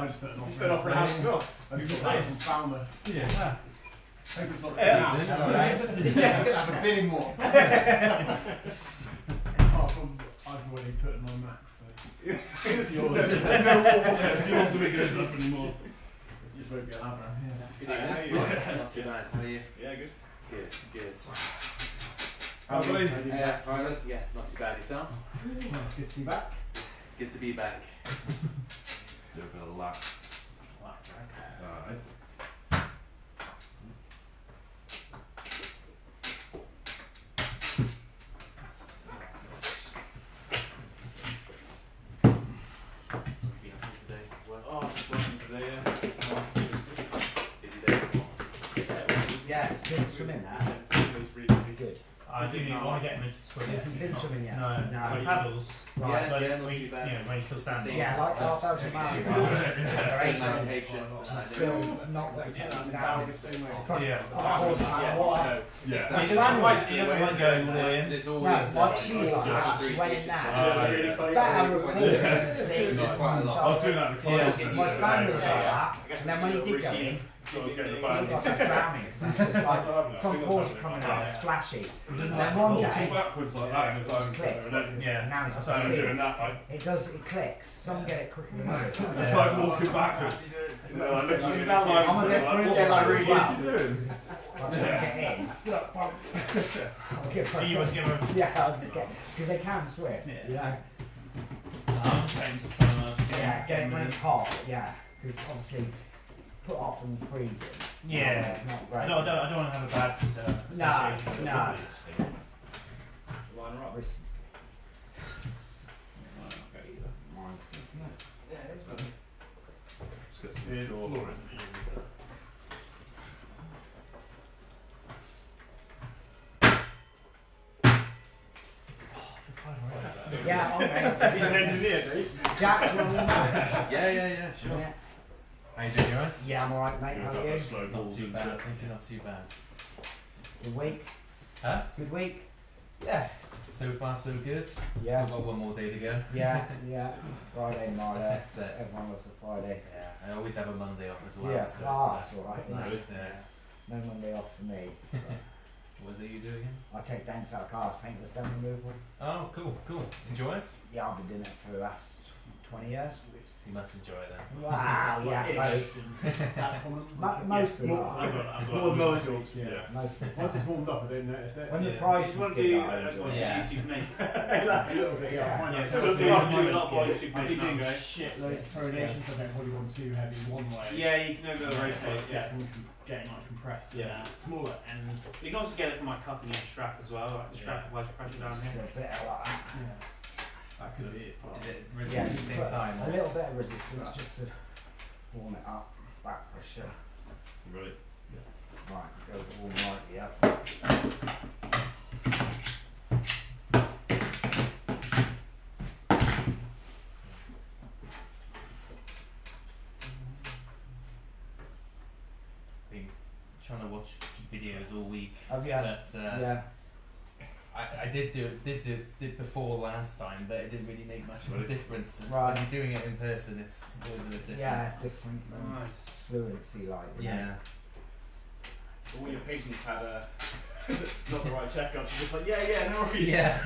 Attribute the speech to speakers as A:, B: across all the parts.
A: just put an offer.
B: Put offer house as well.
A: I just got that from Falmouth.
C: Yeah.
A: Hope it's not
B: Yeah,
A: have a bidding war. Apart from I've already put in my max, so it's yours. There's no more. If yours will be good enough anymore. It just won't be allowed now.
D: Not too bad. How are you?
B: Yeah, good.
D: Good, good.
A: How are you?
D: Violet? Yeah, not too bad yourself.
A: Good to see you back.
D: Good to be back.
C: Do a bit of lap. Alright.
B: Oh, just working today, yeah.
D: Busy day.
E: Yeah, it's been swimming now.
B: It's really busy.
E: Good.
F: I do want to get him into swimming.
E: Has he been swimming yet?
F: No,
E: No.
F: he paddles.
E: Right.
D: Yeah, not too bad.
F: You know, when he's still standing.
E: Yeah, like our Belgian man.
D: Same medication.
E: She's still not got the technique down.
F: Yeah.
C: Yeah.
F: He doesn't like going all the way in.
D: There's
E: No,
D: always
E: like she's like that, she went in now. Better recording and see
C: I was doing that in the class.
E: my standard was like that, and then when he did go in, he looked like a drowning. It's just like front paws are coming out splashy. And then one day,
C: backwards like that in the
E: it clicks.
F: Yeah.
E: Now he's got
C: So
E: to
C: I'm
E: see
C: doing
E: it.
C: that, like,
E: It does, it clicks. Some get it quicker than others.
C: just like walking backwards. No, I look like
E: I'm a bit prudent like really well.
C: doing?
E: I'm trying to get in. I'll give her.
F: You must give him.
E: Yeah, I'll just get, because they can swim.
F: Yeah.
E: You know?
F: I'm saying to someone else.
E: Yeah, get it when it's hot. Yeah, because obviously put off and freezing.
F: Yeah.
E: It's not great.
F: I don't want to have a bad association with it.
E: No.
B: Line her up.
E: Wrist is
C: Mine's
E: good, isn't it? Yeah, it's good.
C: Just got some short.
E: Yeah, okay.
B: He's an engineer, Dave.
E: Jack, you want to know?
D: Yeah, sure.
E: Yeah.
D: How you doing, you alright?
E: Yeah, I'm alright, mate. How are you?
D: Not too bad, thank you, not too bad.
E: Good week?
D: Huh?
E: Good week?
D: Yeah, so far so good.
E: Yeah.
D: Still got one more day to go.
E: Yeah, yeah. Friday, Monday.
D: That's it.
E: Everyone loves a Friday.
D: Yeah, I always have a Monday off as well.
E: Yeah,
D: so
E: that's alright.
D: it's
E: Yeah.
D: nice. Yeah.
E: No Monday off for me.
D: What was it you do again?
E: I take dents out of cars, paintless stem removal.
D: Oh, cool. Enjoy it?
E: Yeah, I've been doing it for the last 20 years.
D: So you must enjoy it then.
E: Wow, yeah, most. Most of the time.
A: More than most jobs, yeah.
E: Most of the
A: Once it's
E: time.
A: warmed up, I don't notice it.
E: When the
F: Yeah.
E: price is
F: You want
E: good,
F: to do
E: I enjoy it.
D: Yeah.
F: YouTube mate.
A: A little bit, yeah. I find
F: Yeah,
A: that
F: so
A: so
F: it's
A: it's
F: not
A: not
F: doing
A: doing
F: a lot of
A: I'll
F: YouTube
A: be doing
F: mate.
A: shitloads of correlations, I don't probably want too heavy one way.
F: Yeah, you can over rotate.
A: Yeah, some getting like compressed.
F: Yeah.
A: Smaller ends.
F: You can also get it from like cupping your strap as well. Like the strap applies pressure down
E: Just
F: here.
E: a bit of like that.
A: Yeah. That could be it.
D: Is it
E: Yeah,
D: resist at the
E: just
D: same
E: put
D: time?
E: a little bit of resistance just to warm it up. Back pressure.
C: Right.
E: Right, go warm lightly up.
D: Been trying to watch videos all week.
E: Have you?
D: But,
E: Yeah.
D: I did before last time, but it didn't really make much of a difference. And
E: Right.
D: when you're doing it in person, it's always a bit different.
E: Yeah, different
F: Nice.
E: fluency, like. You know.
D: Yeah.
B: All your patients had not the right checkup. Just like, yeah, no worries.
D: Yeah.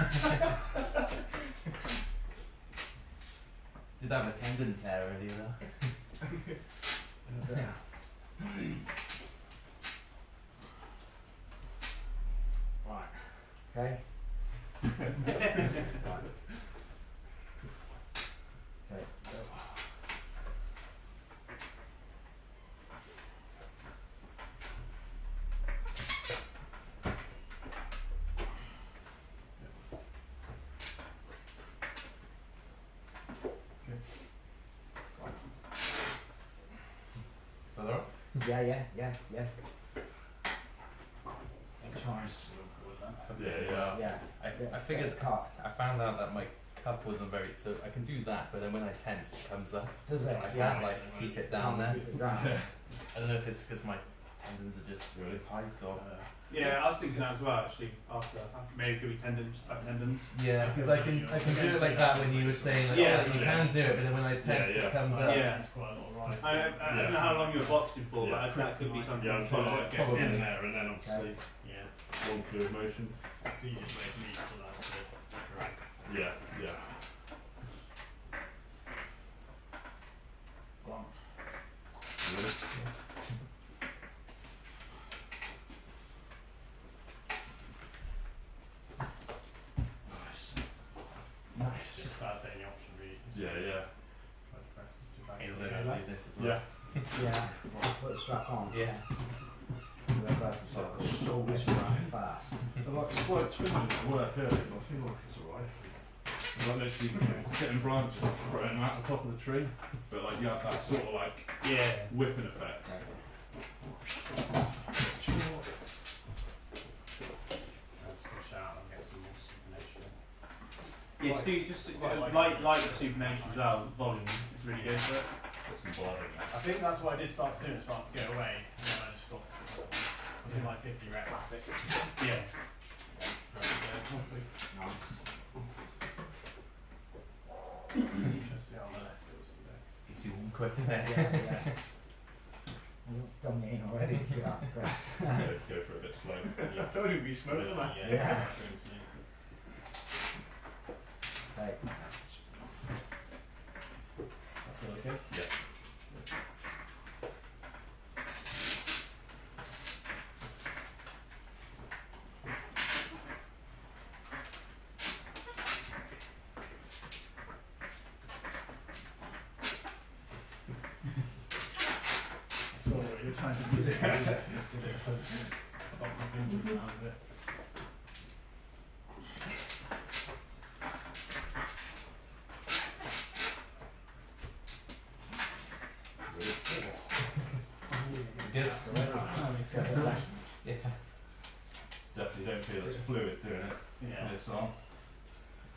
D: Did have a tendon tear earlier though.
E: Yeah. Right. Okay. Right. Okay. Go.
D: Is that alright?
E: Yeah.
A: Tries.
C: Yeah.
E: Yeah.
D: I figured
E: Get a cut.
D: I found out that my cup wasn't very so I can do that, but then when I tense it comes up.
E: Does it?
D: I
E: Yeah.
D: can't like keep it down there.
E: Keep it down.
D: I don't know if it's because my tendons are just
C: Really?
D: tight or.
F: Yeah, I was thinking that as well actually. After maybe it could be tendons, tight tendons.
D: Yeah, because I can do it like that when you were saying like,
F: Yeah.
D: you can do it, but then when I tense it comes up.
F: Yeah.
A: It's quite a lot of rise.
F: I don't know how long you were boxing for, but that could be something.
C: Yeah, I'm trying to like get
D: Probably.
C: in there and then obviously
A: Yeah.
C: one fluid motion.
A: It's the easiest way for me to last the drag.
C: Yeah, yeah.
A: Go on.
C: Really?
A: Nice. Just that's the only option really.
C: Yeah, yeah.
A: Try to press this to back.
D: You'll learn how to do this as well.
C: Yeah.
E: Yeah. Put the strap on.
D: Yeah.
E: Reverse the strap. Shoulders right fast.
C: Like a slight twinge at work earlier, but I feel like it's alright. Like literally getting branches and throwing them out the top of the tree, but like you have that sort of like
F: Yeah.
C: whipping effect.
A: Let's push out and get some more stimulation.
F: Yeah, just do just light supination as well. Volume is really good for it.
C: Put some blood in there.
A: I think that's what I did start to do. It started to go away, and then I just stopped. I was in like 50 reps.
F: Yeah.
E: Nice.
A: Interesting how my left feels today.
D: It's even quick in there.
E: Yeah, yeah. You've done me in already. Yeah, great.
C: Go for it a bit slow.
A: I told you we smoked them.
E: Yeah. Okay.
A: That's all okay.
C: Yeah.
A: I saw what you were trying to do. I got my fingers out of it.
D: Good. Yeah.
C: Definitely don't feel it's fluid doing it.
A: Yeah.
C: This arm.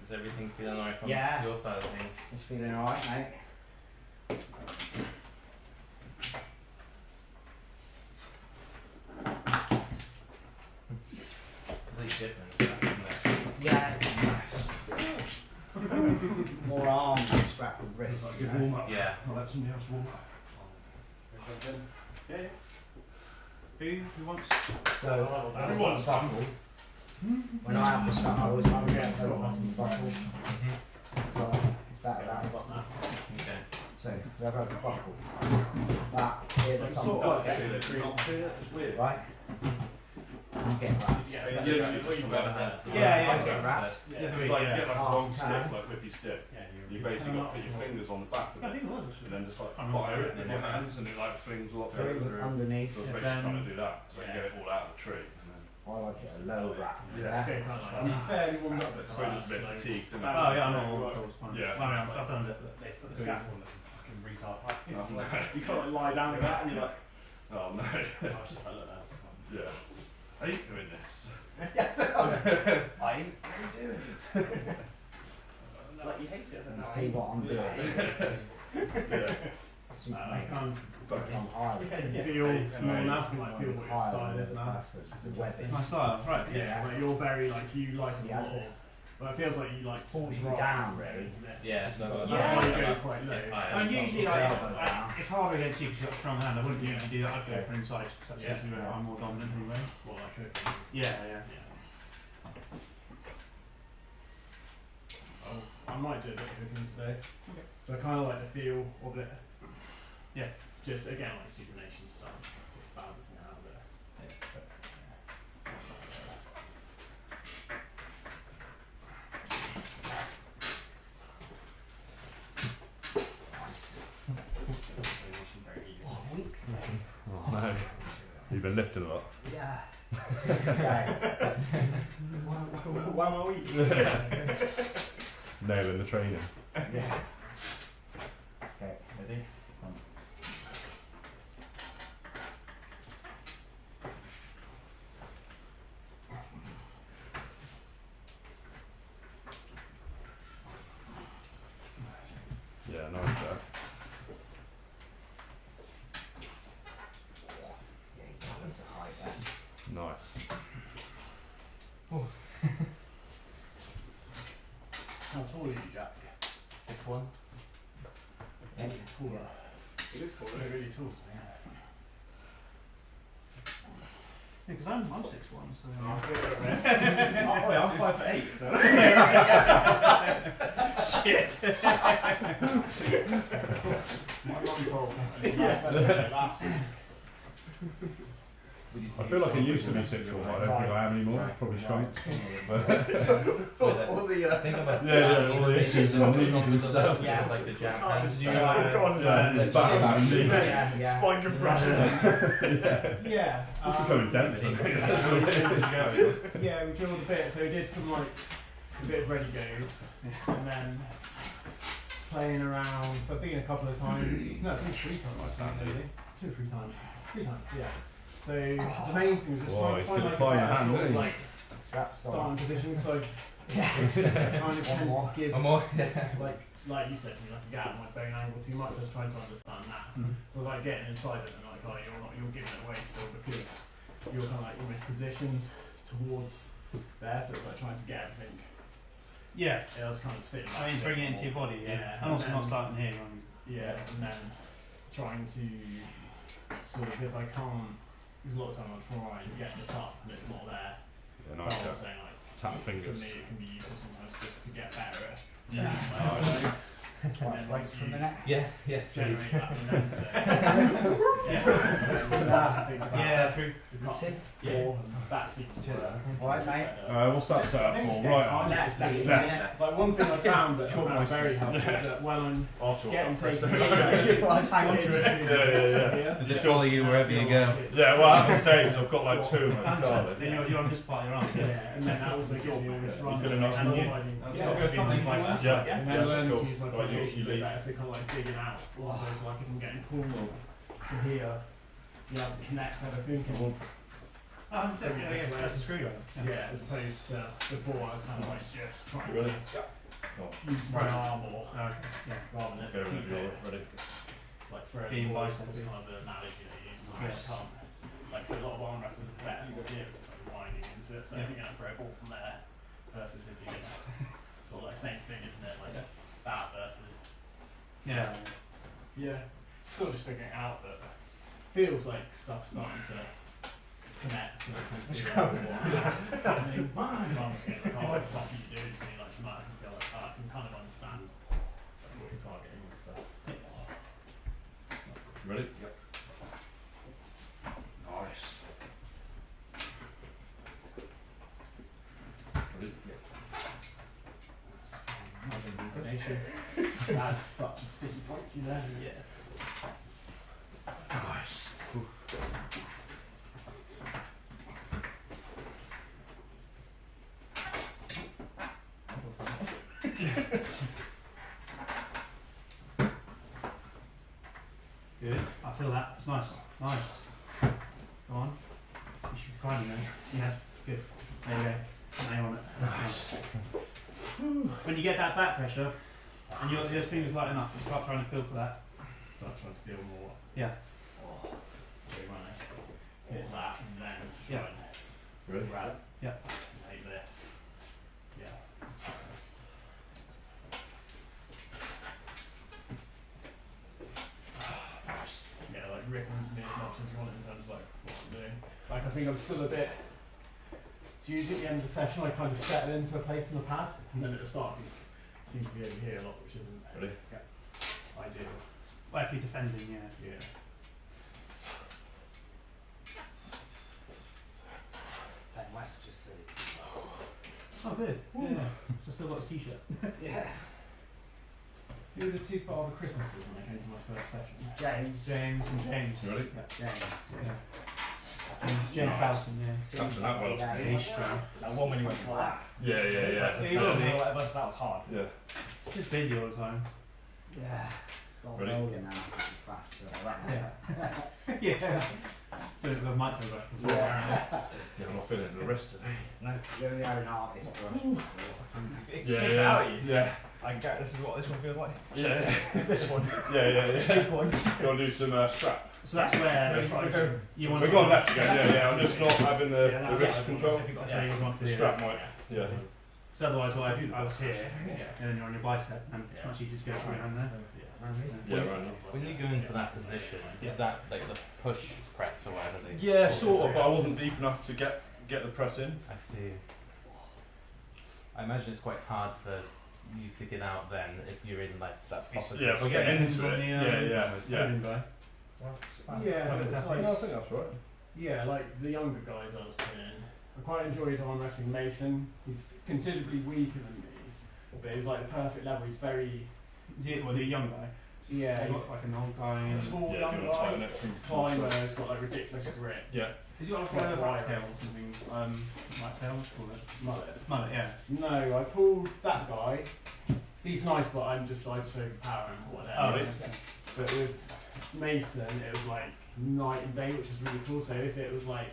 D: Is everything feeling alright from
E: Yeah.
D: your side of things?
E: It's feeling alright, mate.
D: It's completely different stuff, isn't it?
E: Yeah, it's more arm than strap and wrist.
C: Like a
E: you
C: good
E: know?
C: warm up.
D: Yeah.
C: I'll let somebody else warm up.
F: Yeah. Who wants?
E: So,
C: Who wants
E: buckle. When I have the strap, I always have to get the buckle. So, it's better that way.
D: Okay.
E: So, whoever has the buckle, that is a
C: Sort of
E: thumb,
C: like it's not clear, it's weird.
E: right? You get that.
D: Whoever has the
F: Yeah,
E: I get wrapped.
C: It's like you get like a
E: Half
C: long
E: turn.
C: stick, like whippy stick. You basically got to put your fingers on the back of
F: I
C: it,
F: think it was
C: and
F: actually.
C: then just like
F: I remember
C: fire it
F: it,
C: with your hands, and it like flings a lot
E: Through
C: further.
E: underneath.
C: So I was
F: Yeah,
C: basically trying to
F: then-
C: do that, so I can get it all out of the tree. And then
E: I like it a low wrap.
C: Yeah.
A: Okay, kind of like that.
C: fairly warmed up, but still just a bit fatigued.
F: Oh yeah, I know.
C: Yeah.
F: Well, I mean, I've done it.
A: They put the scaffold in fucking retard pipe.
C: Oh,
A: It's
C: no.
A: like, you can't like lie down like that and you're like,
C: Oh no.
A: I was just like, look, that's fine.
C: Yeah. Are you doing this?
A: I ain't doing it. Like, you hate it. I said,
E: And
A: no, I
E: see
A: hate
E: what I'm
A: it.
E: doing.
C: Yeah.
E: Super
A: I
E: mate.
A: can't
E: I'm high.
A: feel small enough, like feel what your style is now.
E: That's the webbing.
F: My style, right?
A: Yeah, but you're very like you like a
E: Yeah,
A: lot of, but it feels like you like
E: Pulls you
A: rise,
E: down, really.
A: isn't it?
D: Yeah, so
A: That's
F: Yeah.
A: why you
D: I
A: go
D: like
A: quite
D: to get
A: low.
D: higher.
F: And usually,
E: Yeah.
F: it's harder against you because you've got a strong hand. I wouldn't usually do that. I'd go for inside, because that's
A: Yeah.
F: usually where I'm more dominant anyway.
A: Well, like cooking.
F: Yeah, yeah.
A: Oh, I might do a bit of cooking today. So I kind of like the feel of it.
F: Yeah.
A: Just again like supination stuff, just balancing out a bit.
E: Weeks, mate.
C: Oh no. You've been lifting a lot.
E: Yeah. Okay.
A: One more week.
C: Nailing the training.
E: Yeah. Okay, ready?
C: Yeah, nice that.
E: Yeah, you got it.
C: Nice.
A: How tall are you, Jack?
D: 6'1".
A: Yeah, taller.
B: He looks taller.
A: Really, really tall. Yeah.
F: Yeah, because I'm 6'1", so.
B: Oh,
F: wait, I'm 5'8", so. Shit.
A: My mum told me. Last week.
C: I feel like I used to be 6'1", but I don't think I am anymore. Probably shrunk.
B: All the
D: Think about
C: Yeah, all the issues and knees and stuff.
D: Yeah, it's like the jab
B: Oh,
D: hands.
B: it's gone. Spine compression.
A: Yeah.
C: It's becoming dense.
A: Yeah, we drilled a bit, so we did some like a bit of ready goes, and then playing around. So I've been a couple of times. No, I think 3 times. I think maybe 2 or 3 times. 3 times, yeah. So the main thing was just trying to find like a better sort of like starting position. So I kind of tend to give like you said to me, like a gap on my bone angle too much. I was trying to understand that. So I was like getting inside it and like, oh, you're giving it away still because you're kind of like almost positioned towards there. So it's like trying to get everything.
F: Yeah.
A: I was kind of sitting.
F: I mean, bring it into your body.
A: Yeah.
F: And also not starting here.
A: Yeah, and then trying to sort of if I can't. Because a lot of time I'll try and get the cup and it's not there.
C: Yeah,
A: But
C: nice.
A: I was saying like,
C: Tap the
A: for
C: fingers.
A: me it can be useful sometimes just to get better at
E: Right, breaks from the net.
D: Yeah, yes,
A: generate
D: please.
A: that momentum.
F: Yeah, true.
A: The cup and that seems to work.
E: Alright, mate.
C: What's that set up for? Right arm.
E: Left.
A: Like one thing I found that I found very helpful is that when I'm getting taken
D: Does it follow you wherever you go?
C: Yeah, well, at this stage I've got like 2 in my car.
F: Then you're on just part of your arm.
A: Yeah, and then that also gives me all this run.
C: Feeling nice and warm?
A: And then learning
C: cool.
A: to use my
C: Right,
A: coordination a
C: you
A: bit
C: lead.
A: better, so kind of like digging out also, so like if I'm getting pulled from here, you have to connect everything.
F: That's a screwdriver.
A: Yeah, as opposed to before I was kind of like just trying
C: Ready?
A: to use my arm or rather than
C: Go
A: keep
C: when you're
A: it
C: ready.
A: like throwing
F: Being
A: the balls
F: bicycle.
A: was kind of the analogy that you use. So I
F: Yes.
A: can't, like so a lot of arm wrestlers are better for gear, it's like winding into it. So if you're gonna throw a ball from there versus if you're gonna sort of like same thing, isn't it? Like that versus
F: Yeah.
A: yeah. Sort of just figuring out that feels like stuff's starting to connect. And figure out what I mean, I'm just getting like, oh, what the fuck are you doing to me? Like, you might feel like, oh, I can kind of understand what you're targeting and stuff.
C: Ready? Yep. Nice. Ready? Yep.
A: As a combination, that's such a sticky point to you there. Yeah.
C: Nice.
F: Good. I feel that. It's nice. Nice. Go on. You should be climbing then. Yeah. Good. There you go. Hang on it. Nice. When you get that back pressure and your fingers lighten up, start trying to feel for that.
A: Start trying to feel more.
F: Yeah.
A: So when I hit that and then try
F: Yeah.
A: and
C: Ready?
A: grab
F: Yeah.
A: and take this. Yeah. Yeah, like ripples me as much as you want in terms of like what I'm doing. Like I think I'm still a bit. It's usually at the end of the session I kind of settle into a place on the pad, and then at the start it seems to be over here a lot, which isn't
C: Ready?
A: ideal.
F: Well, if you're defending, yeah.
A: Yeah.
E: Ben West just said it.
F: Oh, good. Yeah. So still got his t-shirt.
E: Yeah.
A: Who were the 2 father Christmases when I came to my first session?
E: James.
F: James and James.
C: You ready?
E: James.
F: Yeah. James Bowson, yeah.
C: Captain that well.
E: Yeah,
F: He's strong.
B: That one when you went flat.
C: Yeah, yeah, yeah.
F: Yeah,
B: That
F: you will be.
B: was hard.
C: Yeah.
F: Just busy all the time.
E: Yeah. It's got
C: Ready?
E: rolling now, it's pretty fast. So that
F: Yeah. Doing it with a micro brush before.
C: Yeah, I'm not feeling the rest today.
E: You're the own artist, bro.
C: Yeah,
B: Takes it out of you.
C: Yeah.
B: I
G: I get this is what this one feels like.
C: Yeah.
G: This one.
C: Yeah.
G: Big one.
C: You want to do some strap?
F: So that's where you want
C: We're going left again, yeah. I'm just not having the wrist control.
F: That's where you want to
C: The
F: do
C: strap
F: it.
C: might. Yeah.
F: So otherwise, well, I was here, and then you're on your bicep, and it's much easier to go through your hand there.
C: Yeah, right.
D: When you go into that position, is that like the push press or whatever they?
C: Yeah, sort of, but I wasn't deep enough to get the press in.
D: I see. I imagine it's quite hard for you to get out then if you're in like that proper.
C: Yeah, if I get into it. Yeah.
A: Yeah, it's like,
C: No, I think that's right.
A: yeah, like the younger guys I was pinning. I quite enjoyed Armwrestling Mason. He's considerably weaker than me, but he's like the perfect level. He's very,
F: Was he a young guy?
A: yeah,
F: So he
A: he's
F: looks like an old guy. And
A: tall
C: Yeah,
A: young
C: do you want to
A: guy.
C: tighten it from
A: He's climber. He's got like ridiculous grip.
C: Yeah.
F: has he got like a black tail or something? Black tail, what's it called?
A: Mullet.
F: Mullet, yeah.
A: No, I pulled that guy. He's nice, but I just overpower him or whatever.
F: Oh,
C: Really?
A: But with Mason, it was like night and day, which is really cool. So if it was like,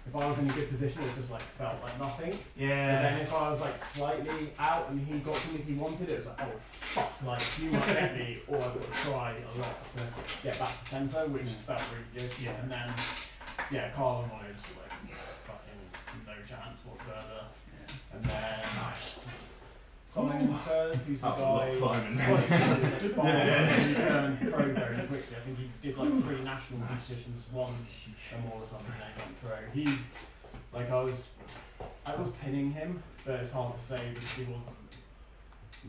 A: if I was in a good position, it just like felt like nothing. But then if I was like slightly out and he got to me if he wanted, it was like, oh fuck, like you might get me, or I've got to try a lot to get back to centre, which felt really good.
F: Yeah.
A: And then, yeah, Carl and I was like, fucking no chance whatsoever.
F: Yeah.
A: And then, Simon Furs, who's the
C: That's a lot
A: guy,
C: of climbing.
A: he turned pro very quickly. I think he did like 3 national competitions, won them all or something, then he went pro. He, like I was pinning him, but it's hard to say because he wasn't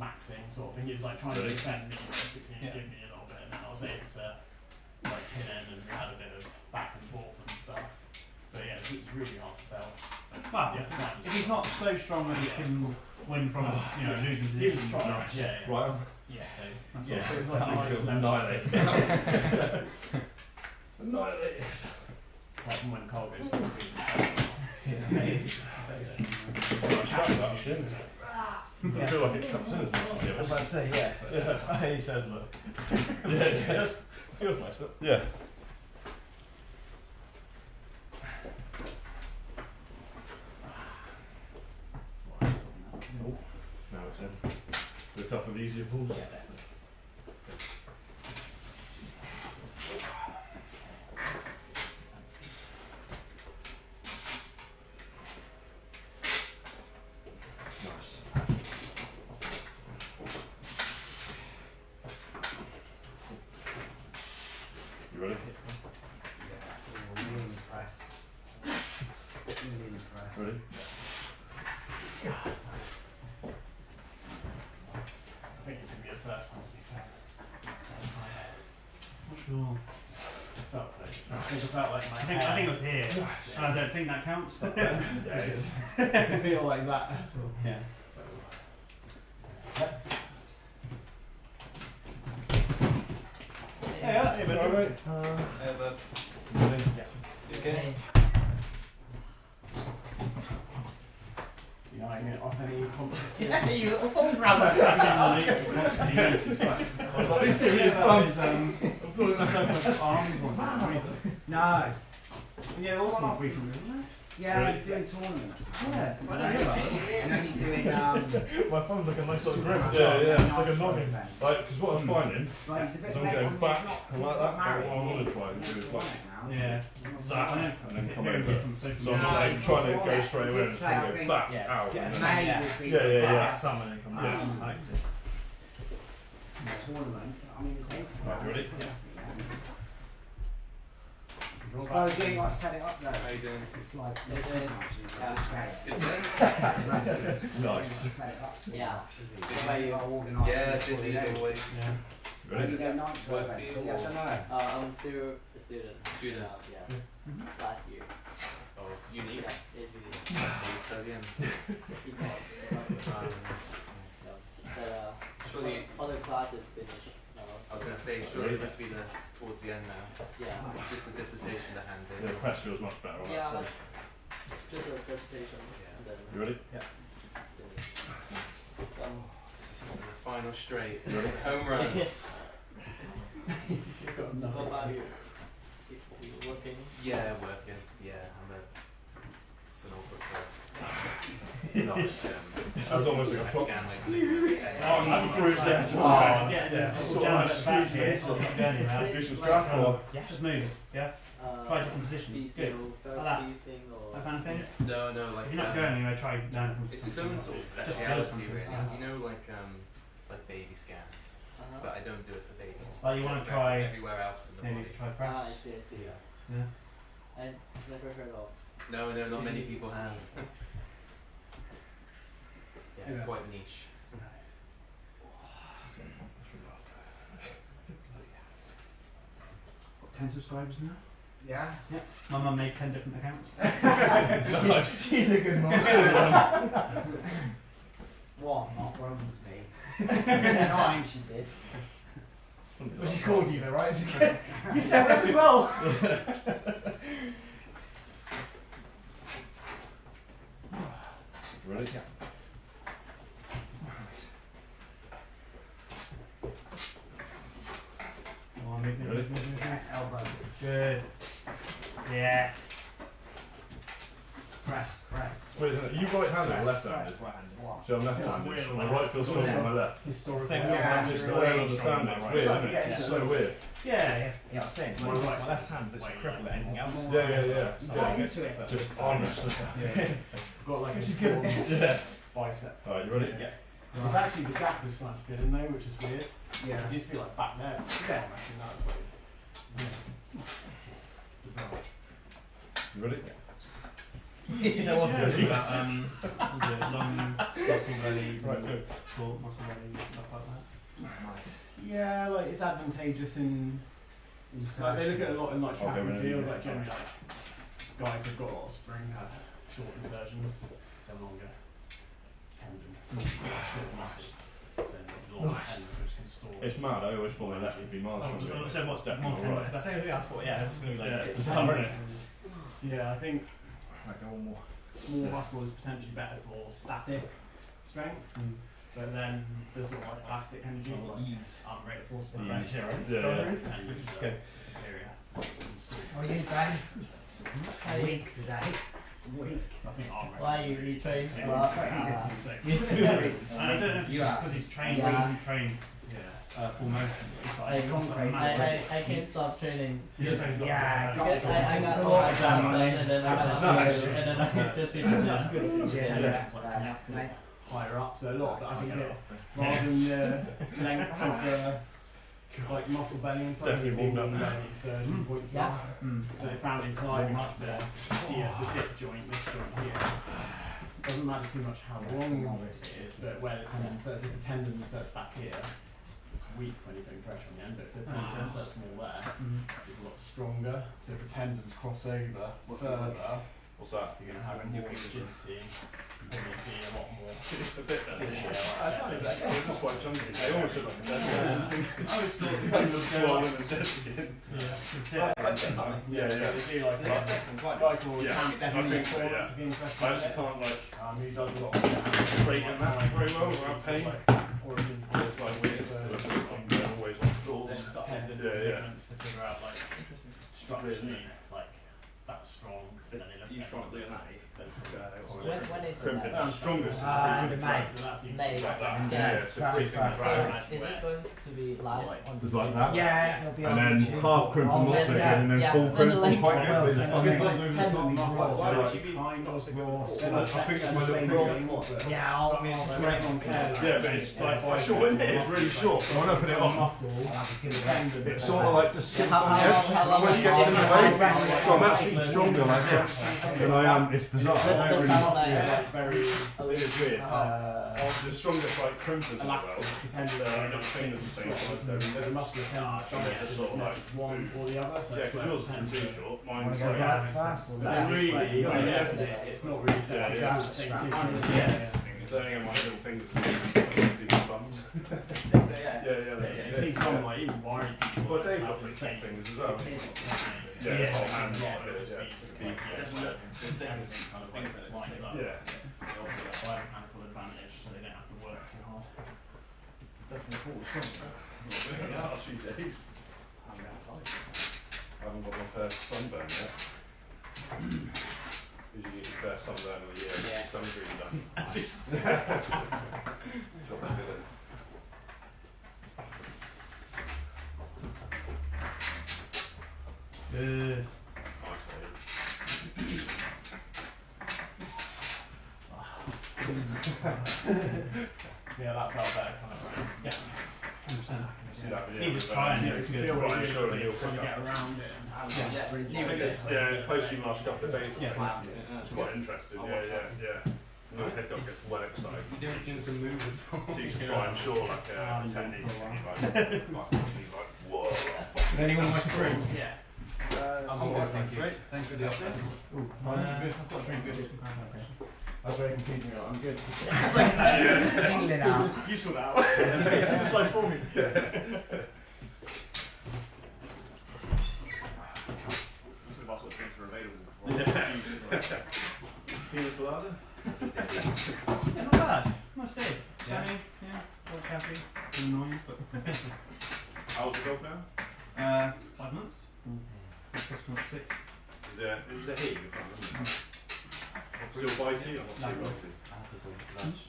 A: maxing sort of thing. He was like trying to defend me basically, and give me a little bit, and then I was able to like pin in, and we had a bit of back and forth and stuff. But yeah, it's really hard to tell.
F: Well,
A: Yeah, Simon
F: if he's not so strong that he can win from, losing
A: he was
F: position.
A: trying, yeah.
C: Right on.
A: Yeah,
F: That's
A: yeah,
F: all.
A: it was like
C: That
A: nice
C: feels
A: level.
C: annihilated. Annihilated.
A: Like from when Carl goes for
C: That shin. I feel like it cuts in as much as the
G: I was
C: other.
G: about to say, yeah. He says, look.
C: Yeah.
G: Feels nice.
C: Yeah. Now it's in. With a couple of easier pulls.
G: Yeah, definitely.
C: Nice. You ready? Ready?
A: I think it took me the first time to be fair.
F: Not sure.
A: It felt close. I think it felt like my
F: I think it was here. And I don't think that counts.
A: I feel like that.
F: Yeah. Yeah, yeah, but
C: Alright.
G: Okay.
A: You know, I can get off any competition.
E: Yeah, you little phone grabber. No.
F: Yeah, also not frequently, isn't it?
E: Yeah, he's doing tournaments.
F: Yeah, I don't know about it.
E: And then he's doing
G: My phone's like a nice little grip.
C: Yeah, yeah.
G: Like a noggin.
C: Like, because what I'm finding is
E: Like, he's a bit
C: I'm
E: late
C: going
E: on
C: back
E: his knots.
C: and
E: He's
C: like
E: got
C: that.
E: married.
C: What I want to try and do is like
F: Yeah.
C: that and then come
F: Hearing
C: over.
F: from social
C: So I'm
F: media.
C: not like
E: No,
C: trying to
E: he's
C: go
E: got
C: straight
E: that.
C: away
E: He
C: and
E: did
C: try and
E: say, I
C: go
E: think,
C: back
G: yeah.
C: out.
G: Yeah.
C: And then,
E: May
G: Yeah.
E: would be
C: Yeah, yeah, yeah.
G: Summon and come
C: Yeah.
G: down. I see.
E: tournament. I mean, it's April.
C: Right, you ready?
E: This guy's doing like set it up though.
H: How you doing?
E: It's like not too much.
H: Yeah.
E: Just say it.
C: Nice.
E: Set it up.
H: Yeah.
E: It's like you're organised.
H: Yeah,
E: before
H: busy
E: you
H: as
E: go.
H: always.
F: Yeah.
E: Where do you go night show
H: Work
E: eventually?
H: for you
E: Yeah, I don't know.
I: I'm still a student.
H: Student.
I: Yeah. Last year.
H: Oh, uni.
I: Yeah, it's really
H: Are you studying?
I: But
H: Surely,
I: other classes finished now.
H: I was going to say, surely it must be towards the end now.
I: Yeah.
H: It's just a dissertation to hand
C: The
H: in.
C: press feels much better on
I: Yeah,
C: that
I: like
C: side.
I: just a presentation and then
C: You ready?
I: it's finished. Some
H: This is the final straight.
C: You ready?
H: Home run.
I: what about you? You working?
H: Yeah, working. Yeah, I'm a sonographer. Not
C: That was almost like a flop.
H: Scan like
C: I'm bruised there.
F: Yeah,
C: Yeah.
F: just
C: Sort of
F: jam
C: like
F: at the back
C: squeeze
F: here,
C: me.
F: so it's going now.
C: Do some strap or?
F: Just move, yeah? Try different positions. Good. Like that.
I: thing or
F: That kind of thing.
H: no, like
F: If you're not going anywhere, try down.
H: it's its own sort of
F: feel
H: speciality,
F: something,
H: really.
F: yeah.
H: You know, like baby scans, but I don't do it for babies.
F: Like you
H: I
F: wanna
H: do it
F: try-
H: everywhere else in the
F: Maybe
H: body.
F: try
I: I
F: press.
I: see.
F: Yeah.
I: I never heard of.
H: No, not many people have. Yeah, it's
F: Yeah.
H: quite niche.
F: Got 10 subscribers now.
E: Yeah.
F: My mum made 10 different accounts.
E: She's a good mom. What? Not Roman's me. No, I think she did.
G: But she called you though, right?
E: You said that as well.
C: Ready?
E: Yeah.
F: Come on, move.
C: Ready?
E: Elbow.
F: Good. Yeah.
E: Press.
C: Wait, you right-handed or left-handed?
E: What?
C: So I'm left-handed. My right feels stronger than my left.
A: Historical.
E: Same,
C: I
E: yeah.
C: just don't understand it. It's weird, isn't it?
E: Yeah.
C: It's so weird.
F: Yeah.
G: Yeah, I was saying, my left hand's literally crippled at anything else.
C: Yeah.
E: Get into it.
C: Just arm wrestling.
A: Got like a
E: This is good.
A: strong
C: Yeah.
A: bicep.
C: Alright, you ready?
G: Yeah.
A: It's actually the gap is slightly fit in though, which is weird.
E: Yeah.
A: It used to be like back there. Yeah. Actually, now it's like bizarre.
C: You ready?
F: That wasn't good. About, long muscle belly,
C: Right, good.
F: short muscle belly, stuff like that.
G: Nice.
A: Yeah, like it's advantageous in. Like, they look at a lot in like track and field, like generally like guys who've got a lot of spring have short insertions, so longer tendon, short muscles, so long tendons which can store.
C: It's mad, I always thought my left would be miles stronger.
F: So what's
C: Definitely
F: more
C: right.
G: Same thing I thought, yeah, it's going to be like.
A: Yeah, I think
G: Right, go one more.
A: more muscle is potentially better for static strength, but then the sort of like plastic energy, like unrated force
C: Mm.
A: differential,
C: Yeah.
A: and superior.
E: How are you, Ben? Weak today. Weak.
A: I think arm
I: Why you retrain?
A: Yeah.
I: Well,
F: I don't know if it's just because he's trained,
I: Yeah.
F: trained full motion. It's like,
I: I can't stop training.
F: He doesn't have
E: Yeah,
F: got
I: Because I got all my jobs done and then I got
C: Nice.
I: and then I just need to
A: That's good.
E: Yeah.
A: Higher up, so a lot of that I think it, rather than length of like muscle belly and stuff,
C: Definitely warmed up now.
A: belly surgeon points
I: Yeah.
A: are. So they found in climbing up there, the dip joint, this joint here, doesn't matter too much how long it is, but where the tendon inserts, if the tendon inserts back here, it's weak when you're putting pressure on the end, but if the tendon inserts more there, it's a lot stronger. So if the tendons cross over further,
C: What's that?
A: you're going to have more rigidity, probably be a lot more
C: A bit better.
A: stimulated.
C: I thought it was quite chunky. They always look like a dead
F: I always thought the tendons go
C: swollen
F: up.
C: and dead skin.
F: Yeah.
A: Yeah, so they do like a guy called
C: Yeah,
A: Camp
C: I
A: Definitely
C: think so,
A: Corners,
C: yeah.
A: if you're interested
C: I
A: in
C: actually
A: it.
C: can't like
A: Who does a lot of
C: straighten that very well without pain.
A: origin
C: It's like weird. I'm always on floors.
A: tendons
C: Yeah,
A: and
C: yeah.
A: ligaments to figure out like structurally like that's strong, but then they look
B: You
A: at
B: shrunk
A: it,
B: the
I: when is
C: Crimping.
I: it?
C: I'm strongest.
E: in May.
A: But that's even
I: May.
C: Like that.
I: Yeah.
C: Yeah, so three things.
I: So, is it going to be live on
C: It's like that.
E: Yeah, it'll be on
C: And then
E: YouTube.
C: half crimp and not so good, and then
I: Yeah,
C: full
I: send
C: crimp
I: the
C: and
I: link.
C: quite good.
E: Because
A: because
E: like
A: like
E: tendon
A: tendon
E: is
A: muscles
E: raw.
A: are
C: Right.
A: actually kind of raw.
C: I think it's my little
A: Same
C: finger.
A: thing, but
E: Yeah, I'll
A: straight on tears.
C: Yeah, but it's like short, isn't it? It's really short. So when I put it on,
A: muscle,
E: have to give it rest.
C: it's sort of like just sits
I: How-
C: on the
I: how
C: edge.
I: long- how long
C: When it
I: have
C: gets
I: you
C: in the
I: been
C: way,
I: doing
C: so I'm actually stronger like that than I am. It's bizarre.
I: The
C: I don't really
I: down
A: muscle is
I: there.
A: like very
C: It is weird.
A: uh,
C: The strongest like crimpers in the
A: elastic.
C: world.
A: The tendon
C: They're like not trained at the same time.
A: the muscular tendon is stronger,
C: Yeah,
A: so
C: sort
A: it's
C: of
A: not
C: like
A: one or the other. So
C: Yeah,
A: it's
C: because yours
A: like
C: is too short.
E: Wanna
C: Mine's
E: go
C: like
E: back fast?
A: But really, when you look at it, it's not really
C: Yeah,
A: set
C: yeah.
A: the same tissue.
C: It's only on my little fingers and people's thumbs. Yeah,
A: You see some like even wiry people
C: But they've
A: have
C: got
A: the
C: the
A: same
C: same fingers as well.
A: thing.
C: Yeah,
F: Yeah.
C: whole hand.
A: Yeah.
C: Yeah. Yeah.
A: They also have biomechanical advantage, so they don't have to work too hard.
C: Last few days. I haven't got my first sunburn yet. Usually get your first sunburn of the year.
I: Yeah.
C: Sun's really done.
B: Just
F: Good.
A: Yeah, that felt better kind of round.
F: Yeah. 100%.
C: See that video
F: He was
C: with,
F: trying
A: You
F: it. It was
A: can
F: good.
A: feel what
C: Brian
A: it
C: Shaw
A: is,
C: and
A: like,
C: Neil
A: trying to get
C: Pickup.
A: around it.
C: Yeah, posting last couple of days.
H: Yeah.
C: It's quite interesting. Yeah. Neil Pickup gets well excited.
H: You don't seem to move at all.
C: Teaches Brian Shaw like a technique. He's like, whoa.
A: Would anyone like a drink?
H: Yeah. I'm all good, thank you.
A: Great.
H: Thanks for the update.
A: Ooh, I've got a drink. Good. That's very confusing. I'm good.
E: Mingling out.
B: you sort that out. It's like for me. Most of us what drinks are available before.
C: Pina colada?
F: Yeah, not bad. Nice day.
H: Yeah.
F: Sunny, yeah. All happy. Annoying, but.
C: How's the dog now?
F: 5 months. Just month 6.
C: Is there he? I can't remember. Still biting or not still biting?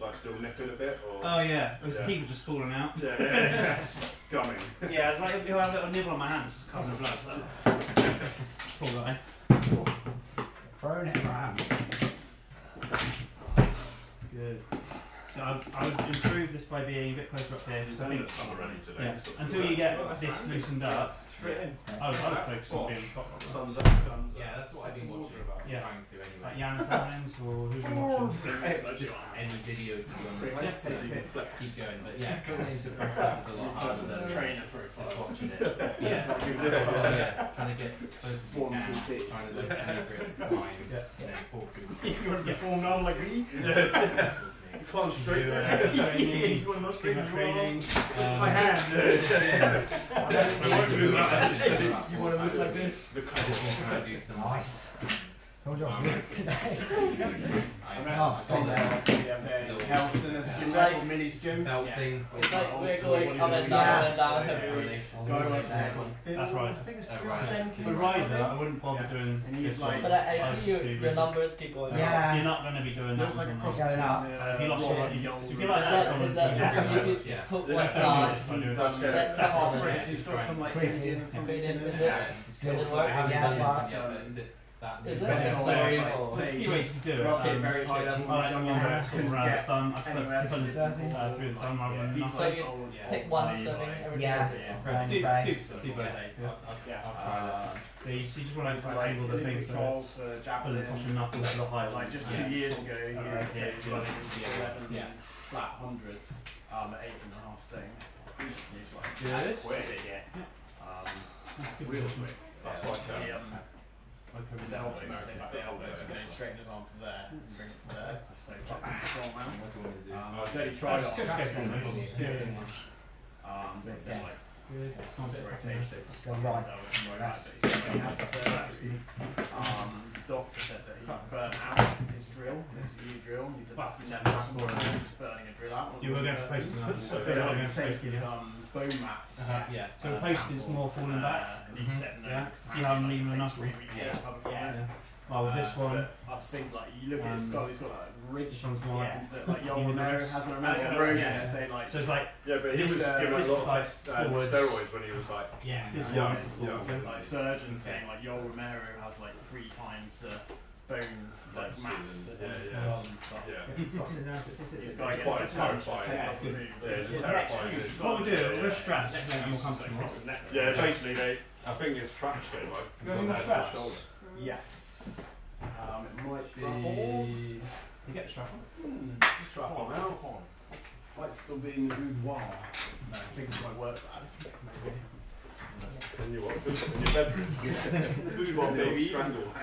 C: Like still nipping a bit or?
F: Oh yeah, it was
C: Yeah.
F: teeth had just fallen out.
C: Yeah. Gumming.
F: Yeah, it's like he'll have a little nibble on my hand, it's just covered in blood. Poor guy.
E: Throwing it around.
F: Good. So I would improve this by being a bit closer up here.
C: He's
F: So I
C: under
F: think,
C: the sun already today.
F: yeah, until you get this loosened up,
B: Straight in.
F: I would focus on being
C: Sun's up, guns up.
H: Yeah, that's what I've been watching about.
F: Yeah.
H: Trying to anyway.
F: like Janus Hines or who's been watching.
H: Just any video to be honest.
A: Yeah.
H: So you can keep going. But yeah, going into practice is a lot harder than
A: Trainer
H: just
A: profile.
H: watching it. Yeah. Yeah. Trying to get as close as you can. Trying to look integrate to climb.
F: Yeah.
H: And then pull through.
B: You want to perform now like me? You can't straight
F: Training,
B: You want to straight
F: training.
B: My hand.
H: I won't do that.
B: You want to look like this?
H: I just want to try and do some
E: Nice. Told you I was good today.
A: Oh, stop there. Helston, there's a gym
I: It's
A: there
I: like-
A: called Millie's Gym.
H: belt thing.
I: It's like we're going up and down and down every week.
A: Go like that.
F: That's right.
A: I think it's
H: Oh, right.
F: The riser, I wouldn't bother doing
A: And he's
F: this
A: like-
F: one.
I: But I
F: I'd
I: see you,
F: do
I: your
F: rigid.
I: numbers keep going up.
E: Yeah.
F: You're not going to be doing that.
A: Looks like a
F: one.
A: cross
E: Going up.
F: If you lost
A: What,
F: your,
A: like
F: if you
A: the
F: feel
A: old-
F: like that,
I: Is that you
H: Yeah.
I: took
C: Yeah.
I: one side?
F: That's
I: That's
A: Half
I: something.
A: French, he's got some like
E: Pretty.
A: Indian and something in
I: Is
A: it.
I: it?
E: It's good.
I: Does it work?
E: I haven't
I: Yeah,
E: done
I: but-
E: much.
H: Is it that?
I: Is
H: just
I: it?
H: better?
A: Depends on
I: Sorry,
A: like,
I: or-
F: There's a few ways to do it.
A: Rush it very high level.
F: I like
A: some
F: one
A: of
F: where
A: it
F: it's sort of
A: can
F: around the
A: get
F: thumb. I
A: anywhere
F: put
A: to the
F: through the thumb rather than
A: He's
F: nothing.
I: So
A: like,
I: you
A: oh,
I: take one serving every
E: Yeah.
I: day.
E: Right.
F: Two
E: Right.
F: both days.
A: Yeah.
H: I'll try that.
F: So you just want to
A: like
F: angle the thing so
A: trials
F: it's
A: for
F: pulling
A: javelin.
F: pushing knuckles to the height.
A: Like just
H: Yeah.
A: 2 years ago, he
F: Okay,
A: was
F: yeah.
A: running
H: Yeah.
A: 11 flat hundreds at 8.5 stone. He's like,
F: Good.
A: that's quick, yeah. Real quick.
C: That's like
A: His elbows, like the elbows, and then straighten his arm to there and bring it to there. It's just so fucking strong, man. I said he tried it on
F: Just
A: Saturday,
F: get
A: but
F: on
A: it
F: it.
A: but it's like
F: Good.
A: it's not a bit of rotation.
E: Go right.
A: He had surgery. Doctor said that he's burnt out his drill, his new drill. He said that's never happened before, just burning a drill out.
F: You were going to post on that.
A: So
F: So
A: they
F: you're
A: want
F: going
A: to
F: to
A: take
F: post
A: his
F: it.
A: bone mass.
H: Yeah.
F: So the post is more falling back.
A: And he said no.
F: Yeah. See how I'm leaving the
A: Takes
F: knuckle?
A: 3 weeks to
H: Yeah.
A: recover from
H: Yeah.
A: it.
F: Well, with this one,
A: But I think like you look at his skull, he's got like a ridge.
F: This one's more
A: that like Yoel
F: universe.
A: Romero has. I remember
F: Yeah.
A: on Rogan
F: Yeah.
A: saying like,
F: so it's like
C: Yeah, but he
A: This,
C: was given a
F: this
C: lot
F: is
C: of
F: like forwards.
C: steroids when he was like,
A: yeah,
F: this
C: Yeah.
F: one is forward.
C: Yeah.
F: So
A: like surgeons saying like Yoel Romero has like 3 times the bone like mass
C: Yeah,
A: in his
C: yeah.
A: skull and stuff.
C: yeah.
E: Cross it now. Sit, sit, sit,
A: This
E: sit.
A: guy
C: Quite
A: gets
C: terrifying.
A: Yeah,
C: It's terrifying.
F: What we do, we're strapped to make it more comfortable.
C: Yeah, basically I think it's traps go like.
F: You got any more straps?
A: Yes. It might be.
F: You get the strap on.
C: Strap on out.
A: Might still be in the boudoir. No, I think it's my work bag. Maybe.
C: And you what? In your bedroom. Boudoir baby. Strangle.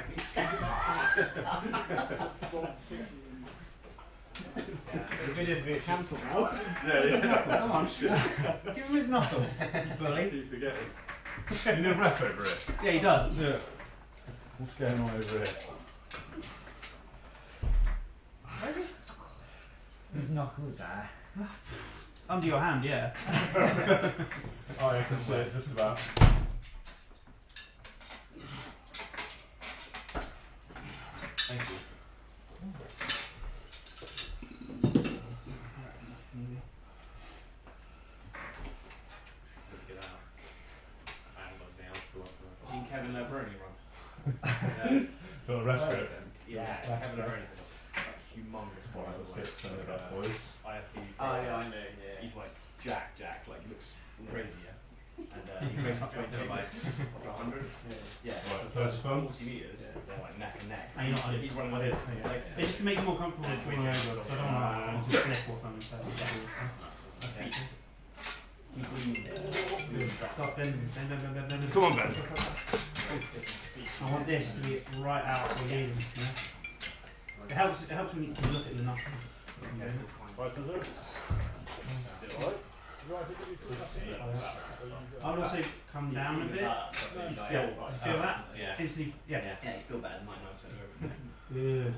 A: The video's being cancelled now.
C: Yeah.
F: Come on, give him his knuckle, bully.
C: Keep forgetting. You need a rep over it.
F: Yeah, he does.
C: Yeah. What's going on over here?
E: Whose knuckles there?
F: Under your hand, yeah.
C: Oh, I can see it just about.
H: Thank you.
B: anything. Like humongous body.
C: Right, let's
B: Like,
C: get started up, boys.
B: IFB.
H: Oh, yeah, I know. Yeah.
B: He's like Jack, like looks crazy, yeah. And he races 20 like 100. Yeah.
C: Right, first fun.
B: 40 meters. They're like neck and neck.
F: And you're not
B: He's running like this. His legs.
F: It's just to make you more comfortable with falling over, so I don't want to slip or something. So stop bending. Bend.
C: Come on, Ben.
F: I want this to be right out for you. It helps when you can look at the knuckles. I would also come down a bit.
B: Still.
F: Feel that?
D: Yeah.
F: Instantly, yeah.
B: Yeah, he's still better than 99% over.
F: Good.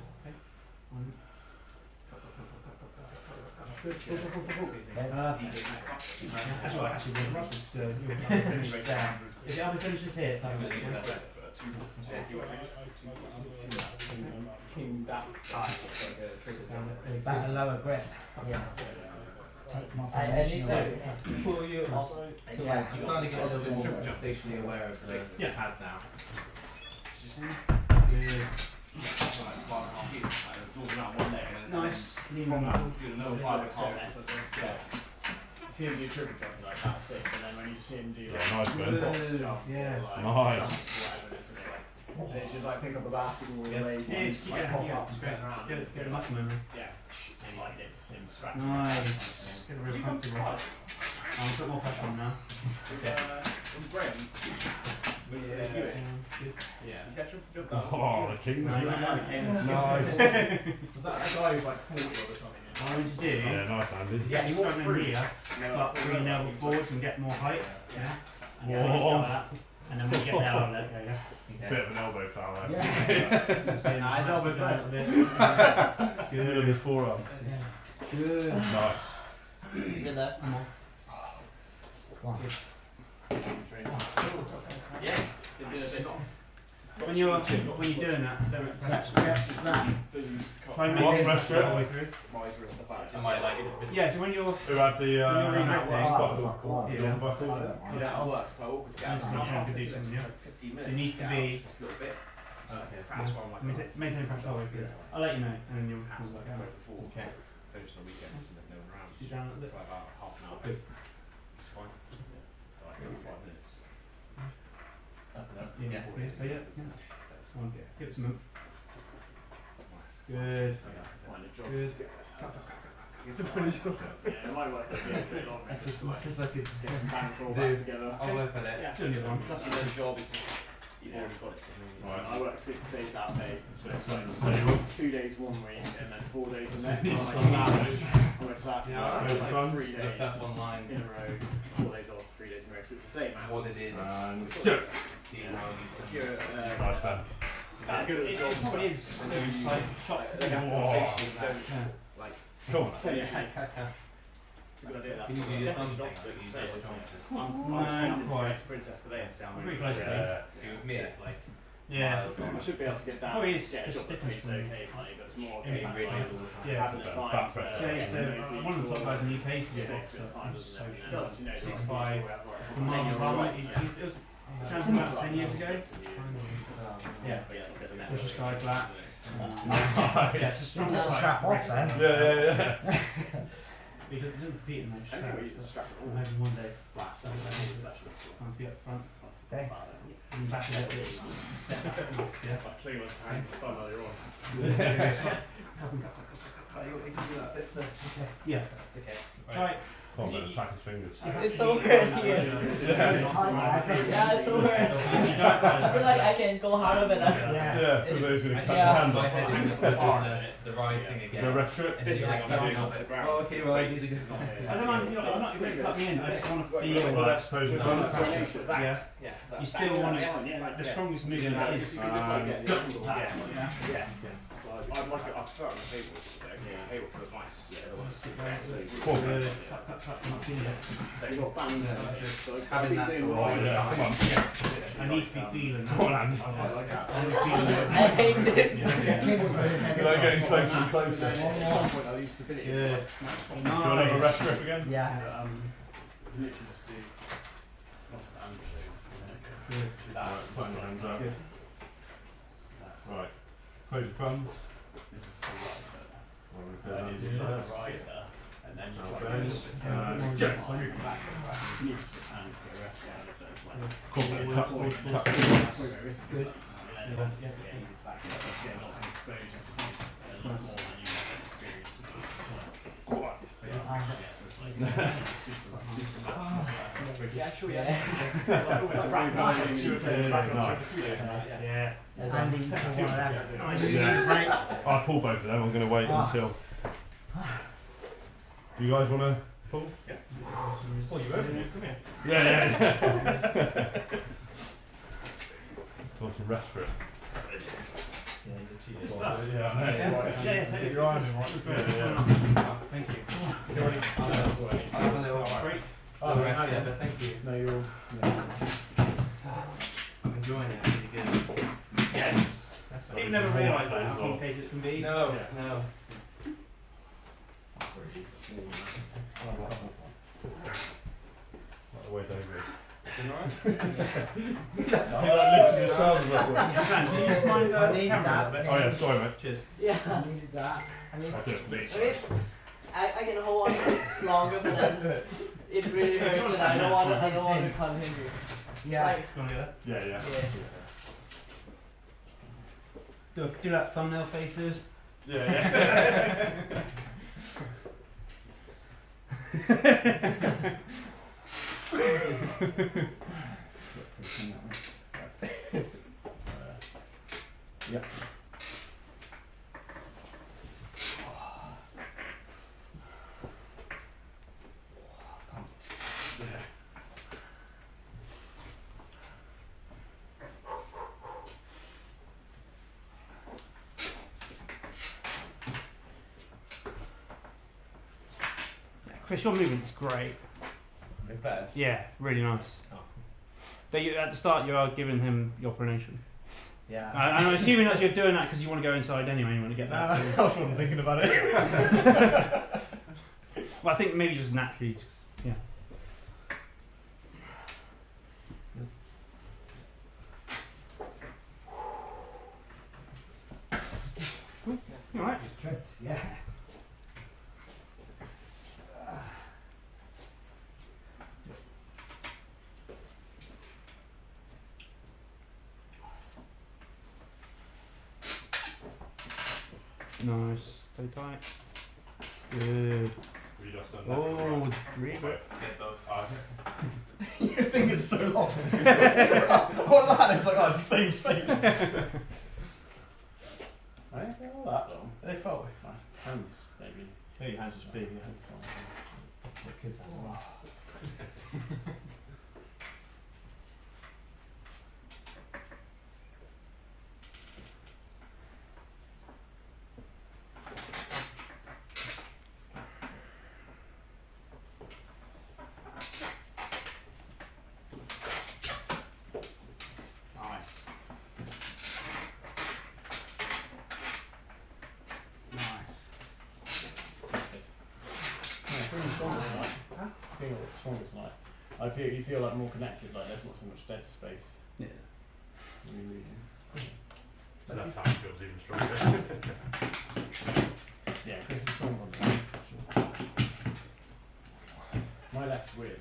F: That's what actually did Russell, so you'll finish it down. If the other finishes here, that was
H: King that.
E: Back and lower grip. Yeah. Take my
I: I need
E: position
I: to
E: away.
I: pull you off.
E: Yeah.
D: I'm starting to get a little bit more spatially aware of the pad now.
F: good. Nice. Lean on that.
A: See him do triple jump like that, sick, and then when you see him do like
C: Nice, Ben.
A: box jump,
F: Yeah.
A: or, like,
C: Nice.
A: whatever, it's just like, they should like pick up a basketball
F: Yeah.
A: leg,
F: Yeah,
A: just, like, pop up and turn around.
F: Get a muscle memory.
A: Yeah, and like it's him scratching.
F: Nice. Get real comfortable. I'll put more pressure on now.
B: Graham.
F: Good.
B: Yeah. He's got triple jump.
C: Oh, the king.
F: Nice.
C: Nice.
A: Was that a guy who's like 40 or something?
F: What I want you to do
C: Yeah, nice, Andy.
F: is get you struggling here, but bring your elbow forwards and get more height. Yeah. And then
C: Whoa.
F: go like that. And then when you get there, I'll let go. Yeah.
C: Bit of an elbow foul there.
E: Yeah.
F: So
A: Nah, his elbow's
F: down a
A: there.
F: little bit.
C: Good on his forearm.
F: Good.
C: Nice.
I: Good enough.
F: Come on.
B: Yes.
F: When you're doing that, don't press. Try and
C: One
F: make it
C: press
F: all the way through.
D: Am I like
F: Yeah. So when you're
C: Who had the
E: Oh,
F: yeah.
C: John Buckley?
F: Yeah.
B: That'll work. Quite awkward to get
F: This is not trying to do something, yeah.
B: 15 minutes.
F: So it needs to be-
B: Just a little bit.
F: Okay.
B: That's why I'm like,
F: Maintain pressure all the way through. I'll let you know, and then you'll
B: has
F: come
B: to
F: back
B: go
F: out.
B: before.
D: Okay.
B: Finish on the weekends and no one around.
F: She's down a bit.
B: For about half an hour.
F: Good.
B: It's fine. Like 45 minutes.
F: Yeah. So yeah. Come on, give it some oomph. Good. Good.
A: Yeah, it might work a bit longer.
D: That's as much as I could
A: Get some bang for all
D: do.
A: that together.
D: I'll work on it.
A: Yeah.
F: Do another one.
B: Plus, you know the job is to, you've already got it.
C: Right.
A: I work 6 days out day, so it's like
C: There you go.
A: 2 days one week and then 4 days the next.
C: Nice.
A: I'm like, I'm like, so that's
D: Yeah,
A: like,
C: I
A: like 3
D: Look
A: days
D: up online
A: in a row, 4 days off, 3 days in a row. So it's the same hours.
D: what it is.
C: And
D: See how you
B: If you're,
C: nice, Ben.
A: Good at the job.
F: It probably is. Like shot.
B: like,
C: Come on.
A: Yeah.
B: it's a good idea.
D: Can you do your thumb thing like you did with Johnson?
F: No, not quite.
B: Princess today and sound
F: I'm pretty close to
C: Yeah.
F: this.
D: See with me it's like
F: Yeah.
D: miles on.
A: I should be able to get down.
F: Probably is
A: Get a
F: just
A: job that
F: stiffness
A: pays
F: from-
A: okay pay, but it's more
F: Yeah.
A: okay.
D: Being rigid all the time.
F: Yeah.
A: Having the
C: Back
A: time.
C: pressure.
F: Yeah, so one of the top guys in the UK used to do this, so he's so strong. 6'5", the Marlon Palmer, he was champion about 10 years ago. Yeah, push this guy flat. Yeah, it's a strong
E: Take the
F: fight.
E: strap off then.
C: Yeah.
F: He doesn't compete in those
A: Anyway,
F: straps.
A: use the strap at all.
F: Maybe one day,
A: Last
F: can't be up front,
E: Okay.
F: and back a little bit, just set that up, yeah.
A: I clean my tanks, fun earlier on.
F: Yeah,
D: Okay.
F: try it.
C: Come on, Ben, attack his fingers.
I: It's over here. Yeah, it's over. I feel like I can go harder than that.
E: Yeah.
C: Yeah, for those who cut the
I: Yeah.
C: hands
D: My
C: off.
D: head is on the rise thing
C: The
D: again.
C: retro.
D: And it's like jumping off it. Oh, okay, well, I need to go.
F: I don't mind if you're not going to cut me in, I just want to feel
C: Well,
F: that.
C: that's suppose it's
F: Under
C: on.
F: pressure. Yeah.
B: Yeah.
F: You still want it, like the strongest move in that is
B: You can just like get
F: that, yeah.
B: I'd like it, I prefer it on the table. The table feels nice.
C: Cool.
F: Good. Cut, not feeling it.
B: So
A: You've got bands
D: Yeah,
A: on
D: it's
A: it,
D: just
A: so
D: having that sort
C: Oh,
D: of
C: yeah, come on.
F: I need to be feeling that.
C: Come on, Andy.
F: I'm feeling it.
I: I hate this.
C: You're like getting closer and closer.
A: At some point I used to be
F: Good.
C: Do you want to have a rest grip again?
E: Yeah.
A: literally just do
F: Good.
C: Right, put your hands up.
F: Good.
C: Right, close your thumbs. elbows.
F: Good.
I: Yeah.
F: Yeah.
E: Andy, you can do that.
C: I'll pull both of them. I'm going to wait until. You guys want to pull?
B: Yeah. Well, you open it. Come here.
C: Yeah. Want some rest for it.
F: Take your arms and
A: Thank you.
H: I have a little treat.
A: Oh,
D: rest, yeah, but thank you.
A: No, you're all.
D: I'm enjoying it. Really good.
F: Yes. People never realise that how complicated it can be.
H: No.
F: No.
C: Way David.
F: Can you just mind
E: I
F: the
E: need
F: camera a
E: that.
F: bit?
C: Oh yeah, sorry mate.
F: Cheers.
I: Yeah.
E: I needed that. I need
C: I'll do it please.
I: Okay. I can hold on longer, but then it really hurts, and I don't want to continue.
E: Yeah.
I: Like,
F: You want to get
C: Yeah, yeah.
F: that? Do that thumbnail faces.
C: Yeah, yeah.
A: Yep.
F: Chris, your movement's great.
G: Bit better.
F: Yeah, really nice.
G: Oh.
F: At the start, you are giving him your pronation.
G: Yeah.
F: And I'm assuming that you're doing that because you want to go inside anyway. You want to get that.
G: I wasn't thinking about it.
F: Well, I think maybe just naturally. Yeah. You alright?
E: Yeah.
F: Nice. Stay tight. Good.
C: We just done that.
F: Oh, really?
D: Get both.
G: Your finger's so long. What that is like, oh, it's the same space.
A: I didn't think all that long.
G: They felt
A: My hands, maybe.
G: yeah, your hands are big, yeah. Your kids have one.
F: Nice. Nice.
A: Feeling stronger tonight. Huh? Feeling stronger tonight. I feel you feel like more connected. Like there's not so much dead space.
F: Yeah.
C: Left hand feels even stronger.
A: Yeah, Chris is stronger on the left. My left's weird.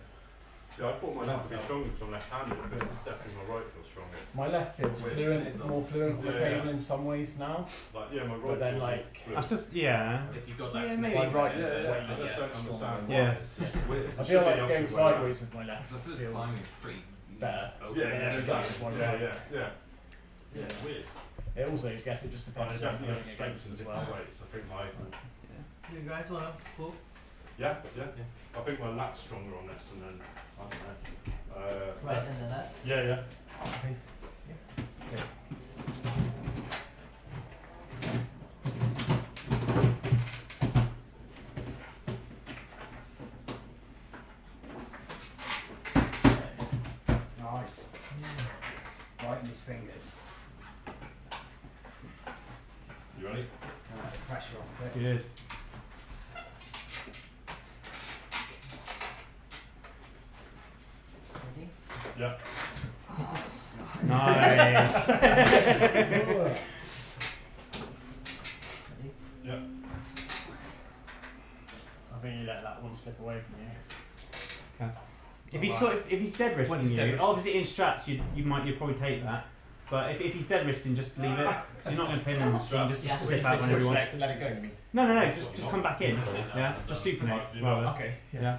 C: Yeah, I thought my left would be stronger because I'm left-handed, but definitely my right feels stronger.
A: My left feels fluent. It's more fluent on the
C: Yeah,
A: table in some ways now.
C: Like, yeah, my right.
A: But then,
C: feels
A: like,
C: fluid.
F: That's just yeah.
D: If you got that.
F: Yeah, maybe.
A: My right,
C: Yeah,
A: yeah.
C: I just don't understand why.
F: Yeah.
C: It's weird.
A: I
C: It
A: feel
C: should
A: like
C: be the
A: going
C: opposite way around.
A: sideways with my left
D: So I suppose
A: feels
D: climbing is free.
A: better.
C: Yeah, yeah,
A: So
C: exactly.
A: that's
C: Yeah,
A: my right.
C: yeah, yeah. Yeah, weird.
A: It also, I guess, it just
C: But
A: depends
C: it
A: on who you're
C: definitely
A: going
C: strengthens
A: against as
C: different
A: well.
C: ways. I think my
I: you guys want to pull?
C: yeah. I think my lat's stronger on this, and then I don't know.
I: Right, and then that.
C: Yeah, yeah.
E: Nice. Right in his fingers.
C: You ready?
E: Pressure on Chris.
F: Good.
E: Ready?
C: Yeah.
F: Nice.
E: Ready?
C: Yeah.
A: I think you
F: let that one slip away from you.
J: If he's if he's dead
F: Once
J: wristing
F: he's
J: you,
F: dead wristing.
J: obviously in straps you'd probably take that. But if he's dead wristing, just leave it. So you're not going to pin him. So you just
I: Yeah.
J: slip out whenever you want.
G: Let it go, you mean?
J: No, just come back in. Yeah, just supinate. Rather.
G: Okay.
J: Yeah.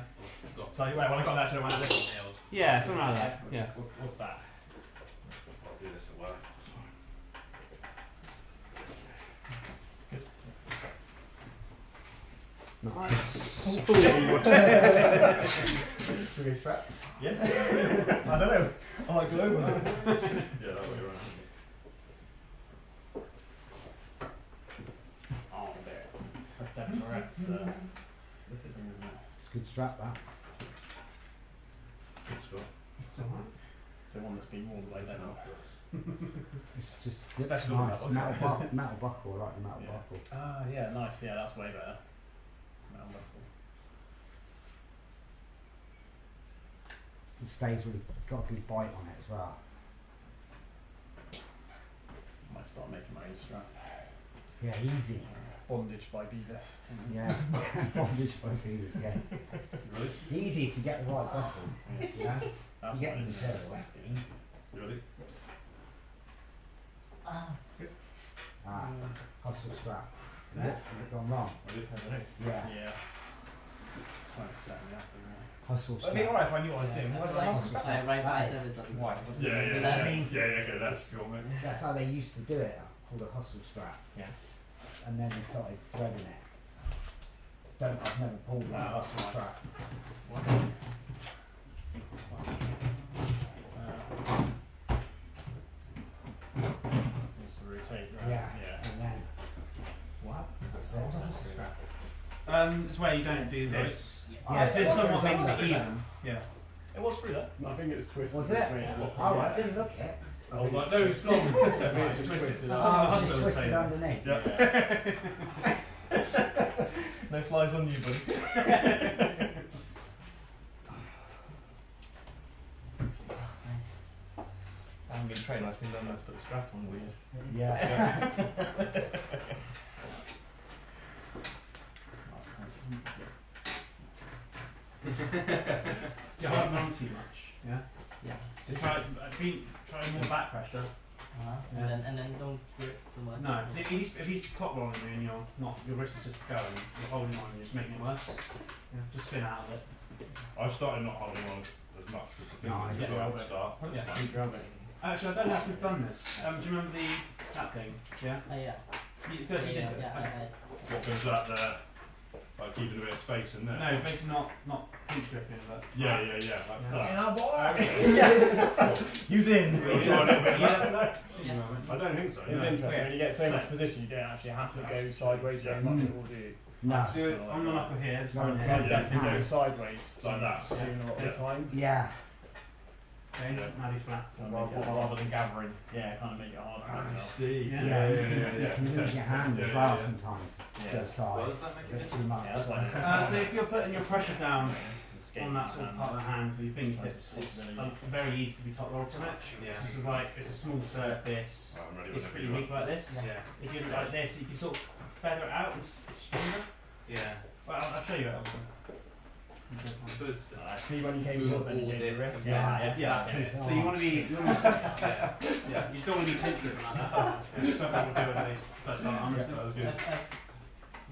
G: So wait, when I got that to the one of this.
J: Yeah, something like that. Yeah.
F: What's that?
C: I'll do this at work.
J: Nice.
E: Do we strap?
G: Yeah. I don't know. I like go over it.
C: Yeah, that way around.
F: Oh, there. That's definitely correct. This isn't it?
E: It's a good strap, that.
C: Good stuff.
F: It's the one that's been worn the way down.
E: It's just
G: Special
E: nice.
G: levels.
E: Metal buckle, I like the metal
F: Yeah.
E: buckle.
F: Ah, yeah, nice. Yeah, that's way better. Metal buckle.
E: It stays really, it's got a good bite on it as well.
F: Might start making my own strap.
E: Yeah, easy.
F: Bondage by Beavest.
E: Yeah, bondage by feelers, yeah.
C: Ready?
E: Easy if you get the right buckle. Yeah,
F: That's
E: you get
F: what
E: them
F: it is.
E: yourself, easy.
C: You ready?
E: Ah, hustle strap. Has it gone wrong?
C: Ready?
E: Yeah,
F: Yeah. It's trying to set me up, isn't it?
E: hustle
G: It'd be
E: strap.
G: alright if I knew what I was doing. Why did I
E: Hustle strap.
I: Right by
E: That is-
I: seven.
G: Why?
C: Okay, that's cool, mate.
E: That's how they used to do it, called a hustle strap.
G: Yeah.
E: And then they started threading it. I've never pulled one
F: No,
E: hustle
F: that's
E: strap.
F: Needs to rotate, right?
E: Yeah.
F: Yeah.
E: And then, what? That's it. Hustle strap.
J: It's where you don't do this.
E: Yeah,
J: This somewhat makes it even. Yeah.
G: It was through there.
A: I think it's twisted.
E: Was it? Oh, I didn't look at it.
C: I was like, no, it's gone.
A: It's just twisted.
J: That's
E: Oh,
J: what the
E: it's just
J: hustle would
E: twisted
J: say.
E: underneath.
C: Yeah.
G: No flies on you, buddy.
I: Nice.
G: I haven't been trained. I've been learning how to put the strap on weird.
E: Yeah.
J: You're holding on too much. Yeah.
I: Yeah.
J: So try more back pressure.
I: And then don't grip too much.
J: No, 'cause if he's clock rolling you and your wrist is just going, you're holding on and you're just making it worse. Yeah, just spin out of it.
C: I started not holding on as much as I think
E: No,
C: it's
E: yeah.
C: the right start.
J: Yeah.
C: Just like,
J: Actually, I don't know if we've done this. Do you remember that thing? Yeah.
I: Yeah.
J: You
I: Yeah,
J: did
I: yeah,
J: it.
I: yeah.
C: what goes that there? Like keeping a bit of space in there.
J: No, basically not pinch gripping, but
C: Yeah, like
J: Yeah.
C: that.
G: Yeah, boy! Use in!
C: We'll try a little bit back.
I: Yeah.
C: I don't think so.
A: It's
C: no.
A: interesting, when you get so much position, you don't actually have to go sideways very much at all, do you?
E: No.
J: So on the knuckle here, just
E: No,
J: on
E: it's
J: here.
E: like
A: You
E: that.
A: can go sideways
C: Like that.
A: soon a lot of the time.
E: Yeah.
J: Okay, now he's flat.
F: Rather than gathering, yeah, kind of make it hard for myself.
C: See.
J: Yeah.
E: You can lose your hand as well sometimes.
F: Yeah.
E: Go side.
H: Well, does that make a
E: Bit
H: difference?
E: too much.
F: Yeah, that's why
J: So if you're putting your pressure down
F: Escape
J: on that sort of part of the hand with your fingertips, it's very easy to be top rolled from it.
H: Yeah.
J: It's just like it's a small surface.
C: Right, I'm ready
J: It's
C: whenever
J: pretty
C: you are.
J: weak like this.
H: Yeah.
J: If you do it like this, you can sort of feather it out. It's stronger.
H: Yeah.
J: Well, I'll show you it.
H: Because
A: See when you came
H: Move
A: forward, then you
H: all
A: gave your
H: this
A: wrist.
H: and
J: Yeah. So you want to be,
H: yeah.
J: yeah, you don't want to be pinch gripping like that. Just something we'll do at least. First time I'm just
C: That was good.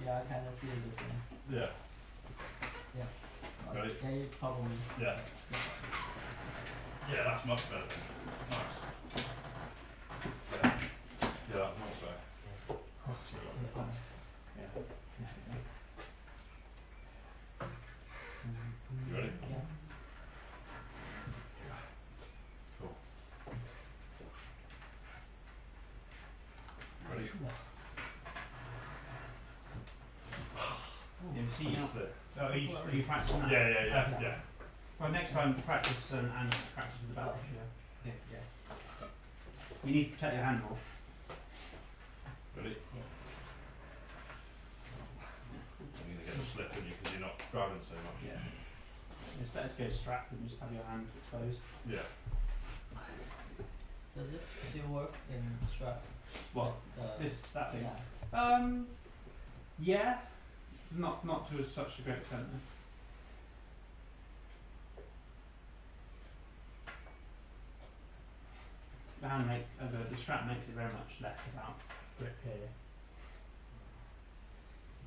I: Yeah, I kind of see the difference.
C: Yeah.
I: Yeah,
C: Ready?
I: you probably.
C: Yeah. Yeah, that's much better. Nice. Yeah, that's much better. You ready?
I: Yeah.
C: Cool. Ready?
J: Yeah, see, you're not. Oh, are you practicing that?
C: Yeah.
J: Well, next time practice and practice with the back pressure.
I: Yeah.
J: You need to protect your hand more.
C: Ready? You need to get the slip in you because you're not grabbing so much.
J: Yeah. It's better to go strapped than just have your hand exposed.
C: Yeah.
I: Does it still work in strap?
J: What?
I: Uh,
J: That thing.
I: yeah.
J: Yeah. Not to such a great extent. Though. The hand makes the strap makes it very much less about grip here.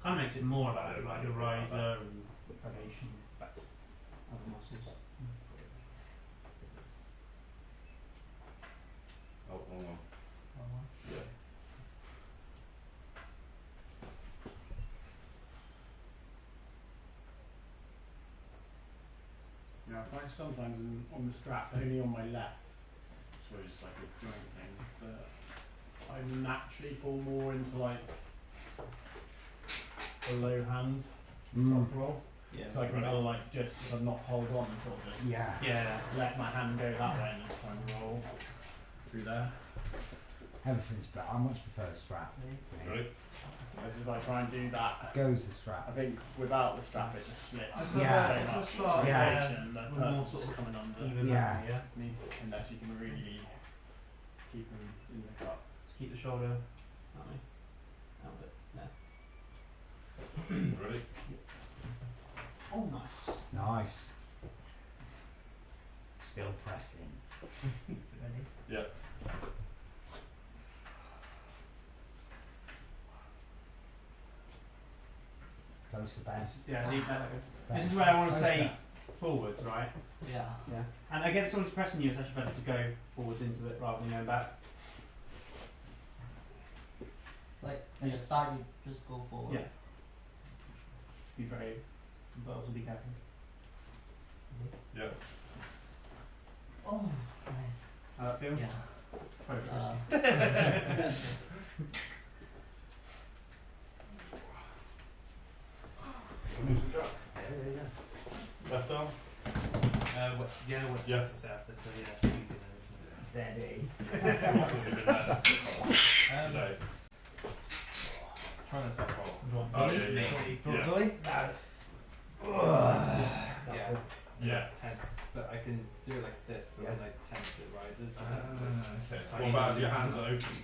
J: Kind of makes it more about like your riser and pronation, back other muscles.
C: Oh, wrong one. Yeah.
A: Yeah, I find sometimes on the strap, only on my left, so it's like a joint thing, that I naturally fall more into like the low hand top roll.
I: Yeah.
A: So I can kind of like just sort of not hold on and sort of just
J: Yeah.
A: let my hand go that way and then try and roll through there.
E: Everything's better. I much prefer the strap.
C: Really?
A: This is like try and do that.
E: Goes the strap.
A: I think without the strap it just slips.
E: Yeah.
A: So much
J: Start,
A: rotation, the
J: with more
A: person's
J: sort
A: just
J: of
A: coming under.
J: even
E: Yeah.
A: Unless you can really keep them in the cup.
J: Just keep the shoulder that way. Out of it. There.
C: Ready?
J: Oh, nice.
E: Nice. Still pressing. Ready?
C: Yeah.
E: Close to best.
J: Yeah, leave that. This is where I want to say forwards, right?
I: Yeah.
J: Yeah. And against someone's pressing you, it's actually better to go forwards into it rather than going back.
I: Like at the start, you just go forward.
J: Yeah. Be brave, but also be careful.
C: Yeah.
I: Oh, nice.
J: How that feel?
I: Yeah.
J: Quite risky.
C: Left arm?
D: Yeah. South, this way, yeah, it's easy then, isn't it?
E: Steady.
C: Today.
D: Trying to top roll.
C: Oh, yeah, yeah.
D: Maybe.
E: Really?
D: Yeah.
C: Yeah.
D: It's tense, but I can do it like this, but when I tense it rises. So that's
C: Okay.
D: So
C: What
D: I
C: about
D: need
C: if your
D: to
C: hands
D: do
C: are open?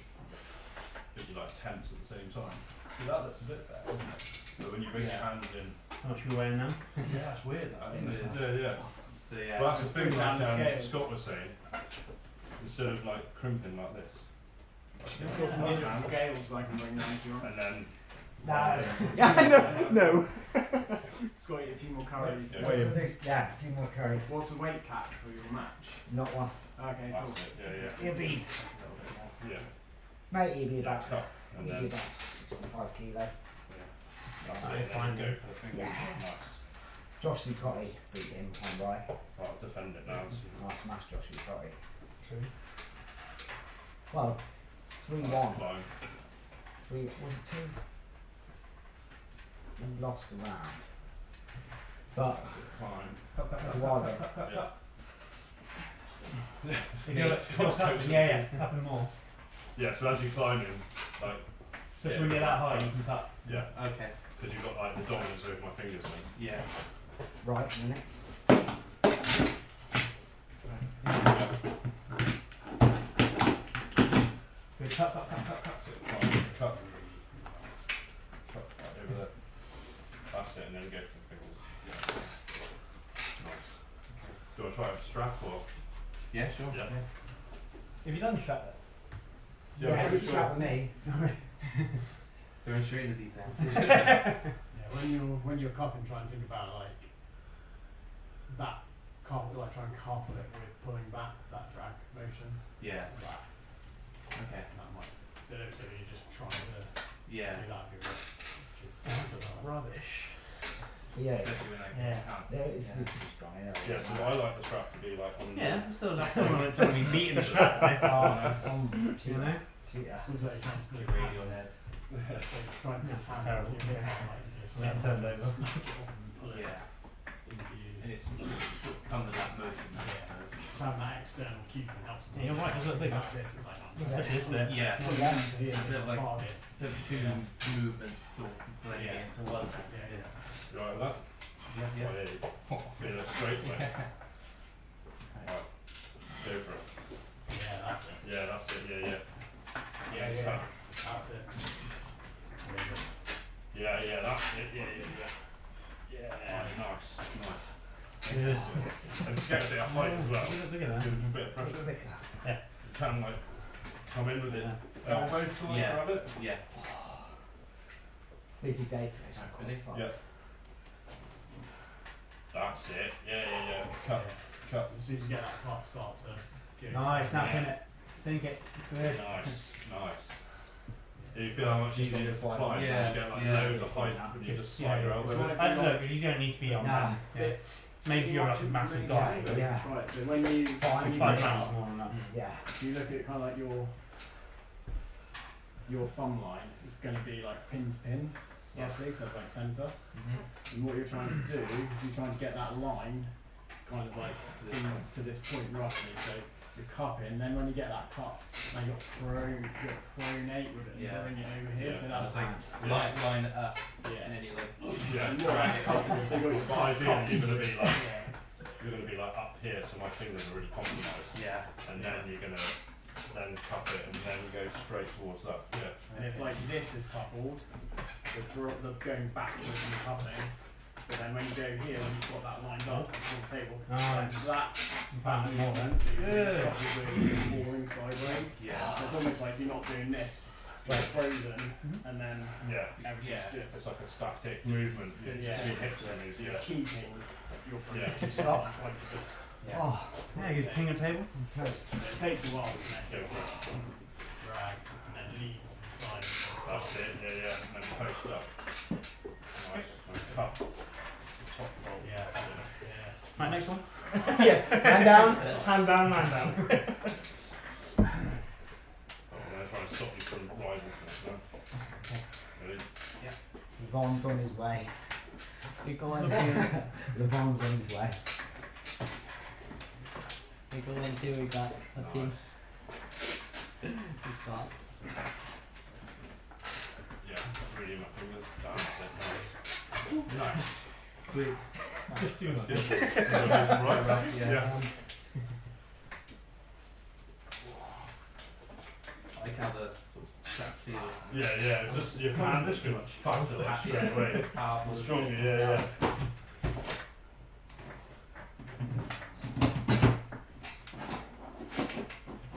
C: But you like tense at the same time. See, that looks a bit better, doesn't it? So when you bring your hands in.
J: How much are we weighing now?
C: Yeah, that's weird. That,
D: It
C: isn't
D: is.
C: it? Yeah, yeah.
D: So yeah.
C: Well, that's the thing
A: Bring down
C: like
A: the scales.
C: Scott was saying. Instead of like crimping like this.
A: Of course, some different scales I can bring down if you want.
C: And then.
E: Yeah, no.
A: It's got to eat a few more calories.
C: Yeah.
E: Yeah, a few more curries.
A: What's the weight cap for your match?
E: Not one.
A: Okay, cool.
C: That's it. Yeah, yeah.
E: It'll be,
C: Yeah.
E: mate, it'll be
C: Yeah,
E: about,
C: cup. And
E: it'll be
C: then.
E: about 65 kilo.
C: That's
J: Right,
C: it.
J: fine
C: Then
J: then.
C: go for the fingers.
E: Yeah.
C: Nice.
E: Josh Ducati beat him, one right.
C: I'll defend it now.
E: I smashed Josh Ducati. Well, 3-1.
C: Fine.
E: Was it 2? We lost a round. But
C: Fine.
E: it was a while ago.
C: Yeah.
J: You go like, yeah, up and more.
C: Yeah, so as you climb in, like,
J: Especially when you're that high, you can cut.
C: yeah,
D: Okay.
C: because you've got like the dominance over my fingers then.
D: Yeah.
E: Right, a minute.
J: Good. Cut.
C: So fine, cut. Cut right over there. That's it, and then go for the fingers. Yeah. Nice. Do you want to try a strap or?
D: Yeah, sure.
C: Yeah.
J: Have you done strap that?
E: Yeah, good strap with me.
D: Throwing straight in the deep end.
A: Yeah, when you're cupping, try and think about like that carpet, like try and couple it with pulling back that drag motion.
D: Yeah.
A: That,
D: Okay.
A: that might. So it looks like you're just trying to
D: Yeah.
A: do that with your wrist, which is
J: Rubbish.
E: Yeah,
D: Especially when I
J: Yeah.
D: can't.
E: there it's
D: Yeah.
E: too strong.
C: Yeah, so I like the strap to be like on the.
J: Yeah, I still want someone to be beating the strap. You know?
E: Cheater.
A: Seems like you're trying to put
D: You're
A: his
D: really
A: hand,
D: on head.
A: trying to put his hand
J: Terrible.
A: into your hip, like into your
J: Yeah, turned over.
A: snatch it off and pull it
D: Yeah.
A: into you.
D: And it's sort of come with that motion. I suppose.
A: So having that external cubing helps.
J: Yeah, you're right, does it look bigger?
A: Like this, it's like,
J: Especially this bit.
D: Yeah.
A: Instead
D: of like-
A: target.
D: So two movements sort of blending
A: Yeah.
D: into one.
A: Yeah.
C: You alright with that?
D: Yeah.
C: Oh, yeah. Feel it straight, mate. Right. Go for it.
A: Yeah, that's it.
C: Yeah, that's it. Yeah.
A: Yeah. That's it.
C: Yeah, yeah. Yeah, that's it. Yeah, nice.
F: Good.
C: And to get a bit of height as well.
F: Look at that.
C: Give it a bit of
E: Looks
C: pressure.
E: thicker.
C: You can like come in with it.
F: Yeah.
C: Elbow to like
D: Yeah.
C: grab it.
D: Yeah.
E: Busy day today. so
D: Really?
E: quite
C: Yeah. That's it. Yeah. Cut.
A: As soon as you get that part start to go.
F: Nice, now pin it. Sink it. Good.
C: Nice. You feel how much easier to climb
D: Yeah.
C: when you get like
D: Yeah.
C: loads of height and you just slide your elbow.
F: Look, you don't need to be on that. Yeah. Maybe if you're like a massive guy. But
E: Yeah.
A: Right, so when you
F: 5 pounds more than that.
E: Yeah.
A: so you look at kind of like your thumb line is going to be like pin to pin, roughly, so it's like centre. And what you're trying to do is you're trying to get that line kind of like to this point roughly. So you're cupping, then when you get that cup, now you're pronate with it and
D: Yeah.
A: bring it over here.
C: Yeah.
A: So that's
D: Line it up,
A: yeah.
D: and then you like.
C: Yeah.
A: And more like cupping, so you've got your
C: Ideally, you're gonna be like
A: yeah.
C: up here, so my fingers are really compromised.
D: Yeah.
C: And then you're gonna then cup it and then go straight towards that. Yeah.
A: And it's like this is coupled, the going backwards and cupping. But then when you go here, when you've got that lined up on the table,
F: Nice.
A: that
F: You found it more then.
A: is coupled with boring sideways.
D: Yeah.
A: So it's almost like you're not doing this, like frozen, and then
C: Yeah.
A: everything's
C: It's
A: just
C: like a static movement. You
A: yeah.
C: just hit things.
A: So you're
C: Yeah.
A: keeping your
C: Yeah.
A: position start and trying to just.
E: Oh,
F: Yeah, you king of table.
E: I'm toast.
A: It takes a while to connect
C: Yeah.
A: drag and then lead to the side.
C: That's it. Yeah. And then post up. Nice. And cup. Top roll.
A: Yeah.
F: Right, next one.
E: Yeah. Hand down.
F: Hand down, man down.
C: Oh, they're trying to stop you from rising from it. No? Ready?
E: Levon's on his way.
I: You go on
E: Levon's on his way.
I: we go and see what we got. A team.
C: Nice.
I: To start.
C: Yeah. Really, my fingers. That's it. Nice.
D: Sweet.
F: Just do that.
C: Yeah. Right. Yeah.
D: I like how the sort of strap feels.
C: Yeah. Just your hand is too much. Faster like straight away.
D: Powerful.
C: Stronger. Yeah.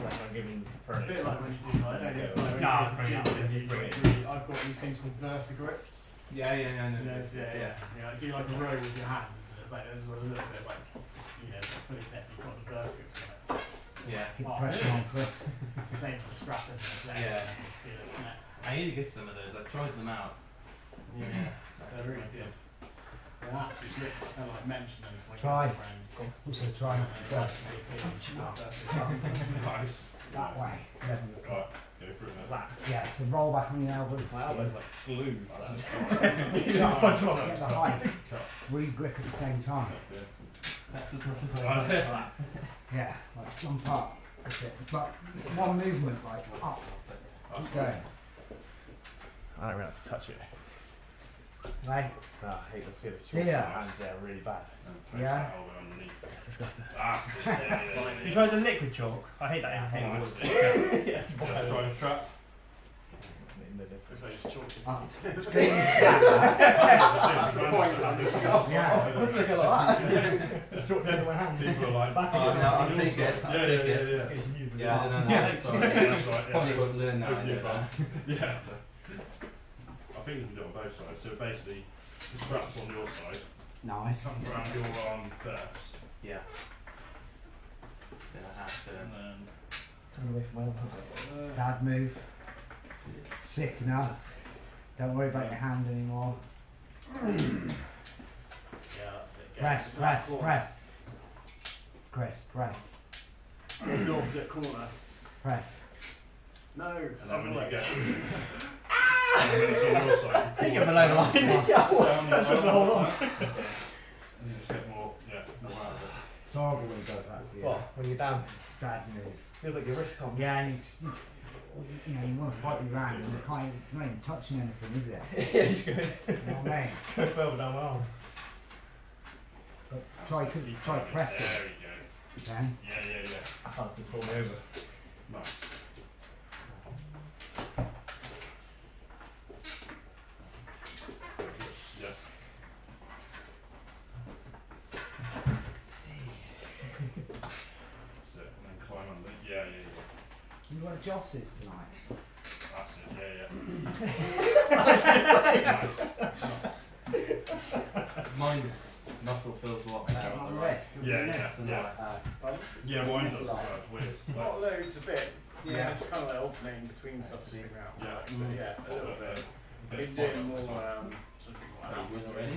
A: It's a bit like when you do, like, I don't know if you
F: No,
A: know,
F: it's bring it up.
A: I've got these things called vertigrips.
D: Yeah.
A: You know, do like a row with your hand, and it's like there's a little bit like, fully fit, you've got the vertigrips on it.
D: Yeah.
E: Keep the pressure on, Chris.
A: It's the same for the strap, isn't it?
D: Yeah.
A: You feel it connect.
D: I need to get some of those. I tried them out.
A: Yeah, they're really good. They're absolutely good. I like mention them to my
E: Try.
A: friend.
E: Also try not to go
C: Nice.
E: that way.
C: Right. Go through that.
E: That. Yeah, so roll back on your elbows.
B: My elbow's like glued.
E: Get the height. Re-grip at the same time.
I: That's as much as I
C: Right.
I: can.
E: Yeah, like jump up. That's it. But one movement, like up. Keep going.
B: I don't really have to touch it.
E: Right?
B: No, I hate the feel of chalk.
E: Yeah.
B: My hands are really bad.
E: Yeah.
B: It's disgusting.
C: That's it. Yeah.
F: You tried the liquid chalk? I hate that in
C: Nice.
F: here.
C: Yeah. Try and strap.
B: No difference.
A: So it's chalky.
E: Up. Yeah.
B: Let's look at that.
F: Short down my hand.
C: People are like,
D: Oh, no, I'll take it. I'll take it.
C: Yeah.
D: Yeah, I don't know.
F: Yeah.
D: Sorry.
C: That's right.
D: Probably
C: Yeah.
D: won't learn that. I
C: Hopefully
D: don't know.
C: Yeah. I think you can do it on both sides. So basically, the strap's on your side.
E: Nice.
C: Come around your arm first.
D: Yeah. Then I have to.
C: And then.
E: Turn away from my elbow. Bad move. Sick enough. Don't worry about your hand anymore.
A: Yeah, that's it.
E: Press, press, press. Press, press,
A: It's the opposite corner.
E: press.
A: No.
C: And then when you get. And when it's on your side, you
F: You're below the line.
C: that's what hold on. And you just get more, more out of it.
E: It's horrible when he does that to you.
B: What? When you're down,
E: Bad move.
B: feels like your wrist can't.
E: Yeah, and you want to fight with your hand, and you can't, it's not even touching anything, is it?
B: Yeah, he's going.
E: You know what I mean?
B: Go further down my arm.
E: But try pressing.
C: There you go.
E: You can.
C: Yeah.
B: I can't control me over.
C: Nice.
E: Josses tonight?
C: That's it,
D: Mine muscle feels a lot better
E: On
D: on
E: the
D: the right.
E: wrist.
C: Yeah,
E: Wrist and
C: yeah.
E: all.
C: Yeah, mine does as
E: Like-
C: well, it's weird.
B: Not loads, a bit.
E: Yeah.
B: Yeah, it's kind of like alternating between stuff to figure out.
C: Yeah.
B: But yeah, a little bit. I've been doing more sort of like
D: already?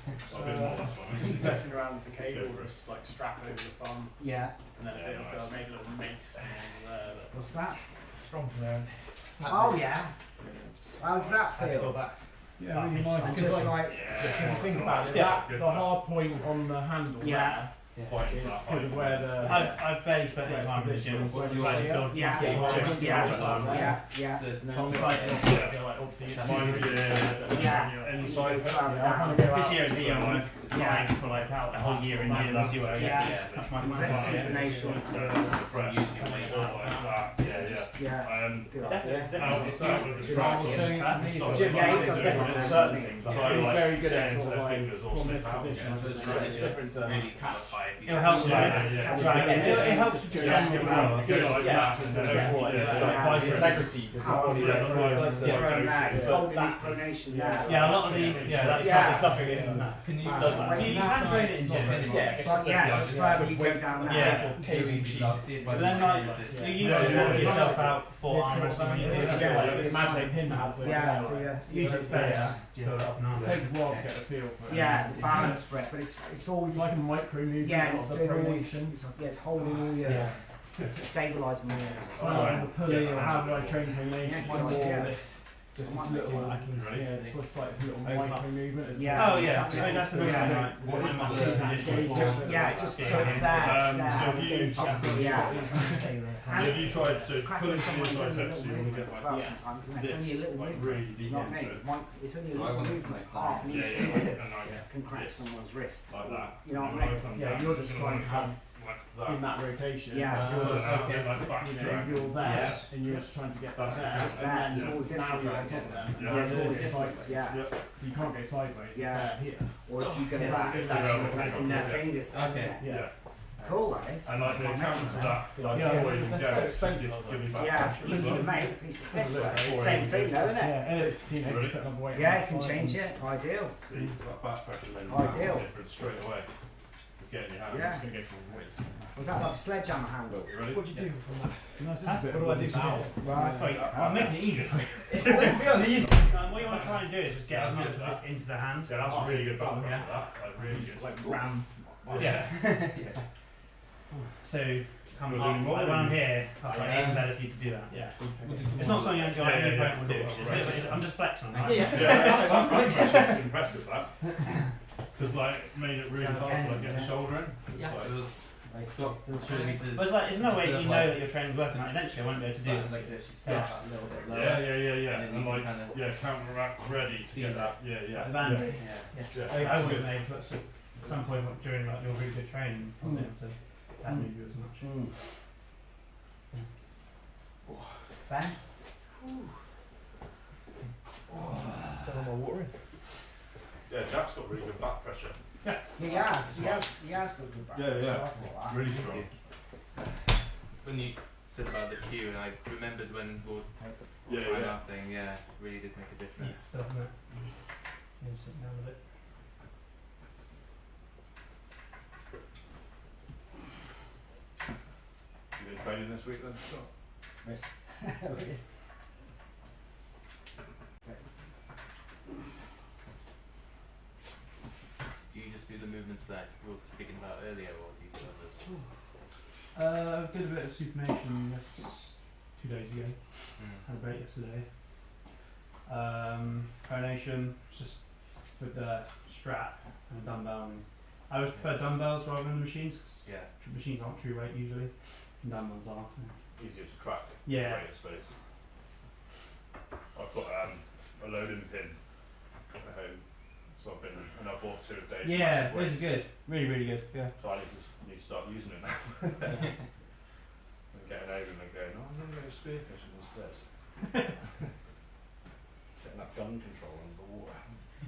C: A bit more, that's what I
B: just
C: mean.
B: messing around with the cable, just like strap over the thumb,
E: Yeah.
B: and then
C: Yeah,
B: it'll
C: nice.
B: go make a little mace on there.
E: What's that?
G: Strong man.
E: Oh yeah. How does that feel?
A: Yeah, really nice.
E: I'm
A: Because
E: just
A: like,
E: like,
A: if you think about it,
C: Yeah.
A: that,
C: Good
A: the hard point on the handle
E: Yeah.
C: Quite
A: is
C: flat,
A: because of where the
J: I've barely spent any time in the gym.
D: What's
J: Like,
D: your-
J: build
E: yeah,
J: muscle,
E: yeah,
J: just
E: yeah,
J: just like that.
E: yeah.
D: So it's
J: From
D: not
J: like,
C: Yeah.
A: so like obviously it's
C: Mine,
E: Yeah.
C: inside.
A: I kind of go
J: This
A: out.
J: year is the year I'm
E: Yeah.
J: flying for like out a whole year in gym. See where I get.
E: Yeah.
J: That's my
E: Is that
J: plan.
E: supination? Yeah.
C: Out
E: Good idea.
C: of that with the
A: I'll
C: strap.
A: show you that
C: Stop
E: Jim
C: it.
E: Gates, I said
C: Certain
E: certain
C: things.
A: He's
C: Like,
A: very good at
C: yeah,
A: sort of
C: their
A: like
C: fingers all
A: from
C: slip
A: this
C: out.
A: position.
C: Yeah.
D: it's different really clarify.
J: It'll help.
C: Yeah,
J: It
C: yeah.
J: helps with your
C: Yeah.
J: general balance.
C: Good, like
A: Yeah.
C: that, and then
E: Yeah.
C: like
A: Integrity.
E: How
C: Yeah, the line,
E: Throw
C: yeah,
E: that,
C: goes-
E: holding his pronation there.
J: Yeah, a lot of the that's
E: Yeah.
J: there's nothing in that.
D: Can you
A: Does that.
J: You can train it in gym.
E: But yeah, it's further you go down that.
J: Yeah.
D: too easy? I'll see if I
J: But then like you
C: Yeah,
J: use
C: yeah,
J: yourself out for arm wrestling.
A: Imagine him has a
E: Yeah, so yeah.
J: Usually it's better
A: Yeah.
J: just build it up and
A: It
J: on.
A: takes a while to get the feel for it.
E: Yeah, the balance for it, but it's
A: It's
E: always
A: like a micro movement
E: yeah,
A: of
E: it's
A: the
E: doing all
A: pronation.
E: it's holding all your
A: Yeah.
E: stabilising all
A: When I'm on the pulley or how do I train
E: Yeah,
A: pronation? It's
E: quite
A: more
E: yeah.
A: this, just this little, yeah, it's just like this little micro movement. It's
E: Yeah.
J: Oh yeah, I mean, that's the best
E: Yeah.
J: thing. Like, what
A: It's
J: I'm not
A: the-
J: doing conditioning for.
E: Yeah, just so it's there.
C: So if you
E: Yeah.
C: if you tried to
E: Cracking
C: pull it
E: someone's
C: towards
E: only a
C: like
E: little
C: hips, you want to
E: movement
C: get
E: as
C: like
E: well
A: yeah.
E: sometimes, and it's only a little
C: like
E: movement.
C: really deep
E: Not
C: into
E: me.
C: it.
E: It's only a
D: So I
E: little
D: want to
E: movement,
D: like
E: half an
C: Yeah,
E: inch
C: yeah, and like
E: can crack someone's wrist.
C: like that.
E: You know what I
C: And
E: mean?
C: when come
A: Yeah,
C: down,
A: you're just
C: you
A: trying
C: wanna
A: to have
C: like
A: in
C: that.
A: that rotation.
E: Yeah.
A: You're just
C: And
A: okay,
C: like back
A: you know,
C: drag.
A: you're there
C: Yeah.
A: and you're just trying to get back there.
C: Just
A: and
E: that,
A: then
E: it's all
A: now
E: different,
A: you're
E: like,
A: on top of them.
C: Yeah.
A: And
E: Yeah, it's
A: then
E: all
A: it's
E: different.
A: sideways.
E: Yeah.
C: Yep.
A: So you can't go sideways.
E: Yeah.
A: It's there, here.
E: Or if you go
A: Yeah.
E: back,
A: Yeah.
E: that's in their
C: Yeah.
E: fingers.
D: Okay.
A: Yeah.
E: Cool, that is.
C: And like the
E: I'll
C: counter
E: mention
C: to that, like
A: Yeah,
C: before you can
A: that's
C: go,
A: so
C: it's just
A: expensive.
C: give me back
E: Yeah,
C: pressure as
E: piece
C: well.
E: of mate, a piece of piss.
C: Look,
E: Same thing though, isn't it?
A: Yeah, and it's, you know,
C: Really?
A: just put another weight
E: Yeah,
A: on
E: you can
A: the
E: change
A: side.
E: it. Ideal.
C: So you've got back pressure then
E: Ideal.
C: different straight away. With getting your hand,
E: Yeah.
C: it's going to go from waist.
E: Was that like a sledgehammer handle?
C: Ready?
A: What'd you do from that? No, it's just a bit
G: What
A: of
G: do I do
A: a
G: from
A: foul.
E: Right.
J: Wait, I'm making it easier for you.
G: It feels easy.
J: What you want to try and do is just get as much of this into the hand.
C: Yeah, that's a really good back
J: Yeah.
C: pressure, that. Like really good.
J: Like ram.
C: Yeah.
J: So come
C: We'll
J: up,
C: do more
J: like when I'm
C: than-
J: here, that's like even better for you to do that.
A: Yeah.
J: It's not something I go
C: Yeah,
J: any
C: yeah,
J: opponent will do.
C: yeah.
J: It's just a bit of a- I'm just flexing on it.
C: Yeah, that's impressive, that. Because like, it made it really hard to like get the shoulder in.
D: Yeah,
C: Like,
D: it was still showing me to.
J: But it's like, there's no way
D: Instead
J: you
D: of
J: know
D: like-
J: that your training's working. Like, eventually I won't be able to do it.
D: like this, you start a little bit lower.
C: yeah.
D: And then
C: And
D: you
C: like,
D: kind of
C: yeah, counteract ready to
D: feel
C: get that. Yeah,
J: Like the
C: yeah.
J: band.
D: yeah.
C: Yeah.
J: I would have made at some point during like your really good training, I'll be able to that move you as much.
E: Ben?
G: Don't know my water.
C: Yeah, Jack's got really good back pressure.
E: He has got good back.
C: Yeah, yeah.
E: I thought that.
C: Really strong.
D: When you said about the cue, and I remembered when we were
C: Yeah,
D: trying
C: yeah.
D: that thing, yeah, really did make a difference.
J: Yes, doesn't it? Yeah, sitting down a bit.
C: You been training this week then, Scott?
E: Wrist.
D: Do you just do the movements that we were speaking about earlier, or do you do others?
J: I did a bit of supination 2 days ago.
D: Mm.
J: Had a break yesterday. Pronation, just with the strap and a dumbbell. And I always prefer dumbbells rather than the machines, 'cause
D: Yeah.
J: machines aren't true weight usually. And dumbbells are.
C: Easier to track.
J: Yeah.
C: Weight, I suppose. I've got a loading pin at home, so I've been, and I bought 2 a day.
J: Yeah,
C: massive
J: those are
C: weights.
J: good. Really, really good. Yeah.
C: So I need to start using it now. And getting over and going, oh, I'm going to go spearfishing instead. Getting that gun control under the water.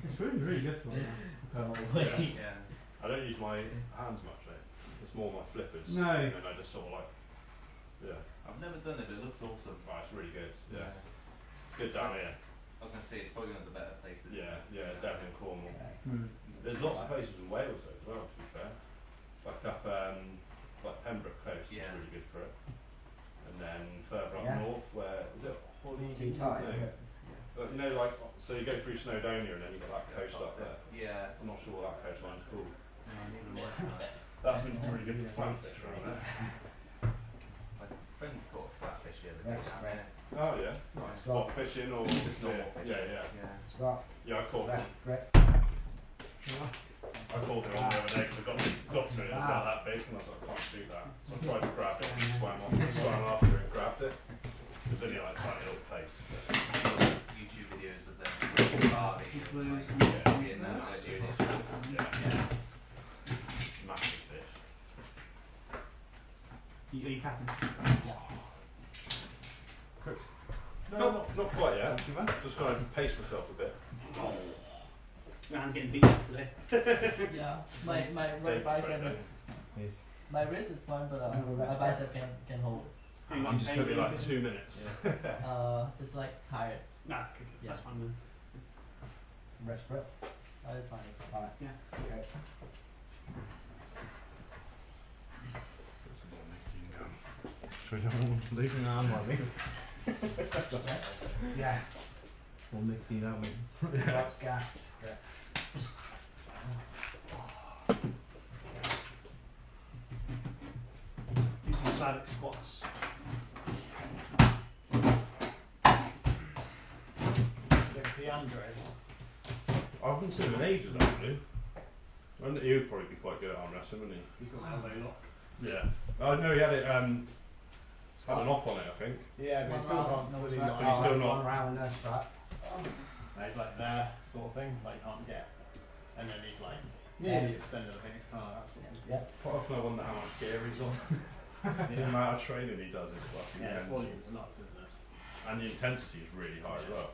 J: It's really, really good for
C: Yeah.
D: Yeah.
C: I don't use my hands much, mate. It's more my flippers.
J: No.
C: And then I just sort of like, yeah.
H: I've never done it, but it looks awesome.
C: Right, it's really good. Yeah. It's good down here.
H: I was going to say, it's probably one of the better places.
C: Yeah, yeah, definitely in Cornwall.
F: Mm.
C: There's lots of places in Wales though, as well, to be fair. Like up, like Pembroke Coast is really good for it. And then further up north, where, is it Holyhead? No. You know, like, so you go through Snowdonia and then you've got that coast up there.
H: Yeah.
C: I'm not sure what that coastline's called.
H: Nice.
C: That's been really good for flatfish around there.
H: My friend caught a flatfish the other day down there.
C: Oh yeah, nice. What, fishing or
H: Just normal fishing.
C: Yeah, yeah.
E: Scott.
C: Yeah, I caught one.
E: Brett.
C: I called him on the other day because I got to it, it was about that big, and I was like, I can't do that. So I tried to grab it, and swam after it and grabbed it. It's only like a tiny little place.
H: YouTube videos of them carving and like being that they're doing it.
C: Yeah. Massive fish.
F: Are you captain?
C: No, not quite yet. Just kind of pace myself a bit.
F: Your hand's getting beat up today.
I: Yeah, my right bicep is. My wrist is fine, but my bicep can hold.
C: You just put me like 2 minutes.
I: It's like tired.
F: Nah, okay, that's fine then.
E: Rest Brett.
I: Oh, it's fine. It's fine.
E: Alright.
F: Yeah.
E: Okay.
C: Should we do leave?
D: No, I'm worried.
E: Yeah.
D: We'll mix it out with.
E: Brett's gassed. Brett.
F: Do some Slavic squats.
A: You ever see Andre?
C: I haven't seen him in ages actually. I think he would probably be quite good at arm wrestling, wouldn't he?
A: He's got elbow lock.
C: Yeah. Oh no, he had it. Had a knock on it, I think.
A: Yeah, but he still can't fully
C: But
A: like.
C: he's still not.
E: One round nurse strap.
A: No, he's like there, sort of thing. Like can't get, and then he's like nearly extended. I think it's kind of that sort of thing.
E: Yeah.
C: Quite often I wonder how much gear he's on. The amount of training he does is fucking
A: Yeah, his
C: intense.
A: volume's nuts, isn't it?
C: And the intensity is really high as well.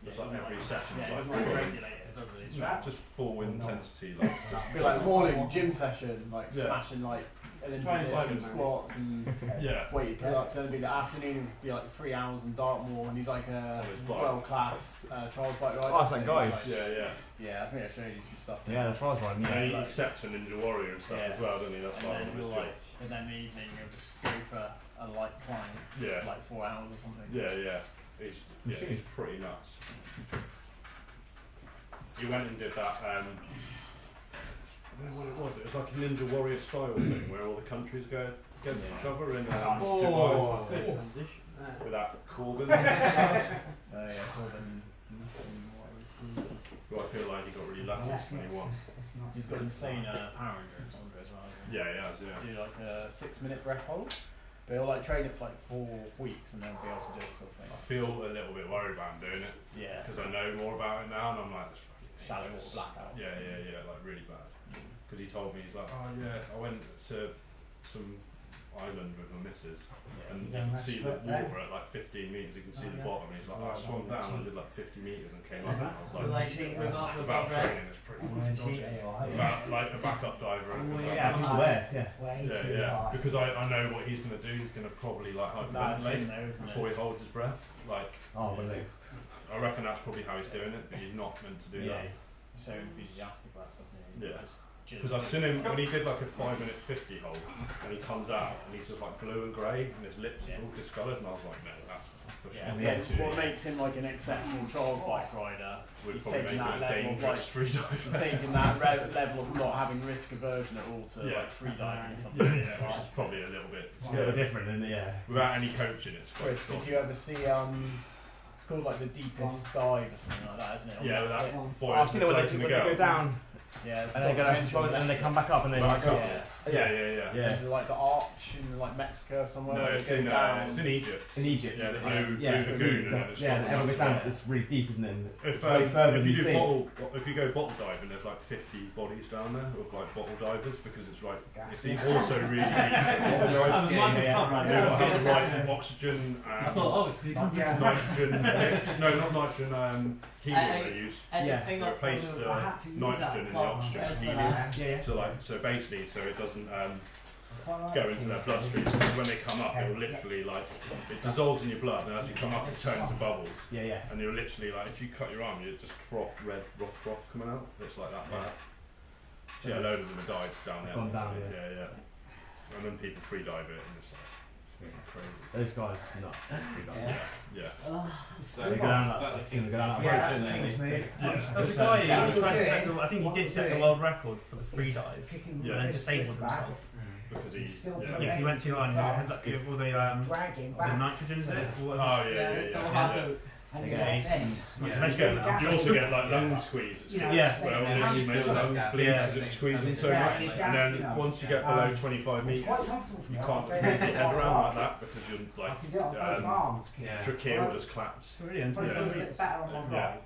C: It's like every session
A: Yeah,
C: is
A: it's
C: like
A: not regulated, doesn't it?
C: full, just full intensity. Like,
A: Be like morning gym session, like
C: Yeah.
A: smashing like
F: Try and
A: Olympic
F: cycle,
A: and squats and
C: yeah.
A: weighted pull-ups. Then it'd be the afternoon, it'd be like 3 hours in Dartmoor, and he's like a
C: On his bike.
A: world-class trials bike rider.
D: Oh, that's that
A: so
D: guy.
A: he's like-
C: Yeah, yeah.
A: Yeah, I think I showed you some stuff.
D: Yeah, the trials riding.
C: Yeah,
D: Yeah.
C: he sets an Ninja Warrior and stuff
A: Yeah.
C: as well, doesn't he? That's
A: And
C: like
A: then
C: one of his
A: he'll
C: jobs.
A: like, and then in the evening he'll just go for a light climb,
C: Yeah.
A: like 4 hours or something.
C: Yeah, yeah. He's pretty nuts. He went and did that. I don't know what it was. It was like a Ninja Warrior style thing where all the countries go against each other in
A: Oh,
F: Good
A: cool.
F: transition.
C: with that Corbin.
A: Yeah, Corbin.
C: Who I feel like he got really lucky when he won.
A: He's got insane power endurance on it as well. hasn't he?
C: Yeah, he has. Yeah.
A: Do like a 6-minute breath hold. But he'll like train it for like 4 weeks and then be able to do it sort of thing.
C: I feel a little bit worried about him doing it
A: Yeah.
C: because I know more about it now, and I'm like, this fucking
A: Shallow
C: dangerous.
A: water blackouts.
C: Yeah, like really bad. Because he told me, he's like, oh yeah, I went to some island with my missus, and you can see the water at like 15 metres, you can see the bottom, and he's like, I swam down and did like 50 metres and came up, and I was like, about training, it's pretty dodgy. About like a backup diver and yeah, because I know what he's going to do. He's going to probably like hyperventilate before he holds his breath. Like, I reckon that's probably how he's doing it, but he's not meant to do that.
A: So enthusiastic about stuff.
C: Yeah. Because I've seen him when he did like a 5-minute 50 hold, and he comes out and he's just like blue and grey, and his lips are all discoloured, and I was like, no, that's
A: What makes him like an exceptional trials bike rider?
C: would
A: He's
C: probably
A: taking
C: make
A: that
C: him a
A: level of like,
C: dangerous free diver.
A: he's taking that level of not having risk aversion at all to like free diving or something.
C: Yeah, which is probably a little bit
D: different, isn't it? Yeah.
C: without any coaching. It's quite
A: Chris, did you ever see it's called like the deepest dive or something like that, isn't it?
C: Yeah, with that boy.
D: I've seen it when they go down.
A: Yeah,
D: And they go down, and they come back up, and they like up.
C: Yeah.
A: And like the arch in like Mexico somewhere.
C: No,
A: where
C: it's
A: they go
C: in
A: down.
C: it's in Egypt.
D: In Egypt.
C: Yeah, the blue
D: Yeah.
C: lagoon. And then it's
D: Yeah, and
C: got
D: everyone goes down.
C: much
D: It's really deep, isn't it?
C: If,
D: way further
C: if
D: than
C: you
D: you
C: do
D: think.
C: if you go bottle diving, there's like 50 bodies down there of like bottle divers because it's like it's also really deep. They have the right oxygen and nitrogen. No, not nitrogen. Helium they use to replace the nitrogen in the oxygen and helium. So like, so basically, so it doesn't go into their bloodstream. Because when they come up, it will literally like it dissolves in your blood, and as you come up, it turns into bubbles.
F: Yeah, yeah.
C: And you're literally like, if you cut your arm, you just red froth coming out. It's like that bad. So yeah, a load of them have died down there.
F: Gone down,
C: yeah. And then people free dive it, and it's like crazy.
F: Those guys nuts. Free dive.
C: Yeah.
H: So
F: They go down that. They go down that.
E: Yeah, that's Kingsmead.
J: There's a guy who tried to set the, I think he did set the world record for the free dive
C: Yeah.
J: and then disabled himself.
C: Because he,
J: Yeah, because he went too high and had that, all the
E: Dragging
J: was it
E: back.
J: nitrogen is it? Or
C: oh
J: whatever.
I: It's so
C: yeah.
I: hard to.
E: And you
J: Yeah,
E: get this.
J: Yeah.
C: You also get like lung squeeze. It's
J: Yeah.
C: where all
H: Yeah.
C: this makes lungs bleed because it's squeezing so
E: Yeah,
C: much.
E: it's
C: And
E: gas,
C: then
E: you know.
C: once you get below 25
E: It's
C: metres,
E: quite comfortable for
C: you
E: me.
C: can't move your head around like that because you're
E: I
C: like
E: can get on both arms.
H: Yeah.
C: trachea just collapse.
J: Brilliant.
E: But it feels a bit better on my
C: Yeah.
E: right.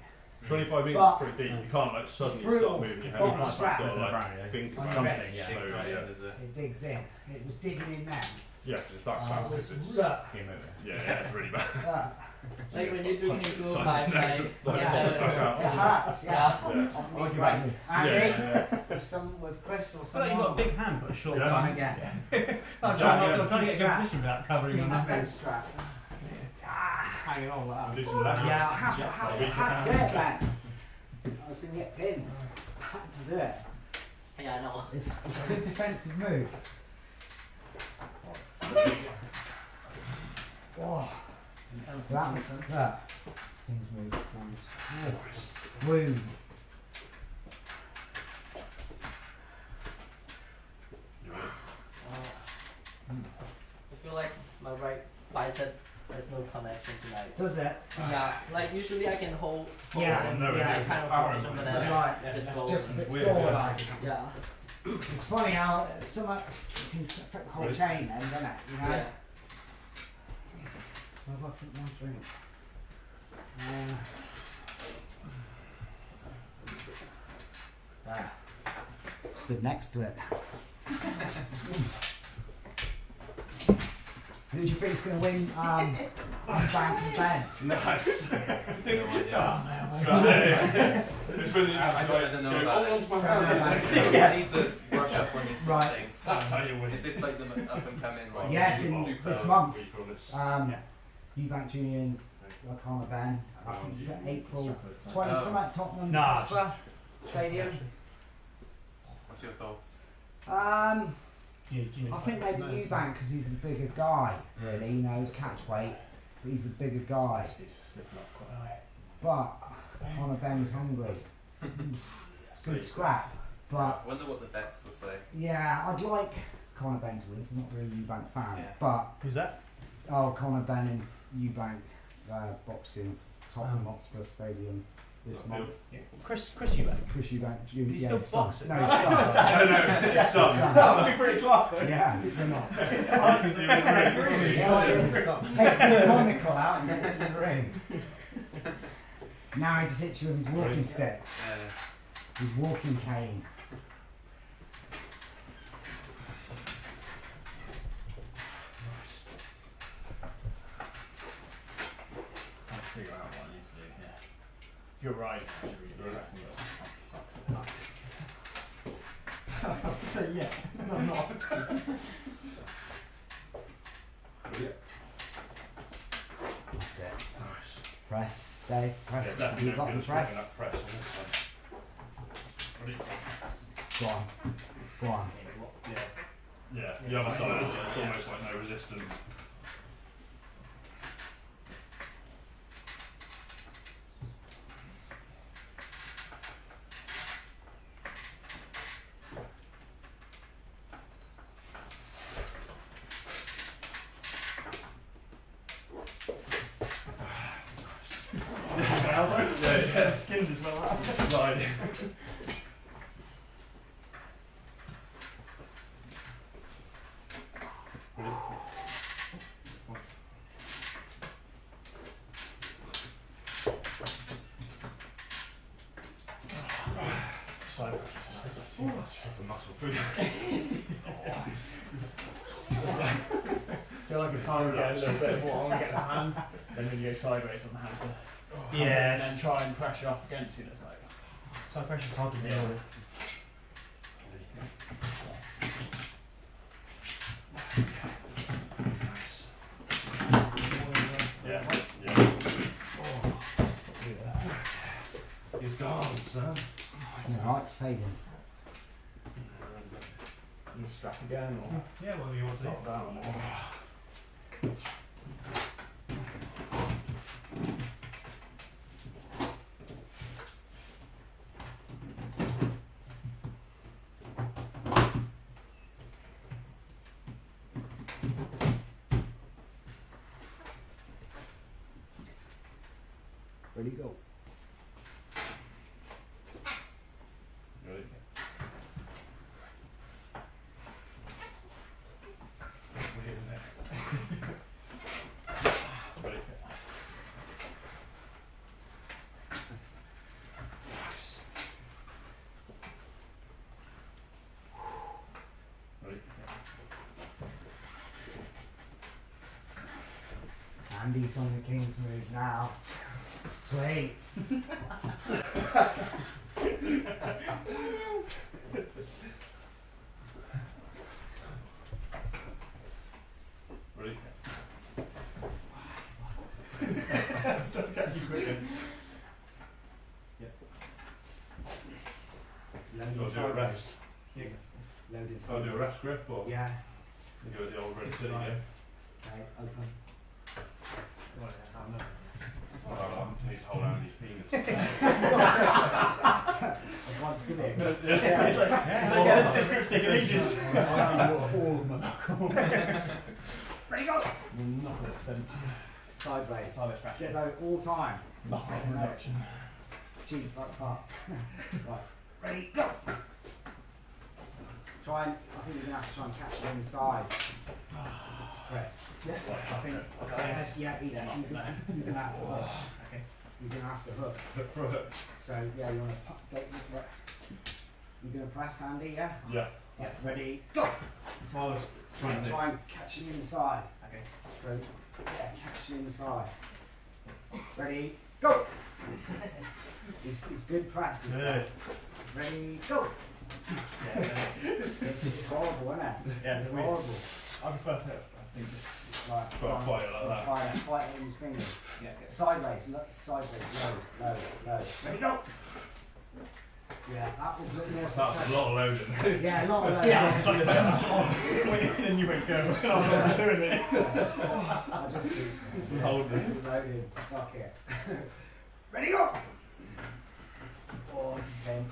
C: 25 metres
E: But-
C: is pretty deep. You can't like suddenly
E: brutal.
C: start moving your head.
E: Bottom
C: You've
E: strap.
C: got to like
F: Yeah.
C: think
E: On
C: about
E: your
C: it
E: wrist.
H: Yeah,
C: slowly.
H: right,
C: Yeah,
H: there's a
E: It digs in. It was digging in now.
C: yeah, because it's back collapse. It's
E: Look.
C: yeah, it's really bad.
E: Look.
I: Like when you do things so
C: Sorry,
I: high,
C: next
I: like,
C: one.
E: It hurts, yeah.
C: Yeah.
E: On me right. Andy,
C: Yeah.
E: with some with Chris or
J: I feel like you've got a
E: someone.
J: big hand but a short
C: Yeah.
J: arm.
E: Again.
J: I'm trying to get a good position without covering your
E: Kingsmead
J: numbers.
E: strap.
J: Hanging on like
C: I'll
J: that.
C: do some left.
E: Yeah, I had to do it, man. I was going to get pinned. I had to do it.
I: yeah, I know.
E: It's a good defensive move. Oh, that was that. Things move. Oh, wound.
I: I feel like my right bicep has no connection tonight.
E: Does it?
I: Yeah, like usually I can hold
E: Yeah,
I: in
C: no,
I: that
E: yeah.
I: kind of position, but then
E: Right.
I: just
E: It's
I: go.
E: just a bit
C: Weird,
E: sore,
C: yeah.
E: like.
I: Yeah.
E: It's funny how some can affect the whole
C: Really?
E: chain then, doesn't it? You know?
I: Yeah.
E: Where have I put my drink? There. Stood next to it. Who do you think's going to win Bank and Ben?
C: Nice.
H: no idea.
C: It's really
H: I don't know about it.
C: onto my hand.
E: Yeah.
H: I need to brush up on these
E: Right.
H: things.
C: That's how you win.
H: Is this like the up and coming? Like,
E: Yes, in
H: super
E: this month.
C: Week on this.
E: Eubank Junior and Wakana Ben. I think it's April 20
H: Oh.
E: something at Tottenham
J: Nah,
E: Hotspur Stadium.
H: What's your thoughts?
E: I think maybe Eubank because he's the bigger guy, really. He knows catch weight, but he's the bigger guy. But Conor Ben's hungry. Good scrap. But
H: I wonder what the vets will say.
E: yeah, I'd like Conor Ben to win. I'm not really a Eubank fan.
H: Yeah.
E: But
J: Who's that?
E: Conor Ben and Eubank boxing Tottenham Hotspur Stadium this month.
J: Chris Eubank.
E: Chris Eubank.
J: Is he still boxing?
E: No, his son.
C: No, his son.
G: That would be pretty class though.
E: Yeah, stick him up.
C: Yeah.
E: Takes his monocle out and gets in the ring. Now he just hits you with his walking stick, his walking cane.
A: Let's figure out what I need to do here. If you're rising, I should read the rest of yours.
G: I'll say yeah. No, I'm not.
E: That's it. Press, Dave. Press.
C: Yeah, definitely
E: You got
C: don't
E: the
C: feel
E: press.
C: that press on this one.
E: Go on. Go on.
C: Yeah, the other side, it's almost like no resistance.
G: Yeah, it's skinned as well.
C: Slide.
A: So,
C: The muscle food.
A: feel like if I would get a little bit of water, I get the hand, then when you go sideways on the hand to
J: Yes.
A: and then try and pressure up against you, and it's like
J: Side pressure's hard to deal with.
C: He's gone, son.
E: The light's fading.
G: You strap again or
J: Yeah, whatever you want to do.
G: not down or
E: Ready, go.
C: Ready? Ready? Ready?
E: Andy's on the king's move now. Sweet.
C: Ready?
G: don't catch you quicker.
E: Loaded
C: Or do a
E: sideways.
C: rest.
E: Loaded
C: Oh, do a
E: sideways.
C: rest grip or
E: Yeah.
C: you do it the old ready steady,
E: Right.
C: yeah?
E: Okay, open.
C: Oh, I need to hold Andy's penis.
E: I once did it.
G: Yeah, this group's taking ages.
A: all of my knuckle.
E: Ready, go!
A: Knuckle extent.
E: Sideways.
A: Sideways fraction.
E: Get low all time.
A: Knuckle reduction.
E: Cheese, right apart. Right. Ready, go! Try and, I think you're going to have to try and catch it inside. Press.
A: Yeah.
E: I think, yeah, easy.
A: Yeah.
E: You're going to have to hook.
J: Okay.
E: You're going to have to hook.
C: Look for it.
E: So, yeah, you want to you're going to press, Andy, yeah?
C: Yeah.
E: Yeah. Ready, go!
J: So I was trying to
E: Try and catch him inside.
J: Okay.
E: So, yeah, catch him inside. Ready, go! It's good press.
J: Good.
E: Ready, go! It's horrible, isn't it?
J: Yeah,
E: It's
J: it's
E: horrible.
A: I prefer to, I think this.
E: Like,
C: Try and fight it like that.
E: Try and fight it in his fingers.
J: Yeah, okay.
E: Sideways, look, sideways, low. Ready, go! Yeah, that was a bit more
C: That's a
E: successful.
C: lot of loading.
E: Yeah, a lot of low.
G: Yeah, I was like, then you went go. I'm doing it.
E: I just do.
C: Hold it.
E: Loaded, fuck it. Ready, go! Oh, this is pain.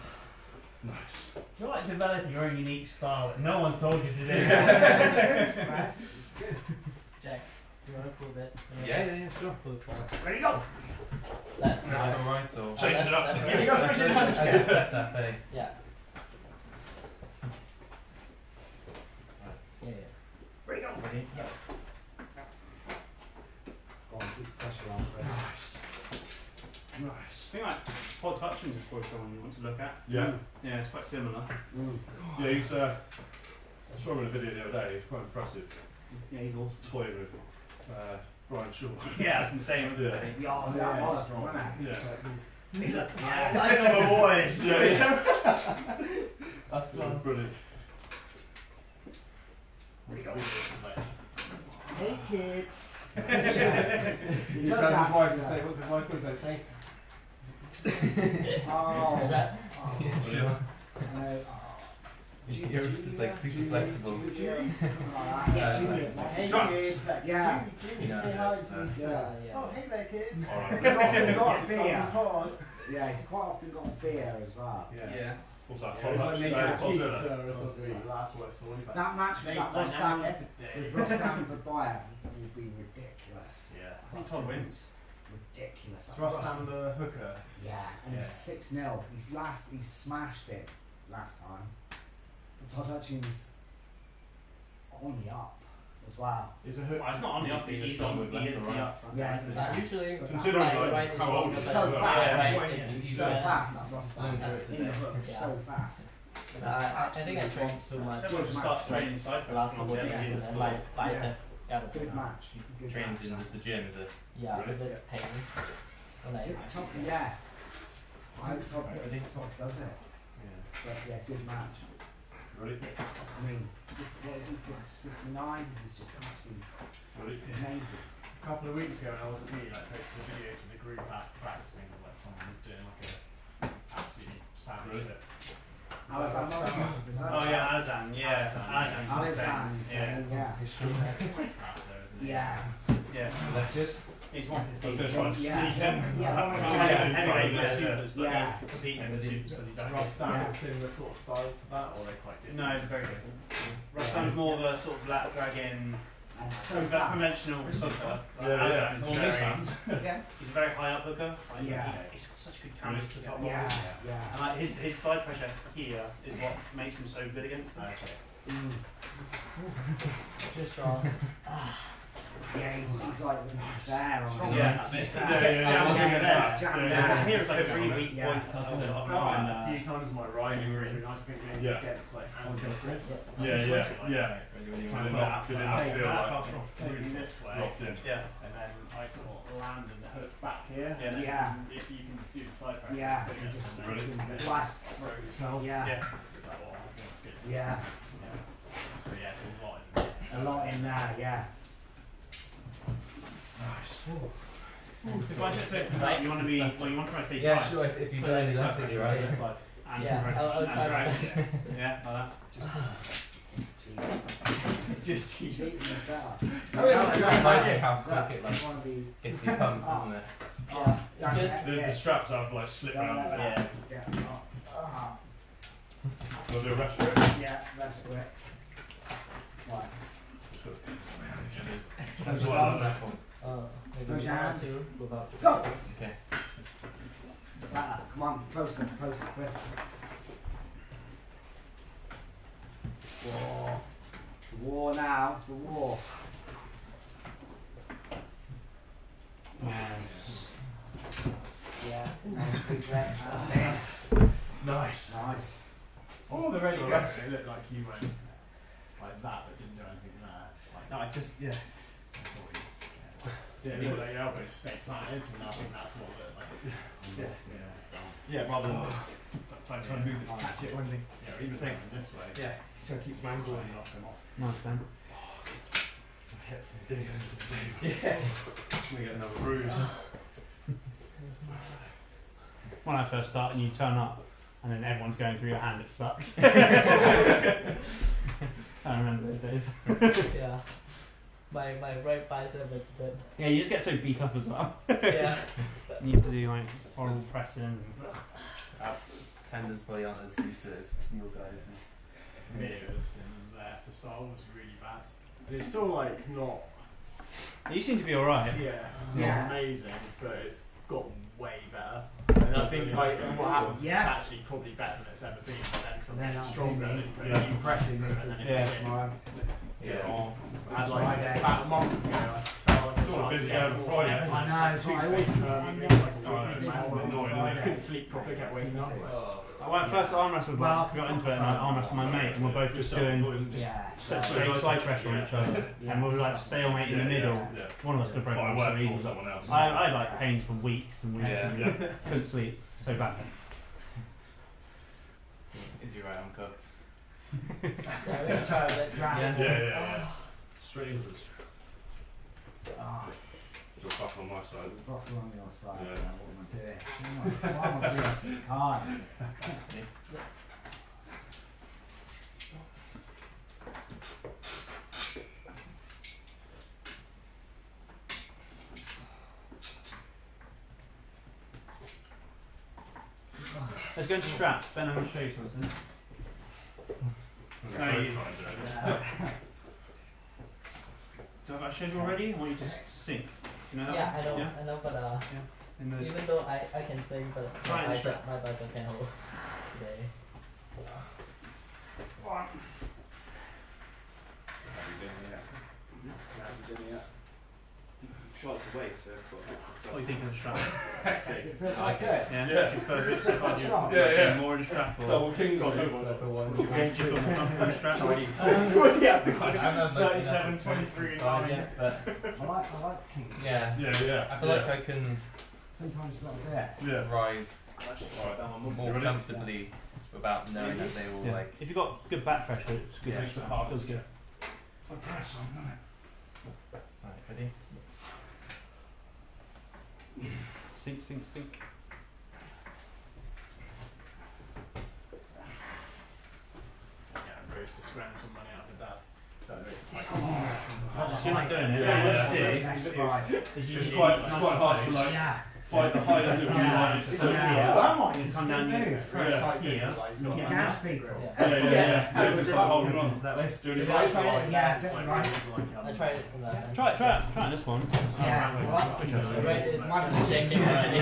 C: Nice.
J: You're like developing your own unique style that no one's told you to do.
E: It's press, it's good.
I: Jack, you want to pull that?
D: Yeah, sure.
I: Pull it forward.
E: Ready, go!
I: Left,
D: Left
I: right.
D: or right or
C: Change it up.
I: Left,
G: Yeah, you got to switch it on.
D: as it sets up, eh?
I: Yeah. Yeah.
E: Ready, go!
J: Ready?
E: Go on, keep the pressure on, press.
C: Nice.
J: I think like pod touching is probably someone you want to look at.
C: Yeah.
J: Yeah, it's quite similar.
C: Yeah, he's I saw him in a video the other day, he's quite impressive.
J: Yeah, he's awesome.
C: Toying with Brian Shaw.
J: Yeah, it's insane, wasn't
C: Yeah.
J: it?
E: Yeah, that was strong, wasn't it?
C: Yeah.
G: He's like,
E: Yeah.
G: I know the boys.
C: That's brilliant.
E: Ready, go!
C: Like,
E: Hey kids!
A: He
E: He
A: tells
E: does
A: his
E: that.
A: wife to say, what's his wife going to say?
E: Oh.
I: Strap.
C: brilliant.
D: Yours is like super flexible.
E: Yeah,
D: Yeah,
E: Junior.
D: it's like-
A: Hey kids!
E: Yeah.
A: Junior,
D: Yeah,
A: say hi
D: it's,
A: to me.
E: Yeah.
I: Yeah.
A: Oh, hey there kids!
C: Alright.
E: He's often got beer.
A: Todd.
E: Yeah, he's quite often got beer as well.
A: Yeah.
C: What's that?
A: It was like making a
C: Todd
A: pizza
C: Zilla.
A: or something. Last word, so he's like,
E: That match with
A: Thanks,
E: that Rustam,
A: dynamic
E: with Rustam the Buyer would be ridiculous.
C: Yeah.
J: I think Todd wins.
E: Ridiculous.
A: it's Rustam the hooker.
E: Yeah, and he's 6-0. He's smashed it last time. But Todd Hutchins on the up as well.
A: Is a hook.
J: Well, it's not on the up,
D: He's
J: he is
D: strong
J: on
D: with
J: he
D: left
J: is
D: and
J: the
D: right.
J: up.
E: Yeah,
I: Usually,
C: Considering
I: right,
C: like
I: is
C: how old
E: He's
C: he is.
E: so fast.
I: Yeah, right,
E: He's
I: it's-
E: so
I: yeah.
E: fast, that Rustam.
D: Yeah.
E: In the hook,
I: Yeah.
E: so fast.
I: I think I trained so much
J: Everyone should start training
I: for
J: side
I: the last couple of
J: yeah.
I: years, and my bicep got a
E: Good match. Good
D: Trained
E: match.
D: in the gym, is it?
I: yeah,
C: Really?
I: a bit pain. And I,
E: Top, yeah. I hope Top does it. But yeah, good match.
C: Ready?
E: I mean, what is he? 59? He's just absolutely
C: Ready?
E: amazing.
A: A couple of weeks ago when I wasn't me, like posted a video to the group at practicing like someone was doing like a
C: really.
E: Alexander? Is that-
J: Oh yeah, Alazan, yeah. Alazan's insane.
E: Yeah. Yeah.
J: Yeah.
D: Leftist.
J: He's one
C: I was going to try and
E: Yeah.
C: sneak in.
J: Heavyweight
C: Yeah.
J: supers, but
E: Yeah.
J: he's competing in the supers because he's that
A: Ross
J: good.
A: Down similar sort of style to that, or they quite different?
J: No, it's very different. Rustam's more of a sort of lap dragon,
E: And so
J: that
E: fast.
J: conventional hooker.
C: Yeah.
J: Alazan's
C: On
J: very-
C: this hand.
E: Yeah.
J: He's a very high up hooker. Like,
E: Yeah.
J: He's got such good carriage to the top
E: Yeah.
J: rope.
E: Yeah.
J: And like his side pressure here is what makes him so good against them.
I: Just wrong.
E: Yeah, he's like there on
J: Yeah.
E: the
J: Yeah,
E: It's jammed down.
J: Here it's like a really weak
E: Yeah.
J: point. That's what
A: I've
J: I'm
A: found
J: trying
A: a few times my riding really nice. I think maybe
C: Yeah.
A: gets like hands on Chris.
C: Yeah.
A: Kind of
C: Not- did it not
A: take
C: feel
A: that,
C: like
A: taking this way,
C: locked in?
J: Yeah.
A: and then I sort of land and hook back here.
J: Yeah.
A: And
E: Yeah.
A: if you can do the side pressure,
E: Yeah.
A: but you just
C: Really?
E: Blast.
A: throw yourself.
E: Yeah.
J: Yeah.
A: Is that what I think it's good?
E: Yeah.
A: So yeah, it's a lot in there.
E: A lot in there, yeah.
J: If I just open up, you want to be, well, you want to try to stay
D: Yeah,
J: tight.
D: sure. If you
J: Put
D: go
J: in
D: in
J: the side
D: exactly
J: pressure,
D: right.
J: it's like, and
I: Yeah,
J: press,
I: I'll
J: and
I: try my
J: drag,
I: best.
J: yeah, like that.
A: Just cheat.
E: Cheating yourself.
D: Oh, yeah, it's amazing how quick it
E: You
D: like
E: want to be.
D: gets you pumped, isn't it?
E: Yeah.
I: Just-
C: The straps have like slip round.
E: Yeah. Yeah.
C: We'll do a rest for it.
E: Yeah, that's quick. Right.
C: That's what I like that.
I: Maybe
E: Close your hands.
I: two without.
E: Go!
D: Okay.
E: Come on, closer, closer, Chris. War. It's a war now, it's a war.
A: Nice.
E: Yeah, nice big red. Nice.
C: Nice.
E: Nice.
A: Oh, the ready go. They look like you went like that, but didn't do anything there. Like,
G: No, I just, yeah.
A: didn't look like your elbow just stay planted, and I think that's what looked like.
G: Yes.
A: Yeah.
G: Yeah, rather than
A: Trying
G: trying to move it, catch it when they,
A: Yeah, or even taking them this way.
G: yeah, so keep angle and
A: knock them off.
J: Nice, Ben.
G: yeah.
C: We get another bruise.
J: When I first started, you turn up, and then everyone's going through your hand. It sucks. I remember those days.
I: Yeah. My right bicep is a bit.
J: Yeah, you just get so beat up as well.
I: Yeah.
J: You have to do like oral pressing.
D: Tendons probably aren't as used to it as your guys.
A: For me, it was in there to start was really bad. But it's still like not,
J: You seem to be alright.
E: Yeah.
A: not amazing, but it's got way better. And I think like what happens
E: Yeah.
A: is actually probably better than it's ever been. But then because
E: Then
A: I'm
E: I'll
A: stronger,
E: be me.
A: and put a new pressure through it, and then
J: Yeah.
A: it's
E: Tomorrow.
D: Yeah.
A: I had like
E: Friday.
A: about a month ago, I felt like I
C: Got a
A: started
C: busy
A: to
C: day
A: get
C: on
A: more
C: Friday.
A: like,
E: I know,
A: two
E: I always
A: faces,
E: end
A: like,
E: up
A: like,
E: this
A: I
C: annoying.
A: couldn't sleep properly, kept waking up.
J: When I first arm wrestled,
E: Well,
J: got into it, and I arm wrestled my mate, and we're both just doing
E: Yeah.
J: straight side pressure on each other, and we were like stalemate in the middle.
C: Yeah.
J: One of us could break
C: But I
J: one
C: work
J: so
C: for
J: easy.
C: someone else.
J: I had like pains for weeks and weeks
D: Yeah.
J: and couldn't sleep so bad.
D: Is your right arm cooked?
I: Yeah, let's try a bit.
C: Yeah. Straight into the strap.
E: Ah,
C: Just back on my side.
E: buckle on your side.
C: Yeah.
E: What am I doing? Why am I doing this? Hard.
J: Let's go into straps. Ben, I'm going to show you something. So
C: Both
J: you-
C: try and do it.
E: Yeah.
J: Have I showed you already? I want you to sink. You know that
I: Yeah,
J: one?
I: I know,
J: Yeah?
I: I know, but
J: In those.
I: even though I can sing, but
J: Try and strap.
I: my bicep can't hold today.
B: Shots away, so I've got
J: What do you think of the strap?
E: Like it.
J: Yeah,
C: Yeah.
J: do you prefer it so far? Do you
E: Shot.
C: Yeah, yeah.
J: more in the strap or
C: Double king got it.
J: do you feel more comfortable in the strap?
D: I
A: 37, 23,
D: side yet, but
E: I like kings.
D: yeah.
C: Yeah.
D: I feel like I can
E: Sometimes you've got to do it.
C: Yeah.
D: rise
C: Alright.
D: more
C: ready?
D: comfortably without knowing that they will
J: Yeah.
D: like.
J: If you've got good back pressure, it's good.
D: Yeah.
J: It feels good.
E: I press on, don't it?
D: Right, ready?
J: Sink, sink, sink.
A: scrounge some money out of dad. So it's like,
J: You're not doing it.
C: It's quite hard to like find the highest level you want to
J: So
E: Yeah.
J: you come down here, here,
E: You can ask people.
C: Yeah, just like holding on.
J: that way.
C: Doing it
I: Yeah, I
C: right.
I: tried it.
E: Yeah, definitely right.
I: I tried it from that.
J: Try this one.
I: Right, it's shaking already.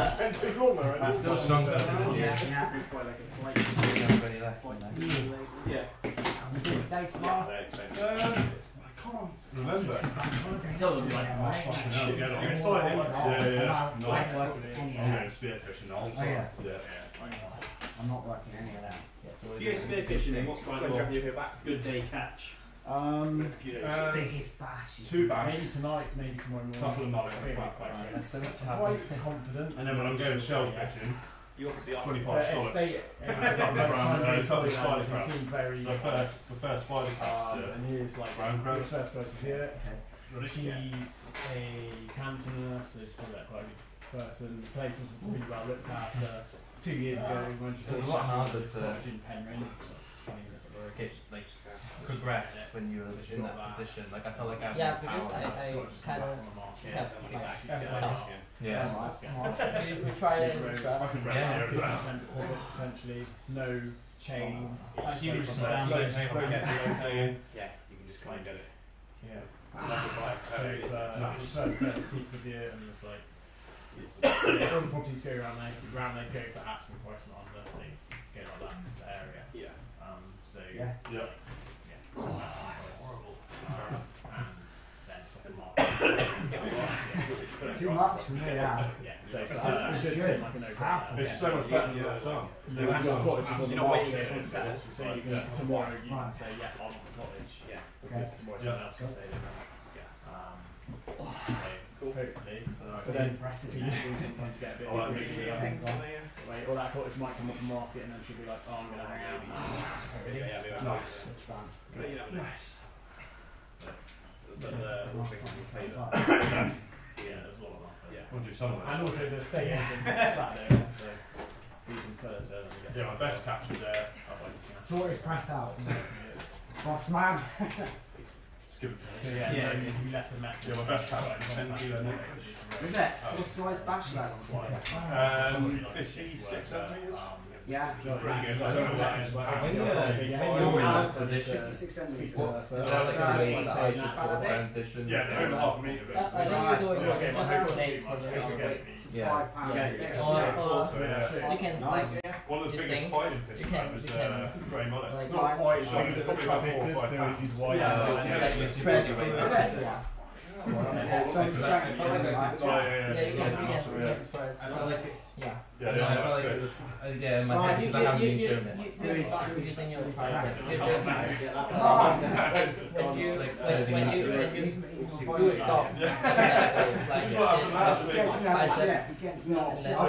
B: Expensive lawnmower,
D: It's still stronger than
E: Yeah,
D: you.
E: yeah.
B: Yeah.
E: I'm doing day tomorrow.
C: I can't remember.
I: It's always like,
C: You're excited? Yeah. No, I'm going spearfishing the whole
E: Oh,
C: time.
E: yeah.
C: Yeah.
E: I'm not working any of that.
J: If you go spearfishing, then what's like your good day catch?
E: Biggest bass.
C: Two bags.
A: maybe tonight, maybe tomorrow morning.
C: Couple of mullet.
E: That's so much
A: Quite confident.
C: And then when I'm going shell fishing,
B: You want to be
C: 25 scallops.
A: Seem very.
C: The first spider catch.
A: And here's like
C: brown
A: the
C: crabs.
A: first person here. She's
C: Yeah.
A: a cancer nurse, so she's probably like quite a good person. The place was really well looked after 2 years ago when she
D: It's a
A: was
D: lot harder
A: in
D: to
A: Penryn.
D: get like progress when you're in that position. Like I felt like I
I: yeah,
D: had
I: because
D: power.
I: I kind of have
D: Yeah.
I: we tried it and stuff.
A: Potentially no chain.
J: Actually,
A: Like,
J: just
A: like,
J: down
A: slow-
J: there,
A: slow-
J: maybe.
B: Yeah, you can just come and get it.
A: Yeah.
B: So
A: So first speak with you and it's like all the properties go around they go for asking for us not under they go like that to the area.
B: Yeah.
A: So
E: Yeah.
C: Yeah.
A: that's horrible. And then it's off the market.
E: Too much for me, yeah.
A: Yeah. So
E: It's
A: it's
E: good.
A: like a
E: It's
A: no-brainer.
E: powerful.
C: It's so much better than the other time.
A: So we've got cottages on the
B: You're not waiting
A: market
B: for
A: on
B: sunset.
A: Saturday, so you can tomorrow you can say yeah I want the cottage.
B: Yeah.
A: Because
E: Okay.
A: tomorrow
C: Yeah.
A: someone else can say they want. So
B: Cool.
A: hopefully. But then
E: Impressive.
A: people sometimes get a bit
C: Oh, that
A: angry,
C: makes
A: like,
C: sense.
A: wait, or that cottage might come off the market and then she'll be like, oh I'm gonna hang out.
C: Nice.
E: It's fun.
A: Yeah, there's a lot of that.
B: Yeah.
C: We'll do some of that.
A: And also the estate agent Saturday, so you can sell it early.
C: Yeah, my best catch is there.
E: So what is pressed out? Boss man.
C: Just give it
A: So yeah,
J: Yeah.
A: so if you left a message.
C: Yeah, my best catch
A: like,
C: is 10 kilo next.
E: Is it? What size bass like?
C: 56 centimetres.
E: Yeah.
C: Pretty good. I don't know what that is, but
D: Your position.
E: 56 centimetres.
D: Is that like a way that I should sort of transition?
C: yeah, they're over half a metre.
I: I think you're doing
C: Yeah,
I: good.
C: okay,
I: Just
C: my
I: say for the
D: Yeah.
I: Or you can like
C: One of the
I: You
C: biggest
I: think?
C: fighting fish
I: You
C: we had
I: can-
C: was
I: you can,
C: grey mullet.
I: like,
C: It's not quite as big as
A: the
C: probably about 4 or 5 pounds.
A: he's white.
C: Yeah.
I: yeah, you can press.
D: I felt like it.
I: Yeah.
C: Yeah,
D: I
C: yeah,
D: felt
C: that's
D: like
C: good.
D: it was in my head because I haven't been shown it.
I: You using your when you do stop like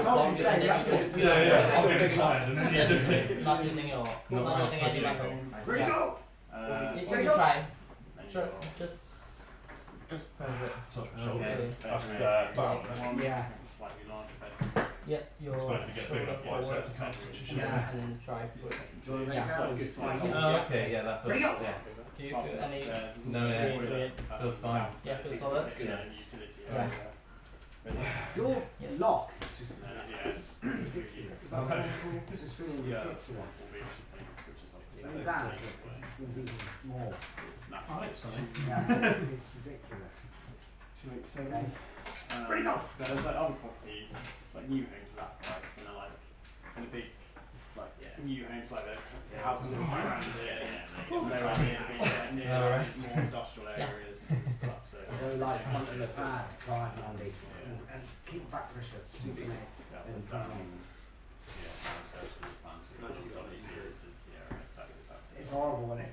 C: I'm getting tired and then you just
I: not using your not using any muscle. You can try. Just press it.
C: touch my shoulder.
D: Okay.
C: That's found.
E: Yeah.
A: Slightly larger.
I: Yeah, your
C: Supposed to get big enough biceps.
E: Yeah.
I: and then try to put
D: Oh, okay, yeah, that feels, yeah.
I: do you feel any
D: No, yeah, feels fine.
I: yeah, feel solid? Yeah.
E: Your lock is just
A: Yes.
E: It's just feeling ridiculous. It is that. It seems even more. Yeah, it's ridiculous. Okay.
A: There's like other properties, like new homes at that price, and they're like in a big, like new homes like the houses all around it, and they're like near more industrial areas and stuff. So
E: Go like front of the pad, drive on it, and keep back pressure. Super neck. And it's horrible when it.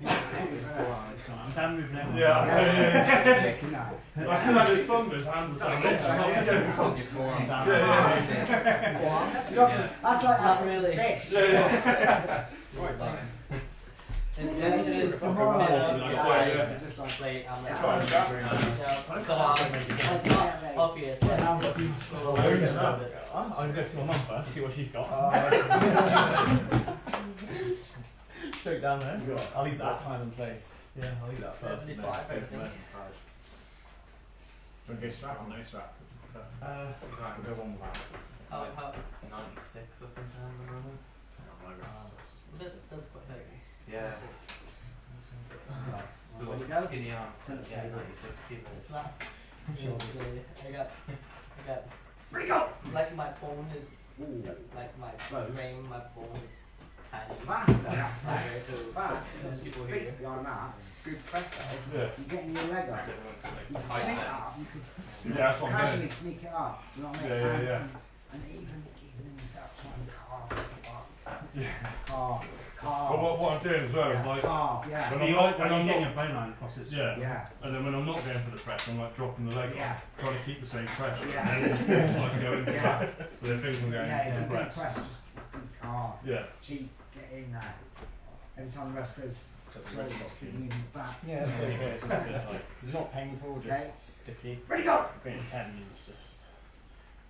J: Dan moving out.
C: Yeah.
E: You know.
C: I still have his thumb, his hand was down.
D: Your forearms.
E: That's like
I: Not
E: that
I: really.
E: fish.
I: Yeah, this is
E: the moral.
C: Yeah.
E: Just like
I: play. I'm like,
C: Fine,
I: it's not obvious.
E: yeah,
J: I'm going to go see my mum first, see what she's got.
G: Straight down there. I'll leave that time and place.
J: Yeah, I'll leave that first.
I: 75, I think.
G: Do you want to go strap or no strap?
H: We'll
G: go one without.
I: How
D: 96 I think I am at the moment.
I: that's quite heavy.
D: Yeah. Still
E: There you
D: got
E: go.
D: skinny arms.
E: Send it to
D: Yeah,
E: you.
D: 96 kilos.
I: It's not.
E: Shoulders.
I: I got.
E: Ready, go!
I: Like my phone, it's
E: Ooh.
I: like my
E: Close.
I: frame. My phone, it's tiny.
E: Fast,
I: Compared
E: fast.
I: to
E: Fast.
I: most people
E: Big
I: here.
E: behind that. It's good press that is.
C: Yeah.
E: You're getting your leg up.
D: That's everyone's got,
E: You
D: like,
E: can
D: height
E: sneak it
D: there.
E: up. You could
C: Yeah, that's what I'm
E: casually
C: doing.
E: sneak it up. You know what I mean?
C: Yeah, yeah, yeah.
E: And even in the south, try and carve.
C: Yeah.
E: Carve.
C: But what I'm doing as well is like,
E: Carve, yeah.
C: when
J: When
C: I'm
J: you're,
C: not,
J: when
C: when I'm
J: you're getting
C: not,
J: your bone line across it.
C: yeah,
E: Yeah.
C: and then when I'm not going for the press, I'm like dropping the leg
E: Yeah.
C: off, trying to keep the same pressure.
E: Yeah.
C: And then it's like going into
E: Yeah.
C: that. So then things will go
E: Yeah,
C: into
E: if
C: the
E: you're going to
C: press.
E: press, just fucking carve.
C: Yeah.
E: Cheat, get in there. Every time the wrestler's shoulders kicking in the back.
G: Yeah, that's really good. It's just good. Like, it's not painful, just
E: Okay.
G: sticky.
E: Ready, go!
G: Being tendons just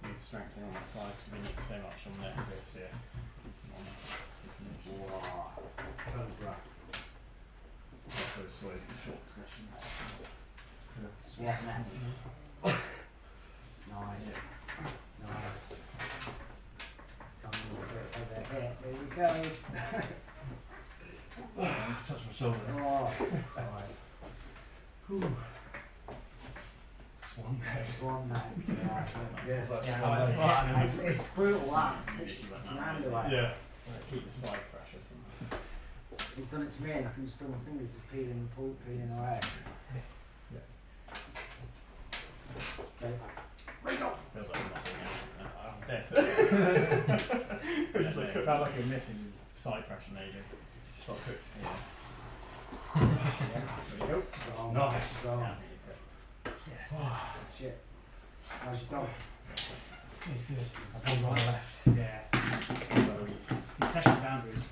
G: need strengthening on that side because we need so much on this here.
E: Wow. Cobra.
G: Also, it's always in short position.
E: Swap neck. Nice. Nice. Come a little bit over here. There we go.
J: Just touch my shoulder.
E: Oh, sorry.
G: Swan neck.
E: Swan neck. Yeah, good.
G: That's
E: Yeah,
G: swan neck.
E: it's brutal that.
G: Usually
E: Takes
G: when
E: your
G: that-
E: hand away.
C: Yeah.
G: Keep the side pressure.
E: He's done it to me and I can just feel my fingers just peeling away. Okay. Ready, go!
G: Feels like I'm not doing it. I'm dead. It's like, it felt like you're missing side pressure, maybe. Just got cooked. Yeah. There you go.
E: Strong.
C: Nice.
E: Strong.
G: Yeah, I think you're good.
E: Yes. Shit. How's your dog?
J: It's good.
E: I think on the left.
J: Yeah. He's testing boundaries.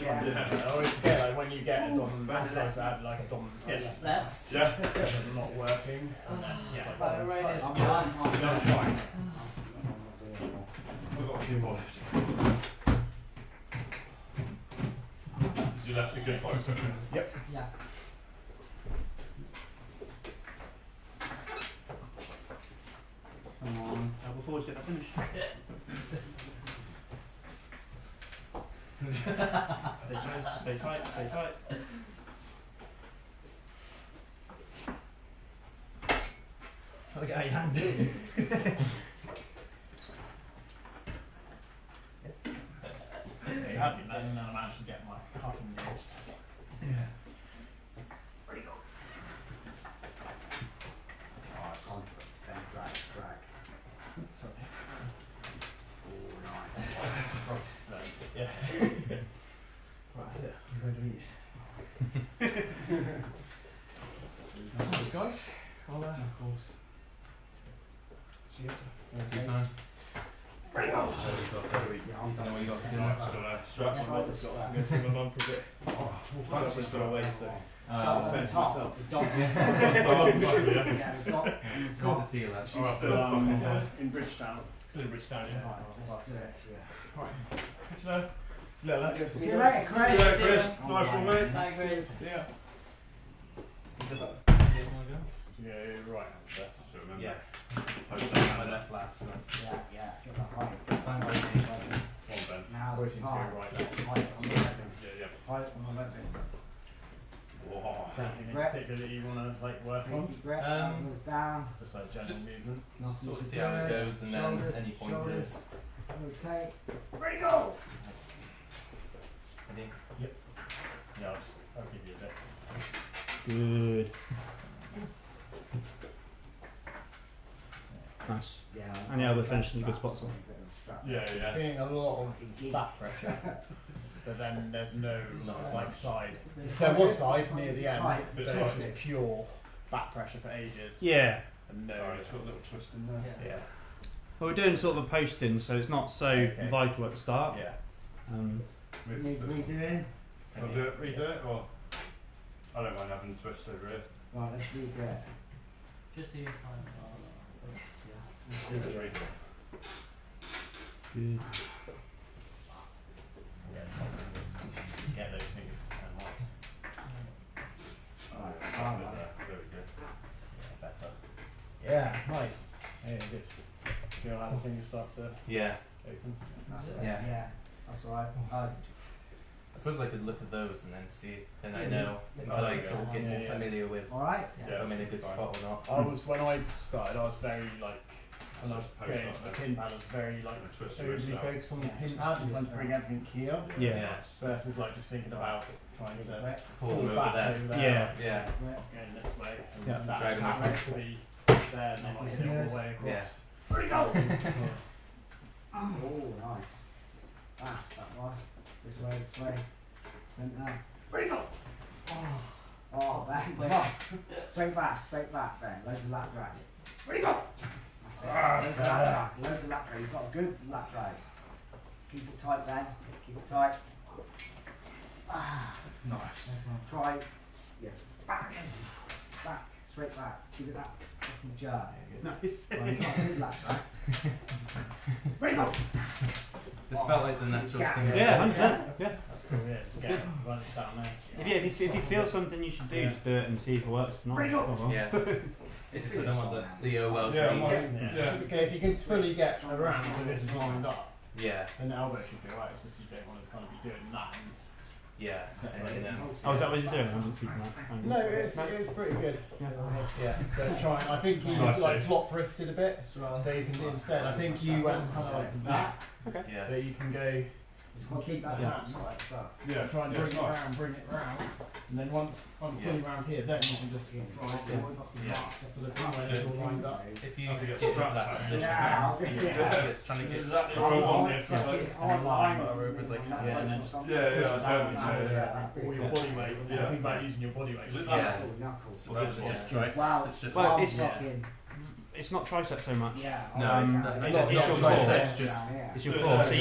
E: Yeah.
G: I always forget, like, when you get a dom, it's like that, like a dom
I: Left.
C: Yeah.
G: not working, and then it's like,
I: But right is
E: I'm
I: good.
E: fine.
C: That's fine.
E: I'm not doing it more.
C: We've got a few more left. You left a good box, haven't you?
I: Yeah.
E: Come on.
J: Elbow forward to get that finish. Stay close, stay tight, stay tight.
G: look at how you hand it. You had me then, and then I managed to get my cup engaged.
E: Ready, go! Alright, come on. Then drag.
G: Sorry.
E: Oh, nice.
G: Yeah. Right, that's it. I'm going to eat. Thanks, guys. I'll,
J: Of course.
G: see you next time.
D: Good time.
E: Ready, go!
D: Yeah,
E: I'm
D: you know
E: done.
D: what you got to do
C: Yeah,
D: next?
C: so, strap
E: Yeah,
C: my mother's got that. I'm going to take my mum for a bit.
G: Oh, fancy's got away, so.
E: On the
G: Fence
E: top.
G: myself.
E: The dog's
C: Yeah.
E: yeah, the dog on the
D: Good to
E: top.
D: see you, lad.
G: She's
C: Alright,
G: still
C: then.
G: in Bridgetown. Still in Bridgetown, yeah.
E: Right, let's do it, yeah.
G: Right. Good to know. Little lads.
E: See you later,
C: See you
E: Chris.
C: later, Chris. Nice one, mate.
I: Bye, Chris.
G: See ya. Yeah, you're right. That's
C: So remember,
D: Yeah.
C: post
D: That's my
C: that
D: left lad, so that's
E: Yeah, get that height.
D: fine by me.
C: one bend.
E: Now's
G: Waiting
E: the
G: to
E: time.
G: go right.
E: Height on the weapon.
C: Yeah,
E: Height on the weapon.
C: Whoa.
G: Is there anything in
E: Grip.
G: particular that you want to like work on?
E: Pinky grip,
D: Um,
E: elbows down.
G: Just like general
D: just-
G: movement.
E: Nothing
D: Sort of
E: to
D: see how it
E: good.
D: goes and then
E: Shoulders,
D: any pointers.
E: shoulders. Rotate. Ready, go!
D: Ready?
G: Yeah, I'll give you a bit.
J: Good. Nice.
E: Yeah.
J: And the elbow finish is a good spot, so.
C: Yeah, yeah.
G: Feeling a lot of back pressure, but then there's no like side. There was side near the end,
E: Tight.
G: but this is pure back pressure for ages.
J: Yeah.
G: And no.
C: Alright, it's got a little twist in there.
G: Yeah.
J: Well, we're doing sort of a posting, so it's not so
G: Okay.
J: vital at the start.
G: Yeah.
E: Need redoing?
C: I'll do it, redo it, or I don't mind having a twist over here.
E: Right, let's redo it.
I: Just so you find.
E: Let's
C: Just
E: redo
C: redo
E: it.
C: it.
J: Good.
G: Yeah, it's not fingers. Get those fingers to turn good. You know how the fingers start to
D: Yeah.
G: open.
E: That's it.
D: Yeah.
E: Yeah. That's right.
D: I suppose I could look at those and then see, then I know until I sort of get more familiar with
E: All right.
D: if I'm in a good spot or not.
G: I was when I started. I was very like when I was going to the pin pad. I was very like overly focused on the pin pad and trying to bring everything here.
J: Yeah.
G: Versus like just thinking about trying to
D: Pull
G: pull
D: them over
G: back
D: there.
G: over there.
J: Yeah.
D: Yeah.
G: Going this way. And
A: Yeah.
G: that
D: Driving
G: happens to be there and then I hit it all the way across.
E: Where'd he go? Oh, nice. That was. This way. Centre. Where'd he go? Oh, Ben, come on. Straight back, Ben. Loads of lap drag. Where'd he go? That's it. Loads of lap drag. You've got a good lap drag. Keep it tight, Ben. Keep it tight.
C: Nice.
E: Try. Yeah. Back. Straight back. Give it that fucking jerk.
J: Nice.
E: Well, you've got a good lap drag. Where'd he go?
D: This felt like the natural thing.
J: Yeah, 100%. Yeah.
G: That's cool, yeah. Just get run it down there.
J: If you feel something you should do, just do it and see if it works. If not,
E: Bring it up.
J: oh well.
D: Yeah. It's just I don't want the well
C: Yeah,
D: to
C: yeah.
A: Okay, if you can fully get around so this is lined up,
D: Yeah.
G: then the elbow should be alright. It's just you don't want to kind of be doing that.
D: Yeah. And then,
J: Oh, is that what he's doing? I haven't seen that.
A: no, it's pretty good.
D: yeah.
A: But trying, I think you
C: Nice.
A: like flop wristed a bit, so you can do instead. I think you went kind of like that,
D: Yeah.
A: but you can go.
E: Just want to keep that
A: Yeah.
E: outside.
C: Yeah.
A: Try and
C: Yeah,
A: bring it
C: nice.
A: round, and then once I'm fully round here, then you can just drive forward.
D: Yeah.
A: So the thing when it's all lined up.
D: If you
C: I think
D: get
C: it's
D: into
C: strapped
D: that
C: out.
D: position,
E: Yeah.
D: it's trying to get
C: Exactly.
E: Oh,
C: Roll on
E: yeah.
C: this.
E: Yeah.
A: And line
D: over as I can.
A: Yeah, and then just
C: Yeah, yeah,
A: push
C: I
A: down
C: don't
A: into
C: know.
G: All your body weight. So think about using your body weight.
C: Is it
D: Yeah.
E: Knuckles.
D: So rather than just triceps,
E: Wow.
D: it's just
J: Well,
E: I'm
J: it's-
E: fucking-
J: It's not tricep so much.
E: Yeah.
D: No,
J: it's
D: it's
J: not-
D: not
J: it's your
D: triceps,
J: core.
D: just
J: It's your core. So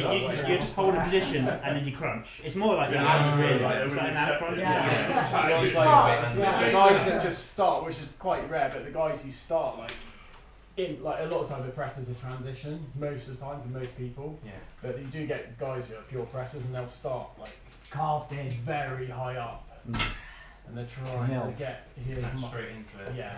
J: you just hold a position and then you crunch. It's more like your abs really. It's like an ab crunch.
E: Yeah.
D: It's
A: It's
D: like
A: like
D: a bit
A: the
D: under-
A: guys that just start, which is quite rare, but the guys who start like in like a lot of times the press is a transition most of the time for most people.
D: Yeah.
A: But you do get guys who are pure pressers and they'll start like
E: Carved in.
A: very high up, and they're trying
E: Milk.
A: to get here
D: Snap
A: as much.
D: straight into it.
A: Yeah.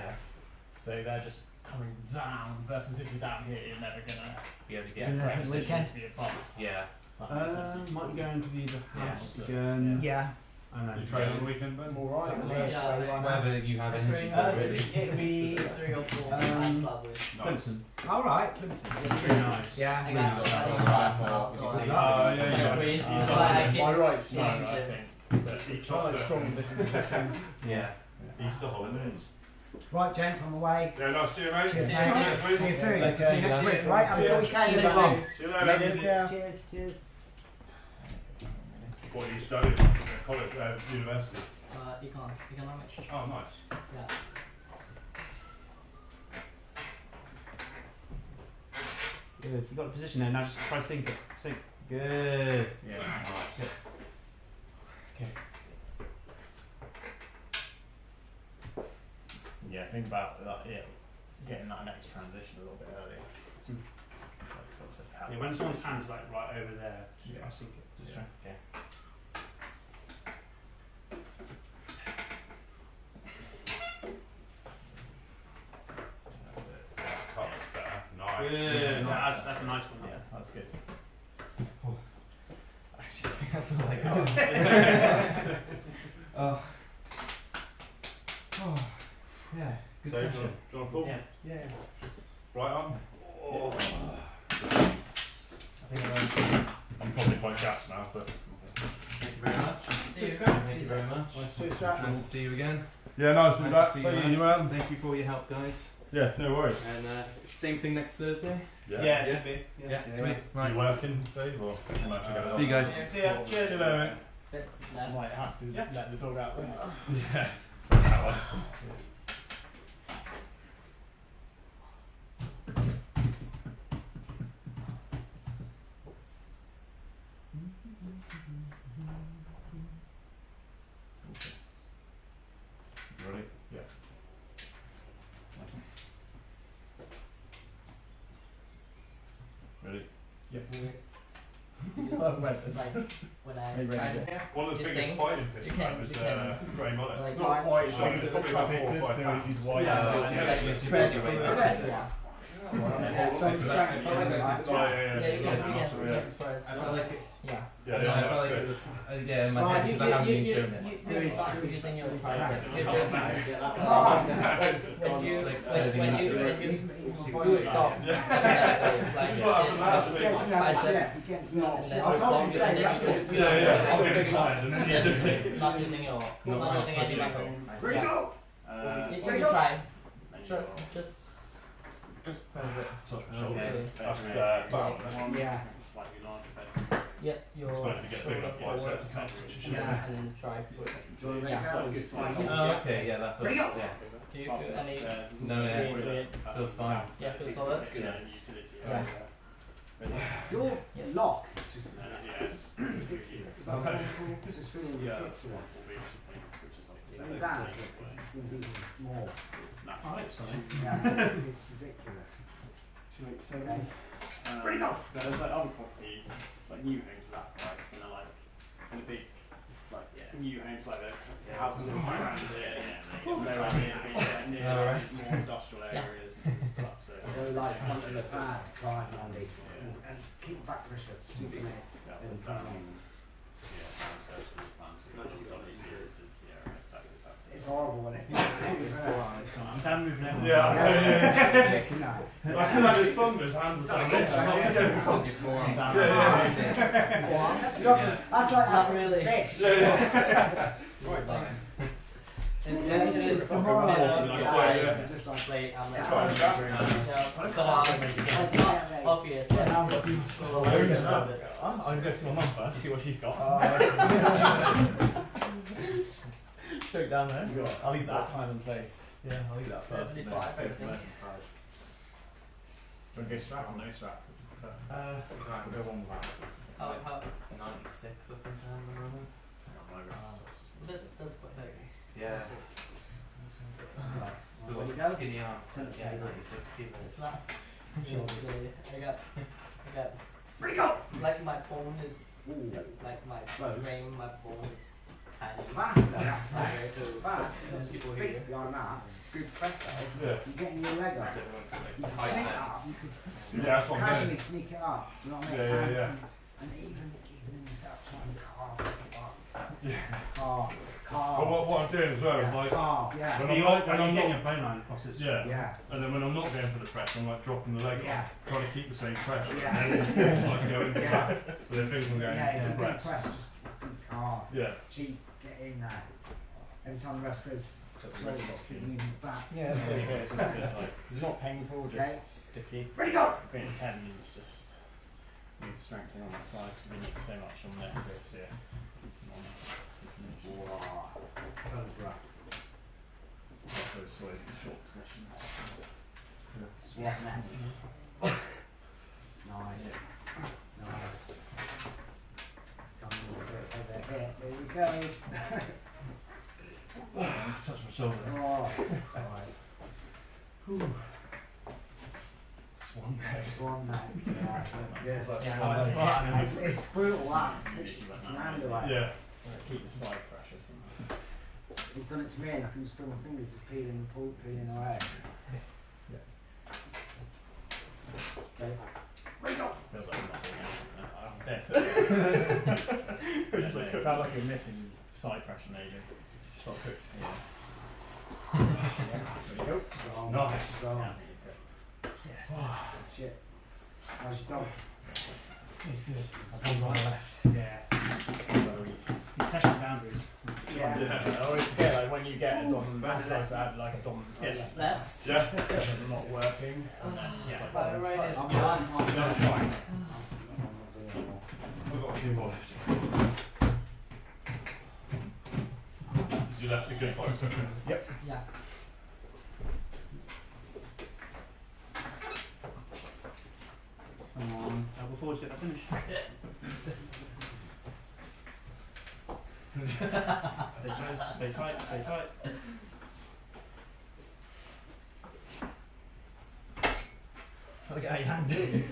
A: So they're just coming down versus if you're down here, you're never gonna
D: Be able to
A: get
D: get.
E: Yeah.
A: press
E: Weekend.
A: to be above.
D: Yeah.
A: That makes sense.
J: Might be going to be the
D: Yeah.
J: house again.
E: Yeah.
J: I know.
C: You train on the weekend, Ben?
A: All right.
D: Whether you have energy for it, really.
I: It'll be 3 or 4 times last week.
J: Clemson.
E: All right.
J: Very nice.
E: Yeah.
I: I got
D: nice.
I: last
D: Oh,
I: now,
D: you
I: so
D: see.
I: I-
C: Oh, yeah.
I: Quiz,
C: Oh,
I: so
C: yeah.
I: I
A: My
I: can
A: right's no,
I: change
A: I
I: it.
A: think. But each one like strong in different positions.
D: Yeah.
C: Easter holidays.
E: Right, gents, on the way.
C: Yeah, nice to see you, mate.
E: Cheers,
I: See you
E: mate.
I: next week.
E: See you soon.
A: Take
E: See you
A: care.
E: next
A: Yeah.
E: week. Right, have a good weekend,
A: Cheers,
E: everyone.
A: mate.
C: See you later.
E: Cheers. Cheers.
C: What are you studying at college, university?
I: Economics.
C: Oh, nice.
I: Yeah.
J: Good. You got a position there. Now just try sink it. Sink. Good.
A: Yeah.
J: Good.
G: Yeah, think about that. Yeah, getting that next transition a little bit earlier. Like, sort of help.
J: Yeah, when someone's hand's like right over there, just
G: Yeah.
J: try sink it. Just
G: Yeah.
J: try.
C: That's it. Yeah, cover's better. Nice.
J: Good. That's a nice one.
G: Yeah, that's good.
D: Actually, I think that's all I got. Oh. Oh. Yeah. Good
C: Dave,
D: session.
C: do you want to pull?
I: Yeah.
E: Yeah.
C: Right on?
D: I think
C: I'm probably quite gassed now, but...
D: Thank you very much.
I: See you.
D: Thank you very much.
A: Nice to chat.
D: Nice to see you again.
C: Yeah, nice to be back.
D: Nice to see
C: Thank
D: you,
C: you, man.
D: Thank you for all your help, guys.
C: Yeah, no worries.
D: And same thing next Thursday.
J: Yeah, should be.
D: Yeah, sweet.
C: Are
D: Right.
C: you working, Dave, or you might have to go
D: See you guys.
J: See ya. Cheers.
C: See you later, mate.
I: Bit
G: I
I: left.
G: might have to
J: Yeah.
G: let the dog out there.
C: Yeah. That one. Ready?
G: Yeah.
C: Ready?
G: Yeah.
I: You just,
G: When?
I: like, when I
G: Hey, ready,
I: tried
G: yeah.
C: One of the
I: You
C: biggest
I: sing?
C: fighting fish
I: You
C: I had
I: can-
C: was
I: you can-
C: grey mullet.
I: like,
G: It's not quite
C: So
G: like
C: it's
G: the
C: probably
G: trap
C: about 4 or
G: pictures
C: 5
G: too,
C: pounds.
G: is he's wide
D: Yeah,
G: out.
D: yeah.
G: Yeah.
D: It's
G: Express
D: pretty
G: weight.
D: weight.
G: Yeah.
E: Yeah, same strength.
I: Yeah, you can first.
D: I felt like it.
I: Yeah.
C: Yeah,
D: I felt like it was. Yeah, in my head because I haven't been shown it.
I: Do it using your triceps. It's just when you stop, like this, biceps, and then long, and then you just not using your, not using any muscle. Yeah. You can try. Just press it.
C: Okay.
E: Yeah.
I: Yeah, your
C: Supposed to get big enough biceps.
I: yeah, and then try put.
D: Oh, okay, yeah, that feels. Yeah.
I: Do you feel any?
D: No, yeah, feels fine.
I: Yeah, feels solid. Yeah.
E: Your lock is just
C: Yes.
E: this is feeling ridiculous. His hands, it seems even more. Yeah, it's ridiculous.
G: There's like other properties, like new homes at that price, and they're like in a big, like new homes like the houses all around it, and they're like near these more industrial areas and stuff. So
E: Go like under the pad, try Andy, and keep back pressure, super neck. It's horrible when it
F: I'm down moving out.
C: I still had his thumb, his hand was like this.
D: On your forearms.
E: That's like
I: Not really.
E: fish. It's the moral.
I: Just like play that's not obvious.
G: I'm going to see my mum first, see what she's got. Show it down there. I'll leave that time and place. Yeah, I'll leave that first.
I: 75, I think.
G: Do you want to go strap or no strap?
D: Right,
G: We'll go one back.
I: How
D: 96, I think I am at the moment.
I: that's quite heavy.
D: Yeah. Still skinny arms. Yeah, 96 kilos.
I: It's not. I got like my bone is like my frame, my bone is tiny.
E: Fast, fast.
I: People
E: Big
I: here.
E: beyond that. Good press that.
C: Yeah.
E: You're getting your leg up. You can sneak it up. You could
C: Yeah, that's what I'm
E: casually
C: doing.
E: sneak it up. Do you know what I mean?
C: Yeah.
E: And even in the south, try and carve it up.
C: Yeah.
E: Carve.
C: But what I'm doing as well is like,
E: Carve. Yeah.
C: when
F: When
C: I'm not, when
F: you're
C: I'm
F: getting
C: not,
F: your bone line across it.
C: yeah,
E: Yeah.
C: and then when I'm not going for the press, I'm like dropping the leg
E: Yeah.
C: off, trying to keep the same pressure.
E: Yeah.
C: So I can go into
E: Yeah.
C: that. So then things will go
E: Yeah. If
C: into
E: you're
C: the
E: going to
C: press.
E: press, just fucking carve.
C: Yeah.
E: Cheek, get in there. Every time the wrestlers slowly kicking in the back.
G: Yeah, so you go, it's just a bit like, it's not painful, just
E: Okay.
G: sticky.
E: Ready, go!
G: Being tendons just need strengthening on that side because we need so much on this here.
E: Wow. Cobra.
G: So it's always in a short position.
E: Swat neck. Nice. Nice. Come over here. There we go.
C: Touch my shoulder.
E: Oh, it's alright.
C: Swan neck.
E: Swan neck. Yeah, good.
G: Yeah,
E: It's brutal that. It's right.
C: Yeah.
G: keep the side pressure somehow.
E: He's done it to me and I can just feel my fingers just peeling away. Okay. Wake up!
G: Feels like I'm dead. It's like, felt like you're missing side pressure maybe. Just got cooked. Yeah. There you go.
E: Strong.
C: Nice.
E: Strong.
G: Yeah.
E: Yes. Shit. How's your dog?
F: I've gone right left. Yeah. He's testing boundaries.
E: Yeah.
G: I always forget, like when you get a dom, sometimes I had like a dom test
I: Left.
C: Yeah.
G: and not working. And then it's like,
I: By the way,
E: I'm
I: it's
E: fine.
C: I've got a few more left. You left the good boys.
G: Yep.
I: yeah.
F: Come on. Double forward to get that finish. Stay close, stay tight, stay tight.
G: Look at how you hand It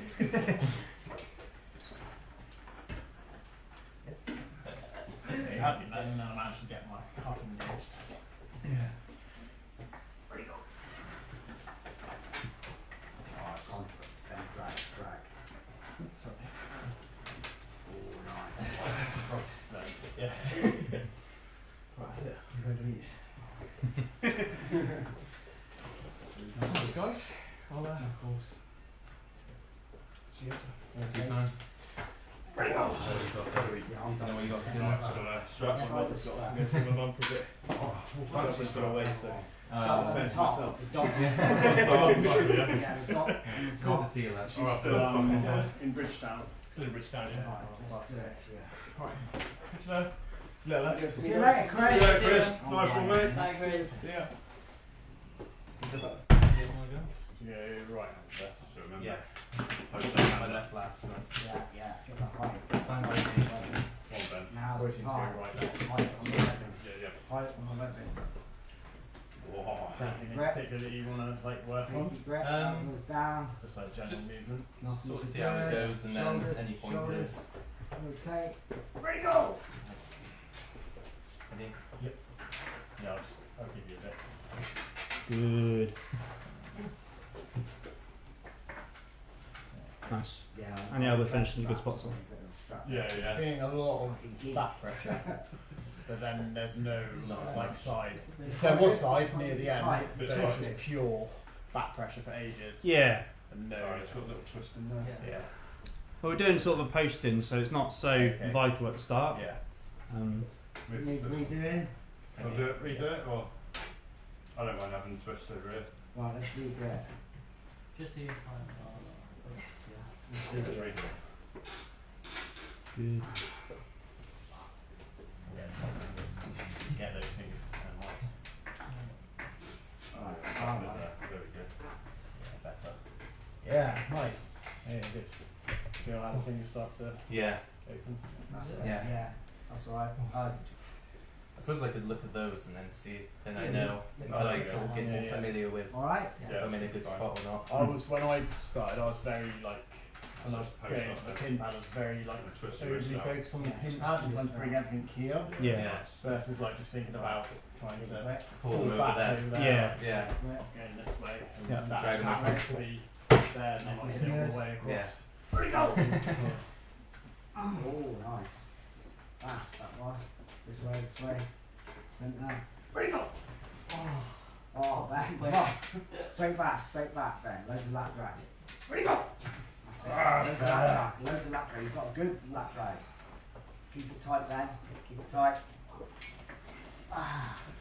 G: had me then, and then I managed to get my cup engaged.
C: Nice.
A: Thanks, guys. I'll,
F: Of course.
A: see you next time.
D: Tea time.
C: You know what you got for dinner? Strap my mother's got. I'm going to see my mum for a bit. Francis got away, so I'll fend for myself.
D: It's good to see you, lad.
G: She's still in Bridgetown.
B: Still in Bridgetown, yeah.
A: Right. Good to know. Yeah, let's
E: See you later, Chris.
C: See you later, Chris. Nice one, mate.
I: Bye, Chris.
A: Yeah.
B: Yeah, right. That's to remember.
D: Yeah.
C: Post
D: My
C: that.
D: left lad, so that's
E: Yeah, yeah. Get that height.
D: fine.
C: Well done.
E: Now
B: Waiting
E: it's
B: to
E: the
B: go
E: height.
B: right there.
E: Height on the weapon.
C: Yeah, yeah.
E: Height on the weapon.
C: Whoa.
B: Is there anything in
E: Rep.
B: particular that you want to like work on?
E: Pinky grip,
D: Um,
E: elbows down.
B: Just like general
D: Just-
B: movement.
E: Nothing
D: Sort of
E: to
D: see how it
E: good.
D: goes and then
E: Shoulders,
D: any pointers.
E: shoulders. Rotate. Ready, go!
D: Ready?
B: Yeah, I'll give you a bit.
F: Good. Nice.
E: Yeah.
F: And the elbow finish is a good spot. So.
B: Yeah, yeah. Feeling a lot of back pressure, but then there's no like side. There was side near the end, but this was pure back pressure for ages.
F: Yeah.
B: And no.
C: Alright, it's got a little twist in there.
B: Yeah.
F: Well, we're doing sort of a posting, so it's not so vital at the start.
B: Yeah.
E: Need redoing?
C: I'll do it, redo it, or I don't mind having a twist over here.
E: Right, let's redo it.
I: Just so you find
C: Just redo it.
F: Good.
B: Get those fingers to turn white.
C: There we go.
B: Yeah, better. Yeah, nice. Yeah, good. Feel how the fingers start to
D: Yeah.
B: open.
E: That's it.
D: Yeah.
E: Yeah. That's right.
D: I suppose I could look at those and then see, then I know until I sort of get more familiar with
E: Alright?
D: if I'm in a good spot or not.
B: I was when I started. I was very like when I was
C: Post
B: going
C: up
B: to the
C: there.
B: pin pad. I was very like
C: Twist the
B: overly
C: wrist out.
B: focused on the pin pad and trying to bring everything here
F: Yeah.
B: versus like just thinking about trying to
D: Pull
B: pull
D: them over
B: back
D: there.
B: over there.
F: Yeah.
D: Yeah.
B: Going this way. And
F: Yeah.
B: that
D: Drag them
B: happens
D: across.
B: to be there and then like hit it all the way across.
E: Where'd it go? Oh, nice. Fast, that was. This way, this way. Centre. Where'd it go? Oh, Ben, come on. Straight back, Ben. Loads of lap drag. Where'd it go? That's it. Loads of lap drag. Loads of lap drag. You've got a good lap drag. Keep it tight, Ben. Keep it tight.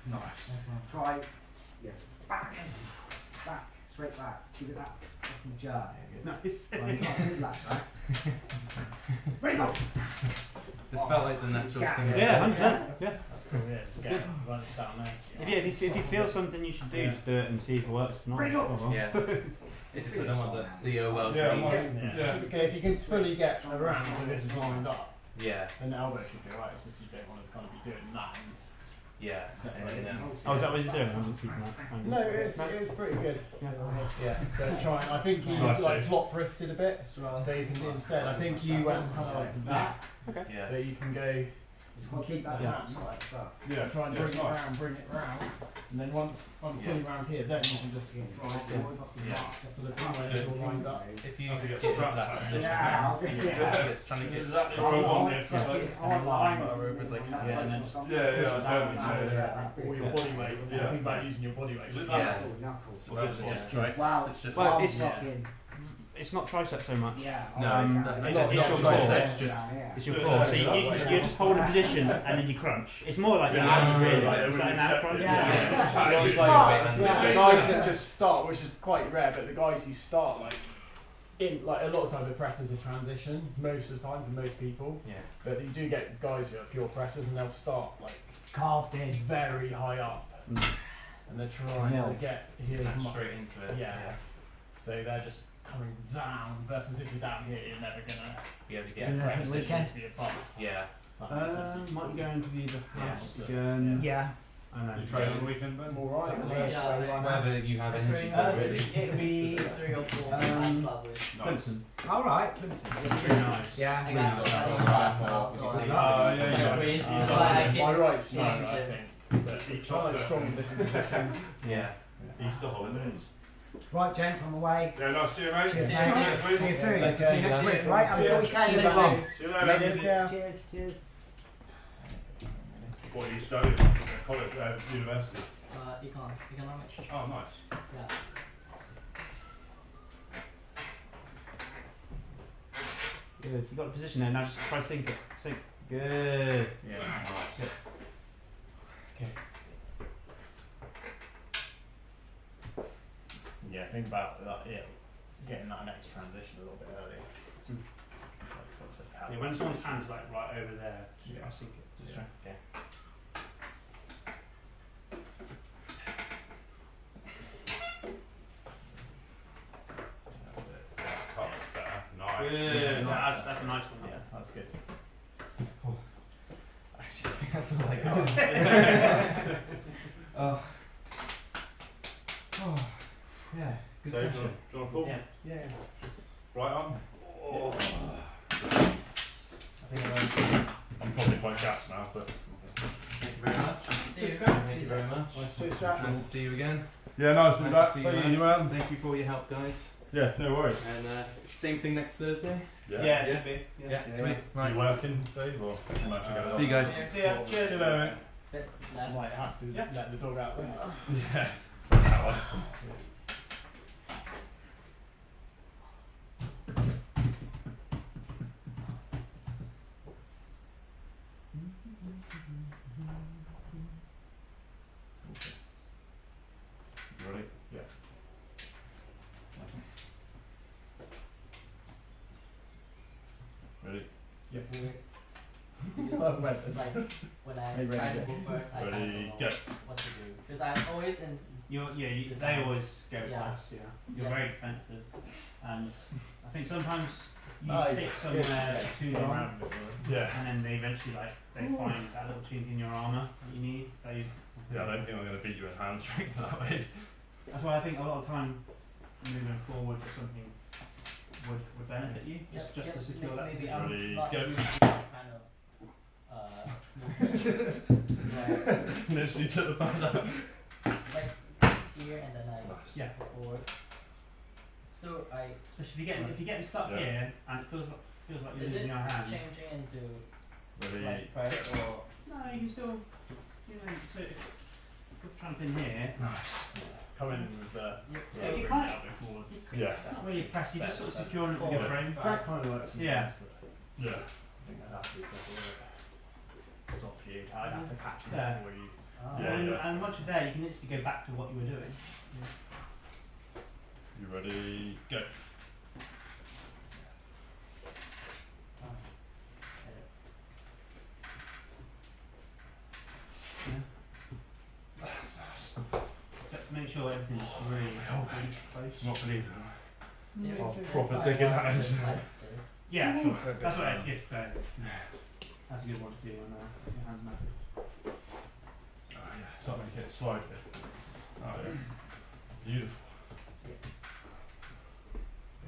C: Nice.
E: Try. Yeah. Back. Back. Straight back. Give it that fucking jerk.
F: Nice.
E: Right, you've got a good lap drag. Where'd it go?
D: This felt like the natural thing.
F: Yeah, 100%. Yeah.
B: That's cool. Yeah, just get runs down there.
F: If you feel something you should do, just do it and see if it works. If not,
E: Pretty good.
F: oh well.
D: Yeah. It's just I don't want the OL to
C: Yeah,
D: be.
C: yeah.
B: Okay, if you can fully get around so this is lined up,
D: Yeah.
B: then the elbow should be alright. It's just you don't want to kind of be doing that.
D: Yeah. And then,
F: Oh, is that what he's doing? I haven't seen that.
B: No, it's pretty good.
D: yeah.
B: So trying. I think he
C: Nice,
B: like
C: Dave.
B: flop wristed a bit, so you can do instead. I think you went kind of like that,
D: Yeah.
B: so you can go.
E: Just gotta keep that
F: Yeah.
E: hand like that.
C: Yeah,
B: Try and
C: yeah,
B: bring it
C: nice.
B: round, and then once I'm fully round here, then you can just drive forward.
D: Yeah.
B: So the thing when it's all lined up.
D: If you
C: Have to
D: get
C: get
D: into that
C: strapped
D: position,
E: Yeah.
D: it's trying to get
C: Exactly
D: strong
C: what I
D: on
C: want.
D: this.
C: Yes.
D: It's like, yeah, and then
C: Yeah,
B: Push
C: yeah,
B: it
C: I
B: down
C: totally
B: and
C: know.
B: all your body weight.
C: Yeah.
B: Think about using your body weight.
C: Is it
D: Yeah.
C: that?
E: Knuckles.
D: So those are just triceps.
E: Wow.
D: It's just
F: Well, it's-
E: fucking-
F: It's not tricep so much.
E: Yeah.
D: No,
F: it's
E: it's
F: not- it's your core.
D: triceps, just
F: It's your core. So you just hold a position and then you crunch. It's more like your abs really.
C: Yeah.
F: It's like an ab crunch.
E: Yeah.
B: Yeah.
D: It's
B: like-
D: like-
B: The guys that just start, which is quite rare, but the guys who start like in like a lot of times the press is a transition most of the time for most people.
D: Yeah.
B: But you do get guys who are pure pressers and they'll start like
E: Carved in.
B: very high up,
F: Mm.
B: and they're trying
E: Milf.
B: to get here
D: Snap
B: as much.
D: straight into it.
B: Yeah. So they're just coming down versus if you're down here, you're never gonna
D: Be able to
B: get
D: get
E: Yeah.
B: pressed.
E: for the
B: You need
E: weekend.
B: to be above.
D: Yeah.
B: That makes sense.
F: Might be going to the other house
B: Yeah.
F: again.
E: Yeah.
F: And then
C: You train on the weekend, Ben?
B: I'm alright.
D: Wherever you have energy for, really.
E: It'll be.
I: 3 or 4
E: Um,
I: times last week.
F: Clemson.
E: Alright.
F: It's very nice.
E: Yeah.
I: I got
D: nice.
I: last night.
D: Oh,
I: so
D: you
I: I-
D: see.
C: Oh, yeah, yeah.
I: Crazy.
B: He's
I: So I
B: on
I: can-
B: my right side,
I: change
B: I
I: it.
B: think. But he's trying to strong in different positions.
D: Yeah.
C: Easter holidays.
E: Right, gents, on the way.
C: Yeah, nice. See you, mate.
E: Cheers,
I: See you
E: mate.
C: next week.
E: See you soon.
D: Nice to
E: See
D: see
E: you
D: you,
E: next
D: man.
E: week. Right, have a good weekend,
I: Cheers,
E: everyone.
C: See you later.
E: Cheers.
C: What you studied? College, university.
I: economics.
C: Oh, nice.
I: Yeah.
F: Good. You got the position there. Now just try sink it. Sink. Good.
B: Yeah.
F: Good. Okay.
B: Yeah, think about that. Yeah, getting that next transition a little bit earlier. Like sort of
F: Yeah, when someone's hand's like right over there, just try sink it.
B: Just try. Okay.
C: That's it. Cut looks better. Nice.
F: Good. That's a nice one.
B: Yeah, that's good.
D: Actually, I think that's all I got. Oh. Oh. Yeah. Good
C: Dave,
D: session.
C: do you want to pull?
D: Yeah.
C: Right on.
D: Oh.
B: I think
C: I'm probably quite gassed now, but.
D: Thank you very much.
I: See you.
D: Thank you very much. Nice to see you again.
C: Yeah, nice to be back.
D: to see you, man. Thank you for all your help, guys.
C: Yeah, no worries.
D: And same thing next Thursday.
F: Yeah.
D: Yeah, sweet. Right.
C: You working, Dave, or you might have to go
D: See you guys.
F: See ya. Cheers.
C: See you later, mate.
I: Bit left.
B: might have to let the dog out.
C: Yeah. That one. You ready?
B: Yeah.
C: Ready?
I: Because like when I
B: Ready,
I: try to
B: go.
I: go first, I kind of
C: Ready,
I: don't know
C: go.
I: what to do. Because I'm always in.
F: They always go
I: Yeah.
F: first. Yeah. You're
I: Yeah.
F: very defensive, and I think sometimes you
B: Nice.
F: stick somewhere too long,
B: Around it,
C: Yeah.
F: and then they eventually they find that little chink in your armour that you need.
C: Yeah, I don't think I'm going to beat you in hand strength that way.
F: That's why I think a lot of time moving forward to something would benefit you, just to secure that
I: maybe
F: position.
C: Ready,
I: I'm not
C: go.
I: used to that kind of movement. Where,
C: Literally took the band out.
I: like here and then I
F: Yeah.
I: go forward. So I
F: Especially if you're getting stuck
C: Yeah.
F: here and it feels like you're
I: is
F: losing
I: it
F: your hand.
I: changing into
C: Ready,
I: like press or
F: No, you can still, so if you're trying to pin here,
B: Come in with the.
F: Yeah, you can't-
C: yeah.
F: it's not really a press, you're just sort of securing it with your frame.
B: That kind of works.
F: Yeah.
C: Yeah.
B: I think I'd have to be careful. Stop you. I'd have to catch you
F: Yeah.
B: before you.
C: Yeah,
F: and,
C: yeah.
F: and once you're there, you can instantly go back to what you were doing.
C: You ready, go.
F: Just make sure everything's really close.
C: Not believing
I: maybe
C: Oh,
I: if
C: proper
I: I
C: digging
I: want
C: that
I: to
C: is-
I: like this.
F: Yeah, sure. That's what that's a good one to do when your hand's knackered.
C: Oh, yeah. Start making it slide a bit. Oh, yeah. Beautiful.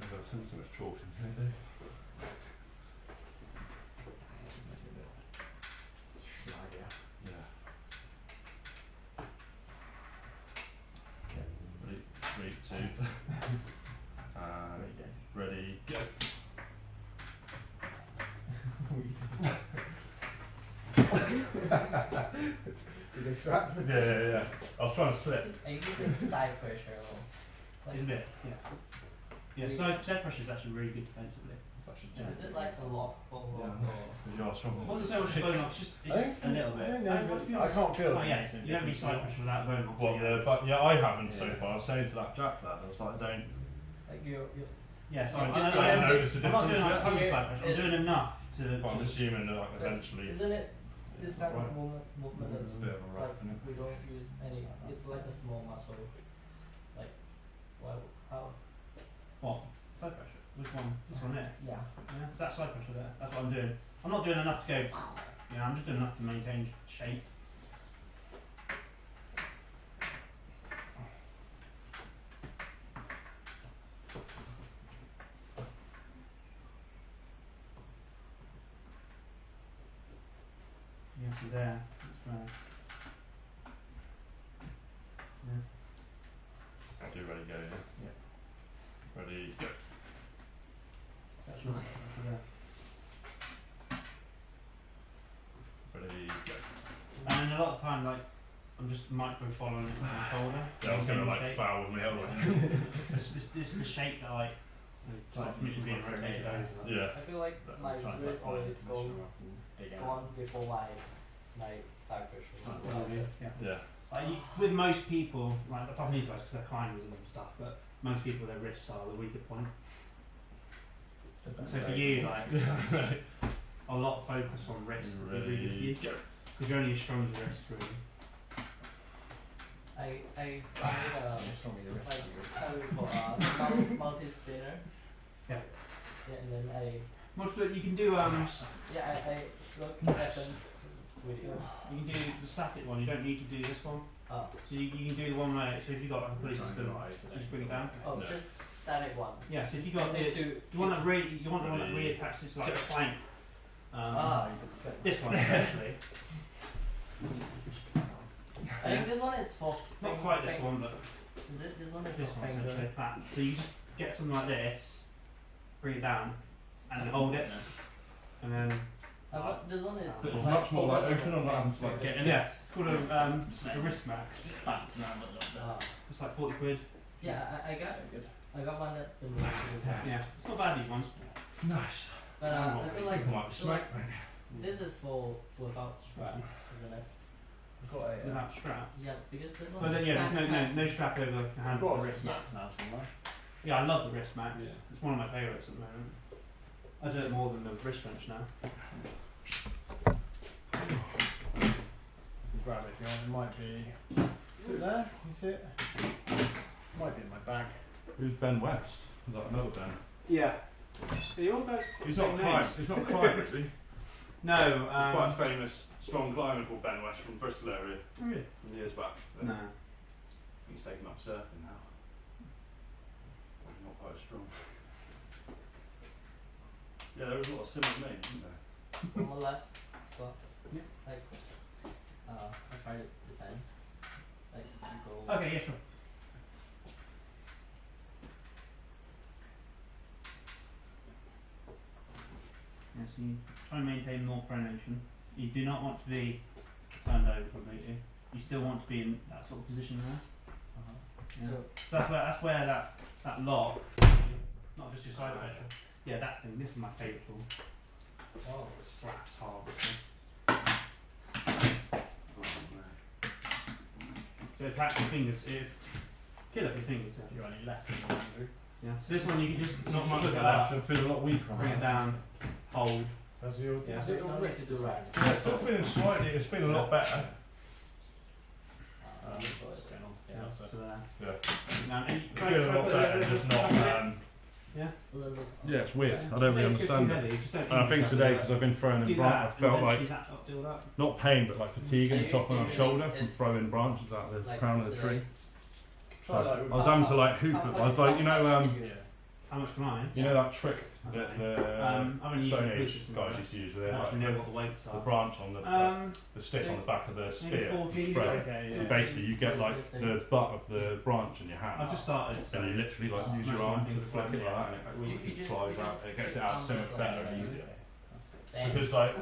C: I've got to send so much chalk in here, Dave. Yeah. Ready, 3, 2. Ready, go.
A: You get strapped?
C: Yeah. I was trying to slip.
I: Are you using side pressure or like,
F: It's a bit, yeah. Yeah, side pressure is actually really good defensively.
C: Such a
I: is it like a lock or
C: Yeah.
I: or
C: Because you are strong.
F: It wasn't so much a bone lock, it's just a little bit.
A: I can't feel
F: Oh
A: it.
F: yeah, you don't need side pressure without a bone lock.
C: Well, but yeah, I haven't so far. I was saying to that Jack lad, I was like, don't.
I: like you
F: Yeah, so
I: Yeah,
F: I'm
I: it
F: not
I: depends
C: notice the
F: I'm not doing
C: difference
F: like tons of
I: yet.
F: side pressure, I'm
I: It's-
F: doing enough to
C: But I'm
F: just
C: assuming that like eventually.
I: isn't it this kind
C: Right.
I: of movement
C: It's
I: is
C: a bit of a
I: like
C: wrap, isn't it?
I: we don't use any it's like a small muscle. Like why how
F: what? Side pressure. Which one? This one there.
I: yeah.
F: Yeah, that's side pressure there. That's what I'm doing. I'm not doing enough to go. Yeah, I'm just doing enough to maintain shape. Yeah, so there. That's right. Yeah.
C: Do ready, go, yeah?
F: Yeah.
C: Ready, go.
F: That's right. So there.
C: Ready, go.
F: And a lot of time, like,
J: I'm just micro following it with my shoulder.
C: Yeah, I was going to like
J: Shape.
C: foul with my elbow.
J: This is the shape that like stops me from being rotated over.
C: Yeah.
I: I feel like
C: But
I: my
C: I'm trying to
I: wrist
C: find
I: always
C: the
I: go
C: position where I can dig out.
I: on before my side push.
J: Yeah.
C: Yeah.
J: Like with most people, like the Totnes guys, because they're climbers and stuff, but most people their wrists are the weaker point. So for you, like a lot of focus on wrists would be really good for you, because you're only as strong as your wrist, really.
I: I find like having multi spinner.
J: Yeah.
I: Yeah, and then
J: You can do
I: I look at them video.
J: you can do the static one. You don't need to do this one.
I: Oh.
J: So you can do the one where so if you got a complete system, just bring it down.
I: Oh,
C: No.
I: just static one.
J: Yeah. So if you got the
I: To
J: you want one that reattaches like a plank.
I: ah.
J: This one especially.
I: I think this one is for
J: Not quite this one, but
I: This one is
J: this
I: for
J: one's
I: finger.
J: actually flat. So you just get something like this, bring it down, and hold it, and then
I: This one is.
C: So it's much more like open on that, like getting
J: yeah, it's called a wrist max.
I: Ah.
J: It's like 40 quid.
I: Yeah, I got one that's similar to this one.
J: Yeah, it's not bad these ones.
C: Nice.
I: But I feel like,
C: Come on, smack, mate.
I: this is for without strap, isn't it?
J: Without strap.
I: Yeah, because this one.
J: But then,
I: is
J: yeah,
I: stand-
J: there's no strap over the handle.
H: Got a wrist mats now somewhere.
J: Yeah, I love the wrist max.
H: Yeah.
J: It's one of my favourites at the moment. I do it more than the wrist bench now.
B: Grab it if you want. It might be. Is it there? You see it? Might be in my bag.
C: Who's Ben West? Is that another Ben?
J: Yeah. Are you all guys?
C: He's not a climber, is he?
J: No.
C: He's quite a famous, strong climber called Ben West from Bristol area.
J: Oh, really?
C: From years back.
J: No.
C: He's taken up surfing now. He's not quite as strong. Yeah, there was a lot of similar names, isn't there?
I: On the left, but
J: Yeah.
I: like, I tried it defense, like go.
J: Okay, yeah, sure. Yeah, so you try and maintain more pronation. You do not want to be turned over completely. You still want to be in that sort of position there. Yeah. So that's where that lock, not just your side pressure. Yeah, that thing. This is my favourite tool. Oh, it slaps hard. So attach your fingers. Kill up your fingers. Yeah.
B: You're only left in the
J: Yeah. So this one you can just
C: Not much
J: look
C: of
J: at
C: that.
J: that.
C: Feel a lot weaker on
J: Bring it down. Hold.
B: Does your
J: Yeah.
B: is it your wrist is right?
C: Yeah, it's still feeling slightly, it's feeling a lot better.
B: Yeah.
J: So there.
C: Yeah.
J: Now, and you
C: It's feeling a lot better, just not,
J: yeah.
I: A little bit.
C: yeah, it's weird. I don't really
J: It's
C: understand
J: too
C: it.
J: heavy, just don't
C: And I think
J: injure
C: today,
J: yourself.
C: because I've been throwing
J: Do
C: in branch, I
J: that,
C: felt
J: and
C: like,
J: then that up, do that.
C: not pain, but like fatigue in the
I: Yeah,
C: top of my
I: you see,
C: shoulder
I: it-
C: from throwing branches out the
I: Like
C: crown of the
I: today.
C: tree. So I was having to like hoop it. I was like, you know,
J: How much can I?
C: you know that trick that
J: I've only used
C: Stone
J: the
C: Age
J: system
C: guys
J: for
C: used to use
J: I
C: with
J: don't
C: it,
J: actually know
C: like
J: what the weights
C: the
J: are.
C: branch on the stick
I: so
C: on the back of the
J: Maybe
C: spear,
J: 14.
C: thread.
J: Okay,
C: And basically you get like the butt of the branch in your hand,
J: I've just started.
C: and you literally like use your arm to flick it like that, and
I: You
C: it
I: just-
C: flies
I: you
C: out.
I: just
C: It gets
I: put
C: it out
I: arms
C: so much
I: like
C: better
I: that.
C: and easier.
I: Then-
C: Because like,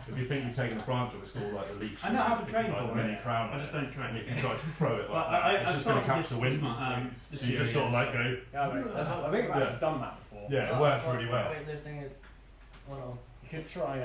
C: if you think you've taken the branch off, it's called like the leaf.
J: I know how to train
C: like,
J: for
C: mini
J: it.
C: crown.
J: I
C: on
J: just
C: it.
J: don't train.
C: And if you try to throw it
J: But
C: like that, it's
J: I
C: just going to
J: started
C: catch the
J: this
C: wind.
J: this
C: So you just
J: year,
C: sort of like go,
B: Yeah, that makes sense. I think I've actually done that before.
C: yeah, it
I: Oh,
C: works
I: for
C: really well.
I: weightlifting, it's one of.
B: You could try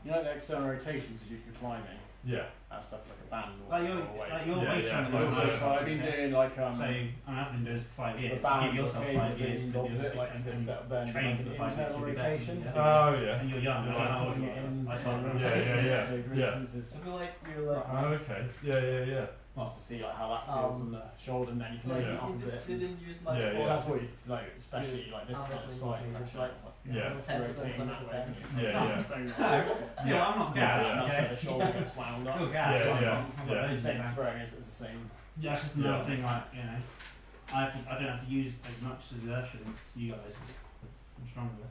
B: you know the external rotations you do for climbing,
C: Yeah.
B: that stuff like a band or,
J: Like your
B: or a weight.
J: like your
C: Yeah,
J: weight
C: yeah,
J: training.
C: like
B: Also,
C: so
B: so I've been doing like
J: So I've been doing this for 5
B: the
J: years.
B: band
J: Give yourself
B: or
J: 5 years
B: cable
J: to
B: does
J: do
B: it like
J: and
B: instead of then
J: train
B: like
J: for
B: an
J: 5 years.
B: internal
J: you'll be better.
B: rotation.
J: Yeah.
B: So
C: Oh yeah.
J: And you're young.
C: Yeah.
J: I don't know what
B: putting
J: you
B: it in,
J: I
B: like,
J: started
B: rotating
C: yeah.
B: the resistance
I: I feel like you're like.
C: Oh, okay. Yeah.
B: just to see like how that feels on the shoulder, and then you can
I: Like
B: open it up a
I: you
B: bit.
I: didn't use much
C: Yeah,
I: force.
C: yeah.
B: That's what you like, especially like this kind of side pressure, like
C: Yeah.
I: 10%,
B: rotating that way,
I: 20%.
B: isn't it?
C: Yeah.
J: Yeah, I'm not
C: Yeah,
J: gassed.
C: yeah.
B: That's
J: Okay.
B: where the shoulder gets wound up.
J: You're gassed.
C: Yeah,
J: I'm
C: yeah,
J: not. I've got
C: yeah.
J: those
B: Same
J: things.
B: throwing is the same.
J: Yeah, it's just another
C: Yeah.
J: thing. Like I don't have to use as much exertion as you guys. I'm stronger.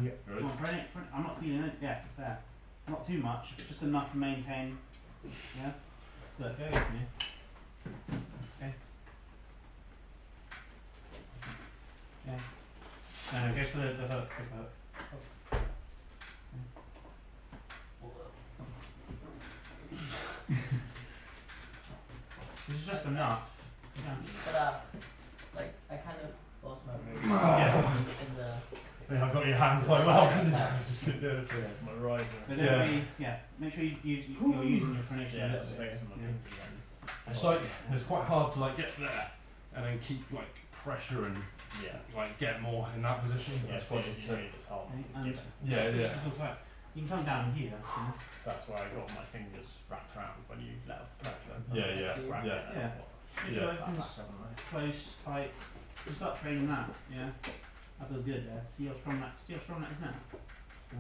C: Good.
J: Come on, bring it. I'm not feeling it. Yeah, there. Not too much, but just enough to maintain. Yeah. Look, go with me. Okay. Okay. No, go for the hook. The hook. enough. Yeah.
I: But like I kind of lost my weight
J: Yeah.
I: in the.
C: Yeah, I got your hand quite well.
I: Yeah.
C: Just couldn't do anything.
B: My riser.
J: But then make sure you're using your pronation
B: Yeah,
J: a
B: it's
J: little bit.
B: fixing my
J: Yeah.
B: pinky then.
C: It's like it's quite hard to like get there and then keep like pressure and
B: Yeah.
C: like get more in that position.
B: Yeah,
C: That's
B: so
C: quite
B: it's
C: difficult.
B: it's hard
J: Okay,
B: to
J: and
B: get it.
C: Yeah,
J: this
C: yeah.
J: is also- You can come down here.
B: So that's where I got my fingers wrapped around when you let off pressure.
C: Yeah, yeah,
B: Grab
C: yeah.
B: it and
J: Yeah.
B: what-
J: Make
C: Yeah.
J: sure
B: that
J: everything's
B: back, haven't I?
J: close, tight. You start training that, yeah. That feels good, yeah. See how strong that is now. Yeah.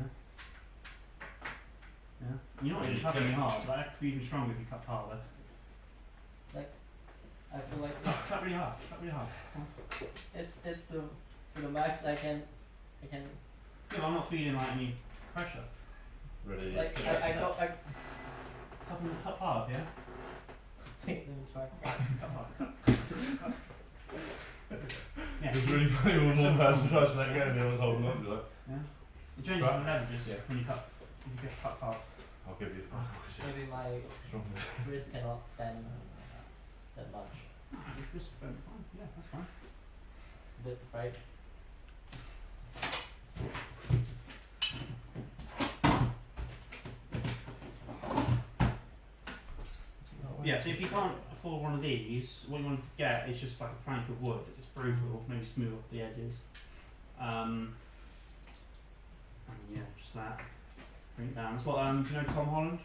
J: Yeah. You're not really cutting hard, but that could be even stronger if you cut harder.
I: I feel like
J: Cut really hard. Cut really hard. Come on.
I: it's the for the max I can
J: Yeah, but I'm not feeling like any pressure.
C: Really.
I: like I got I
J: Cut hard, yeah.
I: think let me try.
J: Cut hard. Yeah.
C: It's really funny when one person tries to let go and the other's holding on to it.
J: It changes the leverages when you cut. If you get cut hard.
C: I'll give you
I: Maybe my
C: strongness.
I: wrist cannot bend that much.
J: Yeah, that's fine.
I: Bit right.
J: Yeah, so if you can't afford one of these, what you want to get is just like a plank of wood. It's brutal, maybe smooth off the edges. And yeah, just that. Bring it down. That's what do you know Tom Holland?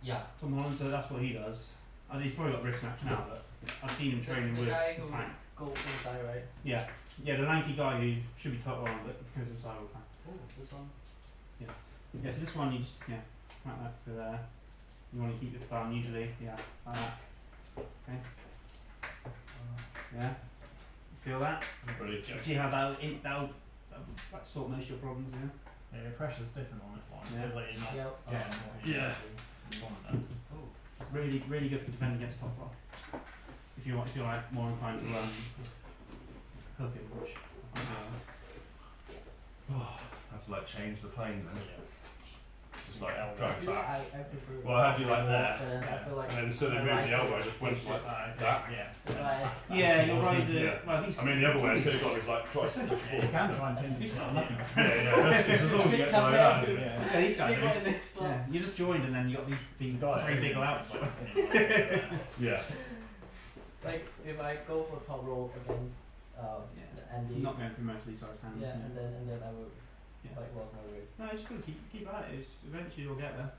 I: Yeah.
J: Tom Holland, so that's what he does. I think he's probably got wrist match now, but I've seen him training
I: The
J: with
I: guy who
J: plank.
I: go inside, right?
J: Yeah, the lanky guy who should be top on, but goes inside all the time.
I: Oh, this one.
J: Yeah, so this one you just crank that for there. You want to keep your thumb usually, like that. Okay. Yeah. Feel that?
C: Really
J: You see how that'll like sort most of your problems, yeah.
B: Yeah, your pressure's different on this one.
J: Yeah.
B: Feels like you're not
I: Yep.
B: getting what you
C: Yeah.
B: actually want then.
J: It's really good for defending against top rock. If you're like more inclined to hook it, which I think you are.
C: I have to like change the plane then.
B: Yeah.
C: Just like
B: Elbow.
C: drag back.
I: I prefer.
C: Well, I had you like there.
I: But then I feel like
C: And then instead of
I: my
C: moving the
I: riser
C: elbow, I
I: is
C: just went
I: shit.
C: like
B: Okay.
C: that.
B: Yeah.
I: If I
J: Yeah, your riser.
C: Yeah.
J: Well, at least
C: I mean, the other way I could have got is like try to push
F: You
C: forward.
F: can try and pin
J: He's
F: it.
J: not lucky.
C: Yeah, yeah. As long as you get like that.
J: Yeah, these guys
I: big
J: do.
I: one next slot.
J: Yeah, you just joined and then you got these three big outs.
C: Yeah.
I: Like if I go for top rope against Andy,
J: Not going through most of these guys' hands.
I: yeah, and then I would
J: Yeah.
I: like lost my wrist.
J: No, just gotta keep at it. Eventually you'll get there.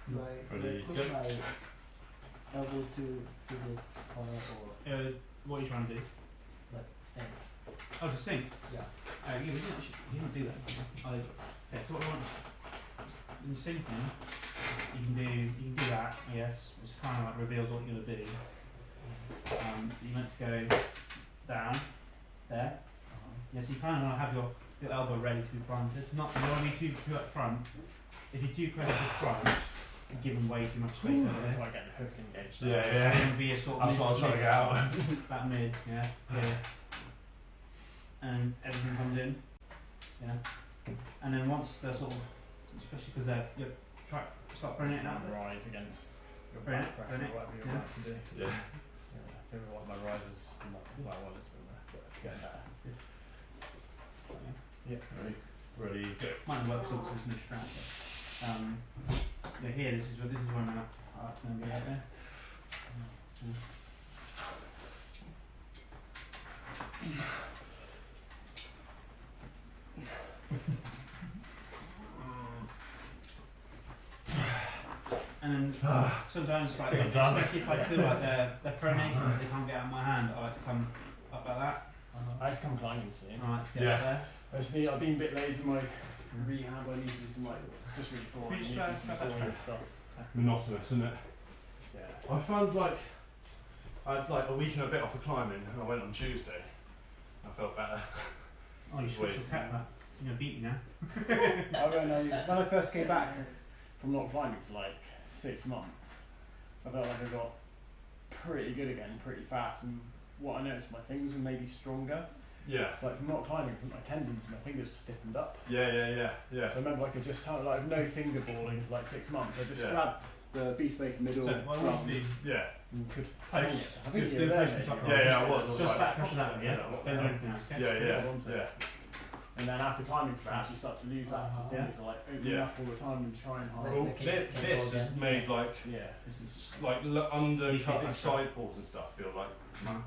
I: Do I
C: Really
I: push
C: good.
I: my elbow to this corner or
J: What are you trying to do?
I: like sink?
J: Oh, to sink.
I: Yeah.
J: You didn't do that. Yeah, so what I want in sinking, you can do that. Yes, it's kind of like reveals what you're gonna do. You meant to go down there. Yeah, so you kind of want to have your elbow ready to be planted. Not you don't want to be too up front. If you're too close to the front, you're giving way too much space over there.
B: Like getting hooked engaged.
C: Yeah,
J: So
C: yeah.
J: it would be a sort of
C: That's what I was trying to get out.
J: that mid, yeah. And everything comes in, yeah. And then once they're sort of, especially because you start bringing it out.
B: Rise against your
J: Bring
B: back
J: it,
B: pressure,
J: bring it.
B: whatever you're
J: Yeah.
B: about to do.
C: Yeah.
B: I feel like my rise is not well, it's been there, but it's getting better.
C: Ready? Ready, go.
J: Mine works also as an strap. Yeah, here this is when I'm going to be out there. And then sometimes, like, if I feel like they're pronation, they can't get out of my hand, I like to come up like that.
B: I just come climbing soon.
J: I like to get
C: Yeah.
J: up there.
G: I just need, I've been a bit lazy in my rehab. I need to do some like, it's just really boring.
J: Which
G: I need to do some
J: that's
G: boring
J: right.
G: stuff.
C: Monotonous, isn't it?
B: Yeah.
C: I found like I had like a week and a bit off of climbing, and I went on Tuesday. I felt better.
J: Oh, you should have kept that. You're going to beat me now.
G: When I first came back from not climbing for like 6 months, I felt like I got pretty good again, pretty fast. And what I noticed, my fingers were maybe stronger.
C: Yeah.
G: It's like from not climbing, my tendons, my fingers stiffened up.
C: Yeah.
G: So I remember like I just had like no finger balling for like 6 months. I just grabbed the bespoke middle
J: So, well,
G: drum
C: Yeah.
G: and could
J: Post.
G: hang it. I think
J: Do
G: you were there,
J: post and
G: mate.
J: top
C: Yeah, I was.
J: Just back pressure that way, yeah? Don't do anything else, okay?
C: Yeah.
G: And then after climbing for it, I actually start to lose that. So
J: Yeah.
G: things are like opening up all the time and trying hard.
C: Well,
I: Can-
C: this
I: can go
C: is
I: again.
C: made like undercutting
J: Yeah.
C: side pulls and stuff feel like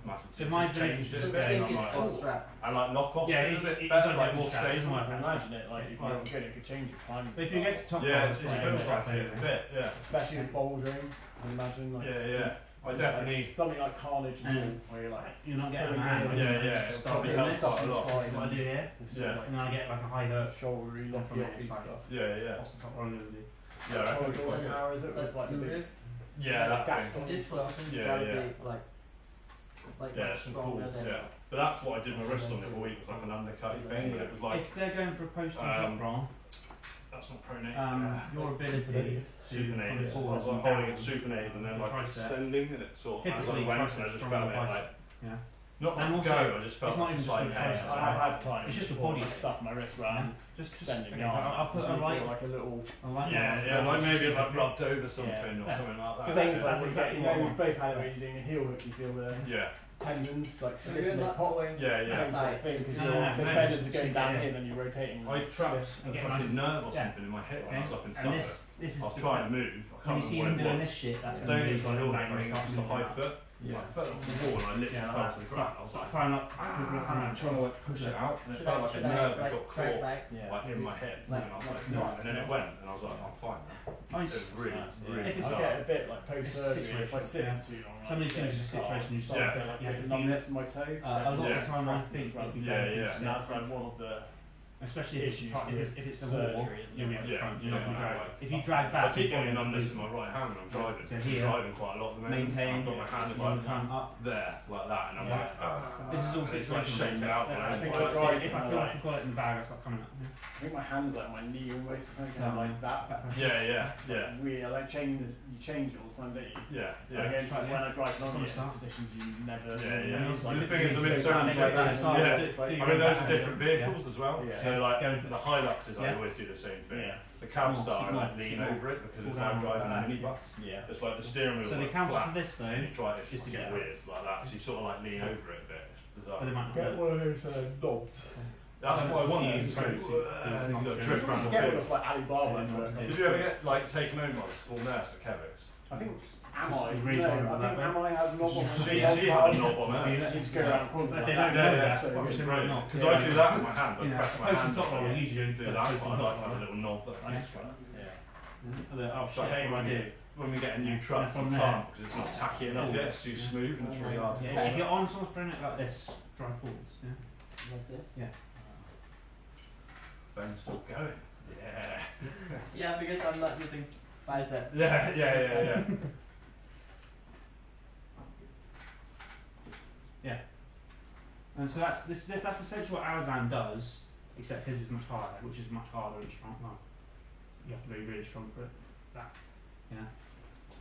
C: massive.
J: So my
C: Just
J: ability
C: changed
J: to
C: it a
I: So
C: bit,
I: same
C: and
I: kit
C: I'm
I: for
C: like,
I: strap.
C: and like knockoffs
J: Yeah,
C: a
J: you-
C: bit
J: you
C: better,
J: gotta
C: like
J: get
C: more
J: the strap,
C: stable.
J: doesn't work.
G: I can imagine it, like if you're good, it could change your climbing.
J: But if you get to top
C: Yeah,
J: roll,
C: it
J: it's
C: feels
J: pretty
C: like
J: good.
C: it a bit. Yeah.
G: especially with bouldering, I imagine like
C: Yeah. I definitely.
G: something like Carnage
J: And-
G: and where you're like
J: You're not getting a
G: pulling
J: hand.
G: in
C: Yeah,
G: and
C: yeah, it
G: start
C: probably
G: doing
C: helps
G: stuff
C: quite a lot.
G: inside
J: What I do here,
G: this
C: Yeah.
J: and then I get like a high hurt
G: shouldery,
J: from
G: lofty,
J: it,
G: offy
J: it's like-
G: stuff.
C: Yeah.
J: What's the top roll gonna do?
C: Yeah, I reckon it's quite
G: Golden
C: good.
G: hour is it with like the big
C: Yeah, that
G: gas
C: thing.
G: on
I: This
G: stuff.
I: one
C: Yeah,
I: gotta
C: yeah.
I: be like
C: Yeah,
I: much
C: some
I: stronger
C: cool.
I: than
C: Yeah. But that's what I did my wrist on the other week. Was like an undercut thing, and it was like
J: If they're going for a post and top roll,
C: that's not pronate.
J: your ability to come
C: Supinated. I
J: forward
C: was like
J: and
C: holding
J: down,
C: it supinated and then
J: the
C: like
J: tricep.
C: extending, and it sort of as I
J: Typically,
C: went, and I
J: triceps
C: just
J: stronger
C: felt it
J: than
C: like
J: yeah.
C: not
J: And
C: like
J: also,
C: go. I just felt
J: it's not
C: like
J: even
C: slight
J: just the
C: pain.
J: tricep.
G: I have had climbing.
J: It's just a
G: before,
J: body.
G: stuff my wrist around,
J: Just
G: extending
J: okay,
G: the arm.
J: I'll put a
G: Just
J: right.
G: feel like a little
J: I like
C: Yeah,
J: that.
C: yeah, like maybe it like rubbed over something or
J: Yeah.
C: something like that.
G: things
J: that's
G: like we
J: exactly
G: get,
J: what I
G: we've
J: want.
G: both had it when you're doing a heel hook, you feel the
C: Yeah,
G: tendons like
I: So
G: slip
I: you're
G: and they
I: not
G: pop.
I: going
C: yeah.
G: Same sort of thing because
J: No, no,
G: the
J: no,
G: tendons are
J: just
G: going
J: sit
G: down
J: there.
G: in and you're rotating.
C: I trapped a
J: Okay,
C: fucking nerve or
J: Yeah.
C: something in my hip when I was up in
J: And
C: summer.
J: this is
C: I was
J: the
C: trying to move. I
J: When you
C: can't
J: see them
C: remember
J: doing
C: what it
J: this
C: was.
J: shit, that's
C: Don't
J: when
C: think
J: you
C: it's my
J: start
C: heel
J: back
C: thing,
J: and
C: it's
J: start
C: just the
J: moving
C: high
J: out.
C: foot.
J: Yeah.
C: I fell off the wall and I literally
J: Yeah,
C: fell
J: like
C: to the
J: that.
C: ground. I was like,
J: Try not.
C: I'm trying to like push it out, and it
I: Should
C: felt
I: I,
C: like a
I: should I
C: nerve
I: like
C: got
I: track
C: caught
I: back?
C: like in my hip,
I: Like-
C: and I was like,
I: no.
C: and then it went, and I was like, I'm fine now.
J: I mean,
C: It was really, really
J: If it's
G: I
C: bizarre.
G: get a bit like post surgery if I
J: situational,
G: sit
J: yeah.
G: for too long.
J: Some of these things are just situational, you
G: start
C: start-
G: to like
J: you have
G: get
J: to
G: numbness in my toe.
J: a lot of
C: Yeah.
J: the time I think it'd be
C: Yeah,
J: better for you
C: yeah.
J: to
G: And that's like one of the
J: especially if it's,
G: issues
J: if it's,
G: with
J: if it's the
G: surgery,
J: wall,
G: isn't
J: you'll be
G: it?
J: at the
C: Yeah,
J: front, you're not
C: yeah,
J: going to drag.
C: like-
J: If you drag
C: I
J: back,
C: keep
J: you're
C: getting
J: gonna
C: numbness
J: move.
C: in my right hand when I'm driving.
J: So
C: I'm
J: here,
C: driving quite a lot at the moment.
J: maintain,
C: I've got my hand
J: you
C: like
J: come up.
C: there, like that, and I'm
J: Yeah.
C: like,
J: This is all
C: and it's like
J: situational.
C: shaking out. when
G: I
C: I'm
G: think
C: like,
G: I drive
J: If I feel like I've got it in the bag, I start coming up.
G: I think my hands like my knee almost or something
J: Yeah.
G: like that.
C: yeah.
G: Weird. I like you change it all the time, don't you?
C: Yeah.
G: Again, so
J: Right,
G: when I drive
J: From
G: on
J: the
G: you
J: start.
G: positions you never.
C: Yeah.
G: use, like,
C: The thing is, I'm in
G: you
C: certain
G: go
C: like
G: down
C: that.
G: and
C: Yeah.
G: it's like-
C: I mean, those are different vehicles as well.
G: Yeah.
C: So like
J: Go into
C: the Hiluxes, I
J: Yeah.
C: always do the same thing.
G: Yeah.
C: The Cab
J: More,
C: Star, I
J: keep
C: like
J: more,
C: lean
J: keep more.
C: over it because it's
J: Pull
C: like
J: down
C: driving
J: like
C: a
J: that.
C: minibus.
G: Yeah.
C: It's like the steering wheel
J: So the
C: like
J: counter
C: flat.
J: to this though,
C: And you try it,
J: just to
C: get
J: get
C: weird like that. So you sort of like lean over it a bit. It's bizarre.
J: but they might not
G: Get
J: work.
G: one of those knobs.
C: That's what I want.
J: Yeah.
C: You got to drift around the
G: Get one
C: field.
G: of like Alibaba.
J: Yeah.
G: for-
C: Did you ever get like taken over by the school nurse at Kevin's?
G: I think am I?
J: It's really
G: No,
J: horrible
G: I
J: that
G: think
J: way.
G: am I have a knob on my
C: She
G: knob
C: had a
G: card?
C: knob on her.
G: You just go around corners
J: But
G: like
J: they
G: that.
J: don't know that.
G: So
J: What
G: good.
J: was it right now?
C: Because I do that with my hand. I
J: You know,
C: press my
J: post
C: hand
J: and top
C: up
J: roll,
C: and
J: usually
C: do that.
J: post
C: But
J: and
C: I like
J: top
C: to have a
J: roll.
C: little knob that I
J: Yeah.
C: just try.
J: Oh
C: So I
J: shit,
C: hate
J: what I do.
C: when we get a new truck
J: And from
C: from
J: there-
C: farm because it's not tacky enough yet. It's too smooth and it's really hard.
J: Yeah, if you're on someone's pronate like this, drive forwards. Yeah.
I: Like this?
J: Yeah.
C: Ben's still going. Yeah.
I: Yeah, because I'm not using bicep.
C: Yeah.
J: And so that's that's essentially what Alazan does, except his is much higher, which is much harder and strong. Well, you have to be really strong for it. That, you know,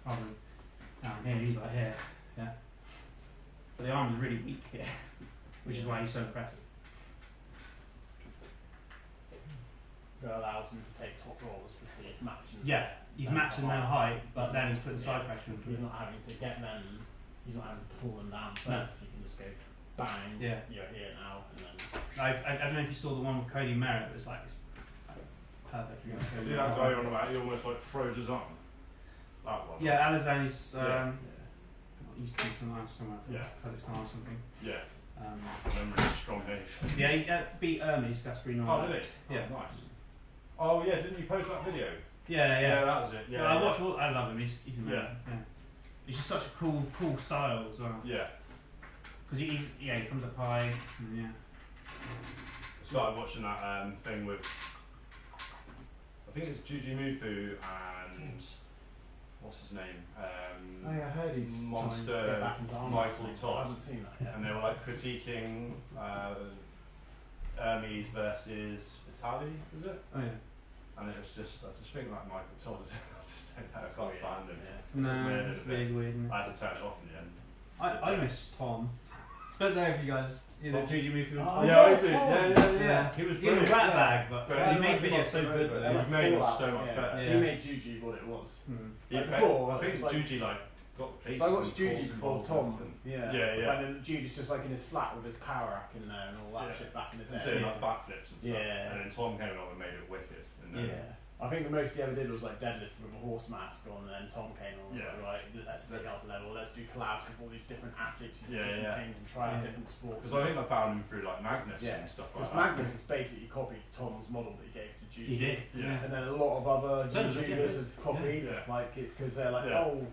J: rather than down here, he's like here, yeah. But the arm is really weak here, which is why he's so impressive.
G: That allows him to take top rolls because he's matching.
J: Yeah, he's
G: them
J: matching
G: for
J: their height, but then he's putting
G: Yeah.
J: side pressure into
G: He's
J: it.
G: not having to get them. He's not having to pull them down
J: No.
G: first. He can just go bang.
J: Yeah.
G: You're here now, and then.
J: I don't know if you saw the one with Cody Merritt, but it's like perfect. You know, Cody
C: See that
J: Merritt.
C: guy you're on about? He almost like froze his arm. That one.
J: Yeah, Alazan is
C: Yeah.
J: used to be somewhere from
C: Yeah.
J: Kazakhstan or something.
C: Yeah.
J: Um,
C: Remember his strong nation.
J: yeah, he beat Hermes Gasparini.
C: Oh, did he?
J: Yeah.
C: Oh, nice. Oh yeah, didn't you post that video?
J: Yeah.
C: that was it. Yeah.
J: I watch all. I love him. He's amazing.
C: Yeah.
J: Yeah. He's just such a cool style as well.
C: Yeah.
J: Because he comes up high. And yeah.
C: I started watching that thing with. I think it's Juji Mufu and what's his name?
G: Oh yeah, I heard he's
C: Monster
G: trying to get back into arm
C: Michael
G: wrestling.
C: Todd.
G: I haven't seen that yet.
C: And they were like critiquing Hermes versus Vitali, is it?
J: Oh yeah.
C: And it was just, I just think like Michael Todd, I just think I can't stand him.
J: No,
C: Weird,
J: it's
C: isn't it?
J: really weird. Isn't it?
C: I had to turn it off in the end.
J: I miss Tom. Don't know if you guys, Judy Murphy.
C: Yeah, I do. Yeah.
J: He was
C: brilliant.
J: a rat bag, but
C: But
J: he made videos so good.
C: He made it so much better.
J: Yeah.
G: He made Juji what it was.
C: He
G: Like
C: paid-
G: before,
C: I think
G: it's like-
C: Juji like got police.
G: So I watched
C: and
G: Judy
C: calls
G: before
C: involved
G: Tom.
C: and-
G: Yeah. When Judy's just like in his flat with his power rack in there and all that
C: Yeah.
G: shit back in the
C: and
G: day.
C: doing like backflips and stuff.
G: Yeah.
C: And then Tom came along and made it wicked. And then
G: Yeah. I think the most he ever did was like deadlift with a horse mask on, and then Tom came on and was
C: Yeah.
G: like, right, let's take it up a level, let's do collabs with all these different athletes who do
C: Yeah,
G: different
C: yeah.
G: things and try out different sports.
C: Because I think I found him through like Magnus
G: Yeah.
C: and stuff like
G: Because
C: that.
G: Magnus has basically copied Tom's model that he gave to Judy.
J: He did.
C: Yeah.
G: And then a lot of other
J: So did
G: YouTubers
J: he.
G: have copied,
C: Yeah.
G: like it's because they're like,
C: Yeah.
G: oh,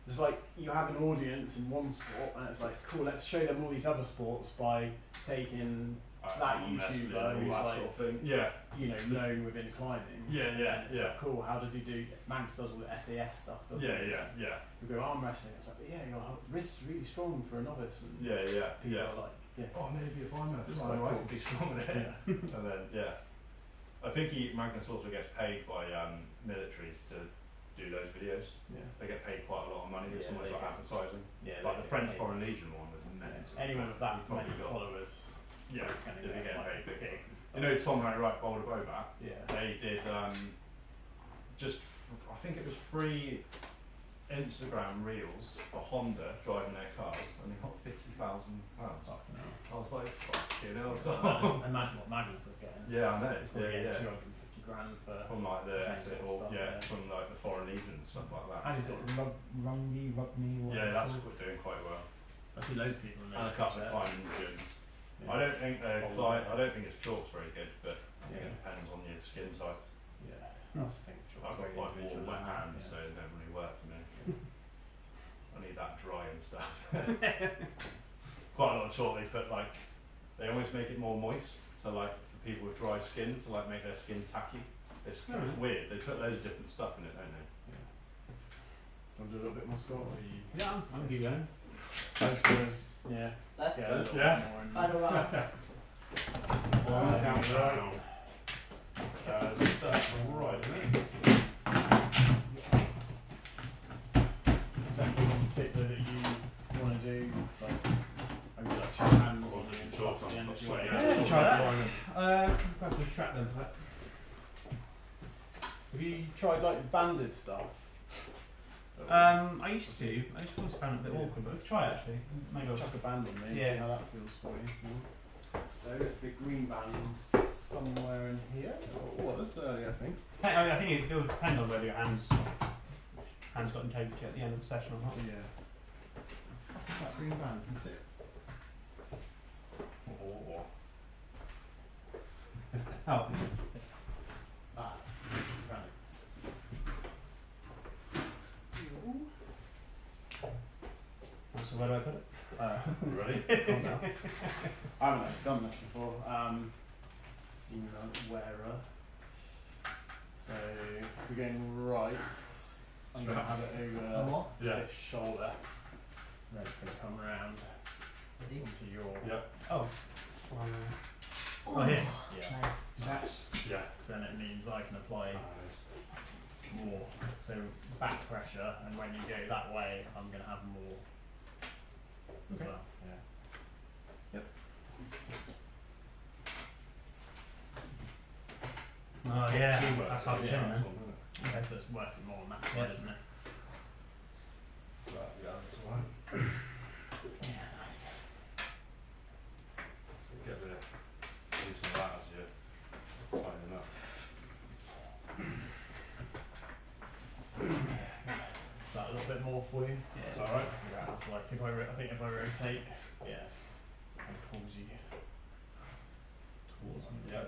G: it's like you have an audience in one sport, and it's like, cool, let's show them all these other sports by taking that
C: Armwrestling
G: YouTuber
C: and
G: who's
C: all that
G: like,
C: sort of thing. Yeah.
G: you know, known within climbing.
C: Yeah, yeah,
G: And it's
C: yeah.
G: like, cool, how does he do? Magnus does all the SAS stuff, doesn't
C: Yeah,
G: he?
C: yeah.
G: We go arm wrestling. It's like, yeah, your wrist's really strong for a novice. And
C: Yeah, yeah,
G: people
C: yeah.
G: are like, yeah.
C: Oh, maybe if I'm a
G: It's
C: climber,
G: quite
C: I
G: cool.
C: could be strong at it. And then, yeah. I think Magnus also gets paid by militaries to do those videos.
G: Yeah.
C: They get paid quite a lot of money. It's
G: Yeah,
C: almost
G: they
C: like
G: get-
C: advertising.
G: Yeah,
C: Like
G: they
C: the
G: get
C: French
G: paid.
C: Foreign Legion one was
G: Yeah.
C: immense.
G: Anyone with that
C: Probably
G: many
C: got-
G: followers
C: Yeah,
G: is going to
C: they'll be
G: get
C: getting
G: like
C: paid big.
G: big.
C: You know Tom Harry Wright Boulder Bobat?
G: Yeah.
C: They did just, I think it was free Instagram reels for Honda driving their cars, and they got £50,000. I was like, fucking hell.
G: Imagine what Magnus is getting.
C: Yeah, I know.
G: He's probably
C: Yeah,
G: getting
C: yeah.
G: 250 grand for.
C: From like the
G: Same sort of stuff,
C: yeah,
G: yeah.
C: from like the Foreign Legion and stuff like that.
E: And he's got rugby,
C: Yeah, that's doing quite well.
G: I see loads of people in
C: And
G: those
C: a couple of
G: shirts.
C: climbing gyms.
G: Yeah.
C: I don't think I don't think his chalk's very good, but
G: Yeah.
C: it depends on your skin type.
G: Yeah, that's the thing.
C: I've got quite warm wet hands, so it don't really work for me. I need that dry and stuff. Quite a lot of chalk they put like they almost make it more moist. So like for people with dry skin to like make their skin tacky. It's weird. They put loads of different stuff in it, don't they?
G: Want to do a little bit more Scott? Or you...
J: Yeah, I'm keep going.
G: Thanks for yeah.
I: Left.
G: Yeah, a little
C: Yeah.
G: bit more. In
I: Final round.
C: Countdown. That's right, isn't it?
G: Is there anything in particular that you want to do? Like, maybe like check hands or doing stuff at the end of your
C: Yeah.
J: Yeah, try that. Grab the track then for that.
G: Have you tried like the banded stuff?
J: I used to always found it a bit awkward, but let's try it actually. Maybe I'll
G: Chuck a band on me and
J: Yeah.
G: see how that feels for you. So there's a big green band somewhere in here. Oh, that's early, I think.
J: I think it will depend on whether your hands got integrity at the end of the session or not.
G: Yeah. What's that green band? Can you see it?
C: Oh.
J: Oh,
G: Ah, found it.
J: so where do I put it?
C: Ready?
G: Calm down. I haven't actually done this before. Wearer. So if we're going right, I'm going to have it over
I: what?
C: Yeah.
G: this shoulder. And then it's going to come round
I: Ready?
G: into your.
C: Yep.
J: Oh, here.
G: Yeah.
I: Nice.
C: Yeah.
G: So then it means I can apply more. So back pressure, and when you go that way, I'm going to have more as well. Yeah.
J: Oh yeah,
C: Teamwork,
J: that's hard to
C: yeah,
J: show,
C: that's
J: man.
C: one, isn't it?
G: Okay, so it's working more on that side, isn't it?
C: Right, yeah, that's all right.
G: Yeah, nice.
C: So get rid of using that as your tightening up.
G: Is that a little bit more for you?
J: Yeah.
C: Is that right?
G: Yeah, that's like if I think if I rotate, yeah, it pulls you towards me.
C: Yep.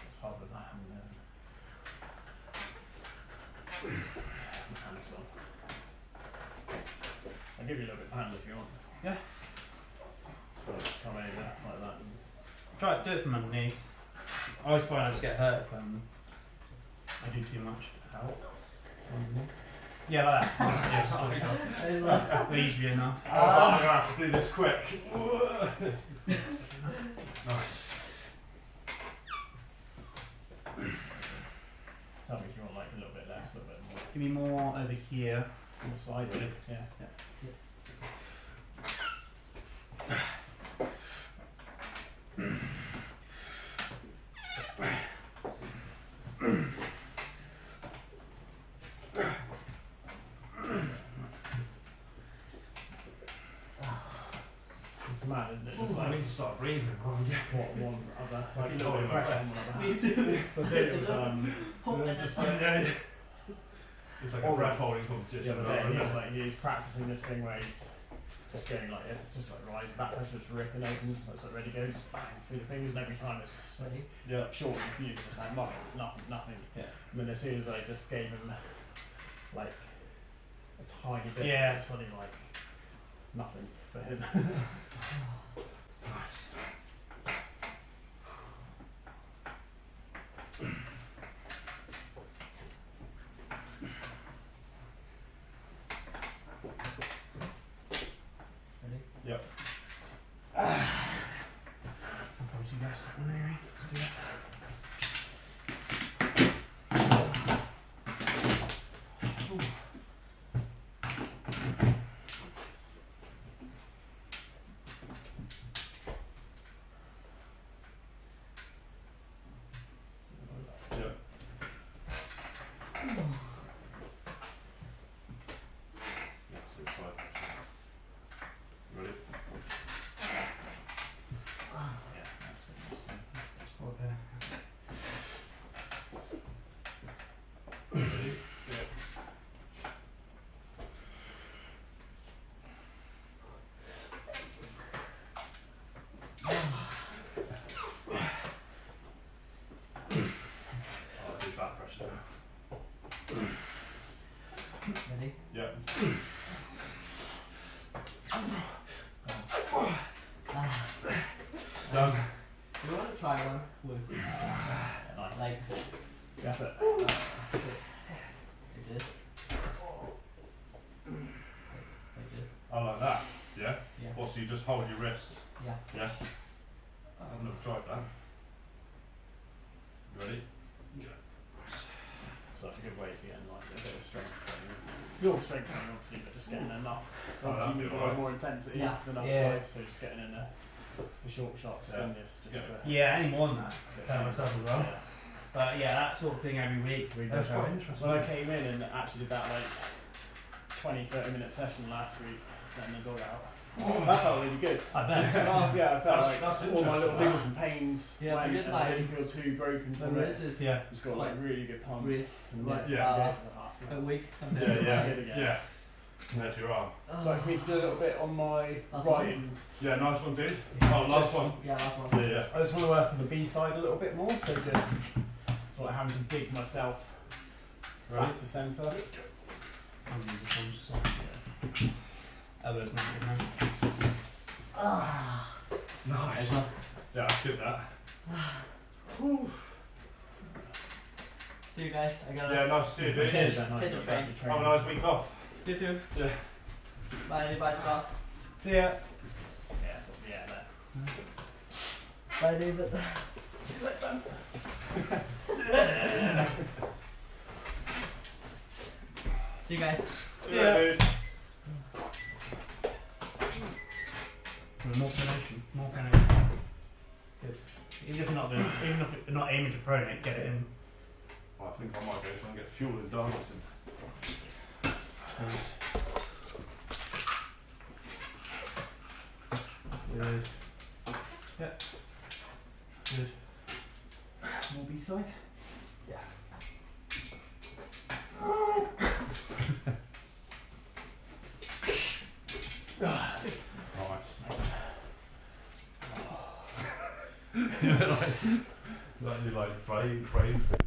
G: It's hard with that hand, isn't it? Hands on. I'll give you a little bit of hand if you want.
J: Yeah.
G: So just come over like that. And
J: Try it, do it from underneath. I always find I just get hurt if I do too much.
G: how?
J: Yeah, like that. Yeah, sorry. They're usually enough.
C: I was like, I'm gonna have to do this quick.
G: Tell me if you want like a little bit less, a little bit more.
J: Give me more over here.
B: On the side, really. Yeah. It's mad, isn't it? Just
F: I
B: like
F: need to start breathing.
B: one other, like
C: You
B: no
C: know what
B: pressure
C: about
B: on one other.
J: Me too.
B: So I did it with
C: Just like, it's like a breath holding
B: the
C: competition.
B: other
C: rather
B: day.
C: than-
B: He's like he's practicing this thing where he's just going like just like rise back pressure, just ripping open, it's like ready to go, just bang through the fingers, and every time it's just
I: Ready?
C: Yeah.
B: short and confused, just like nothing.
J: Yeah.
B: And then as soon as I just gave him like a tiny bit,
J: Yeah.
B: it's suddenly like nothing for him.
I: Ready?
C: Yep.
J: Probably too rest that one anyway. Let's do it.
C: Yeah. Yeah, so it's side pressure. Ready?
B: Yeah, that's good.
J: Okay.
C: Ready? Yeah. Oh, I do back pressure now.
I: Ready?
C: Yeah. Done.
I: You want to try one with
B: Nice.
I: like
B: Yeah, but
I: like this? Like this?
C: Oh, like that? Yeah?
I: Yeah.
C: Well, so you just hold your wrist?
I: Yeah.
C: Yeah? I've never tried that. You ready?
B: so that's a good way to get like a bit of strength training. It's all strength training obviously, but just getting enough.
C: Oh, that'd
B: Obviously
C: be
B: you've got
C: alright.
B: more intensity
I: Yeah.
B: than us
J: Yeah.
B: guys, so just getting in the short shots,
C: Yeah.
B: just
C: Yeah.
J: Yeah, any more than that.
B: Yeah.
J: Tell myself as well.
B: Yeah.
J: But yeah, that sort of thing every week really does
F: That's quite
J: help.
F: interesting.
B: When I came in and actually did that like 20-30 minute session last week, then the dog out. That felt really good.
J: I bet.
B: Yeah, I felt
C: That's-
B: like
C: that's
B: all my little
C: interesting,
B: niggles and pains
I: Yeah,
B: went,
I: we did
B: and
I: like-
B: I didn't feel too broken
I: The
B: from it.
I: wrist is
J: Yeah.
B: Just got like really good pump.
I: wrist
B: And
I: like
C: Yeah.
I: a week. And
C: Yeah,
I: then
C: yeah,
B: Good again.
C: yeah. There's your arm.
B: So I can do a little bit on my
I: Last
B: right
I: one.
B: and
C: Yeah, nice one, dude. Oh, last
B: Just-
C: one.
I: Yeah, last one.
C: Yeah, yeah.
B: I just want to work on the B side a little bit more, so just sort of having to dig myself
C: Ready?
B: back to centre.
J: I'll use this one just so. Elbow's not good now.
C: Nice. Yeah, that's good, that.
I: See you guys. I gotta
C: Yeah, nice to see you, dude.
J: Cheers.
I: catch a train.
C: Have a nice week off.
I: You too.
C: Yeah.
I: Bye, bye, Scott.
J: See ya.
B: Yeah, so, yeah, there.
I: Bye, David. See you guys.
C: See ya, dude.
J: More pronation. More pronation. Good. Even if you're not doing, even if you're not aiming to pronate, get it in.
C: Well, I think I might go try and get fuel with dancing.
J: Good. Yep. Good.
B: More B side.
C: Nice. Like you like brave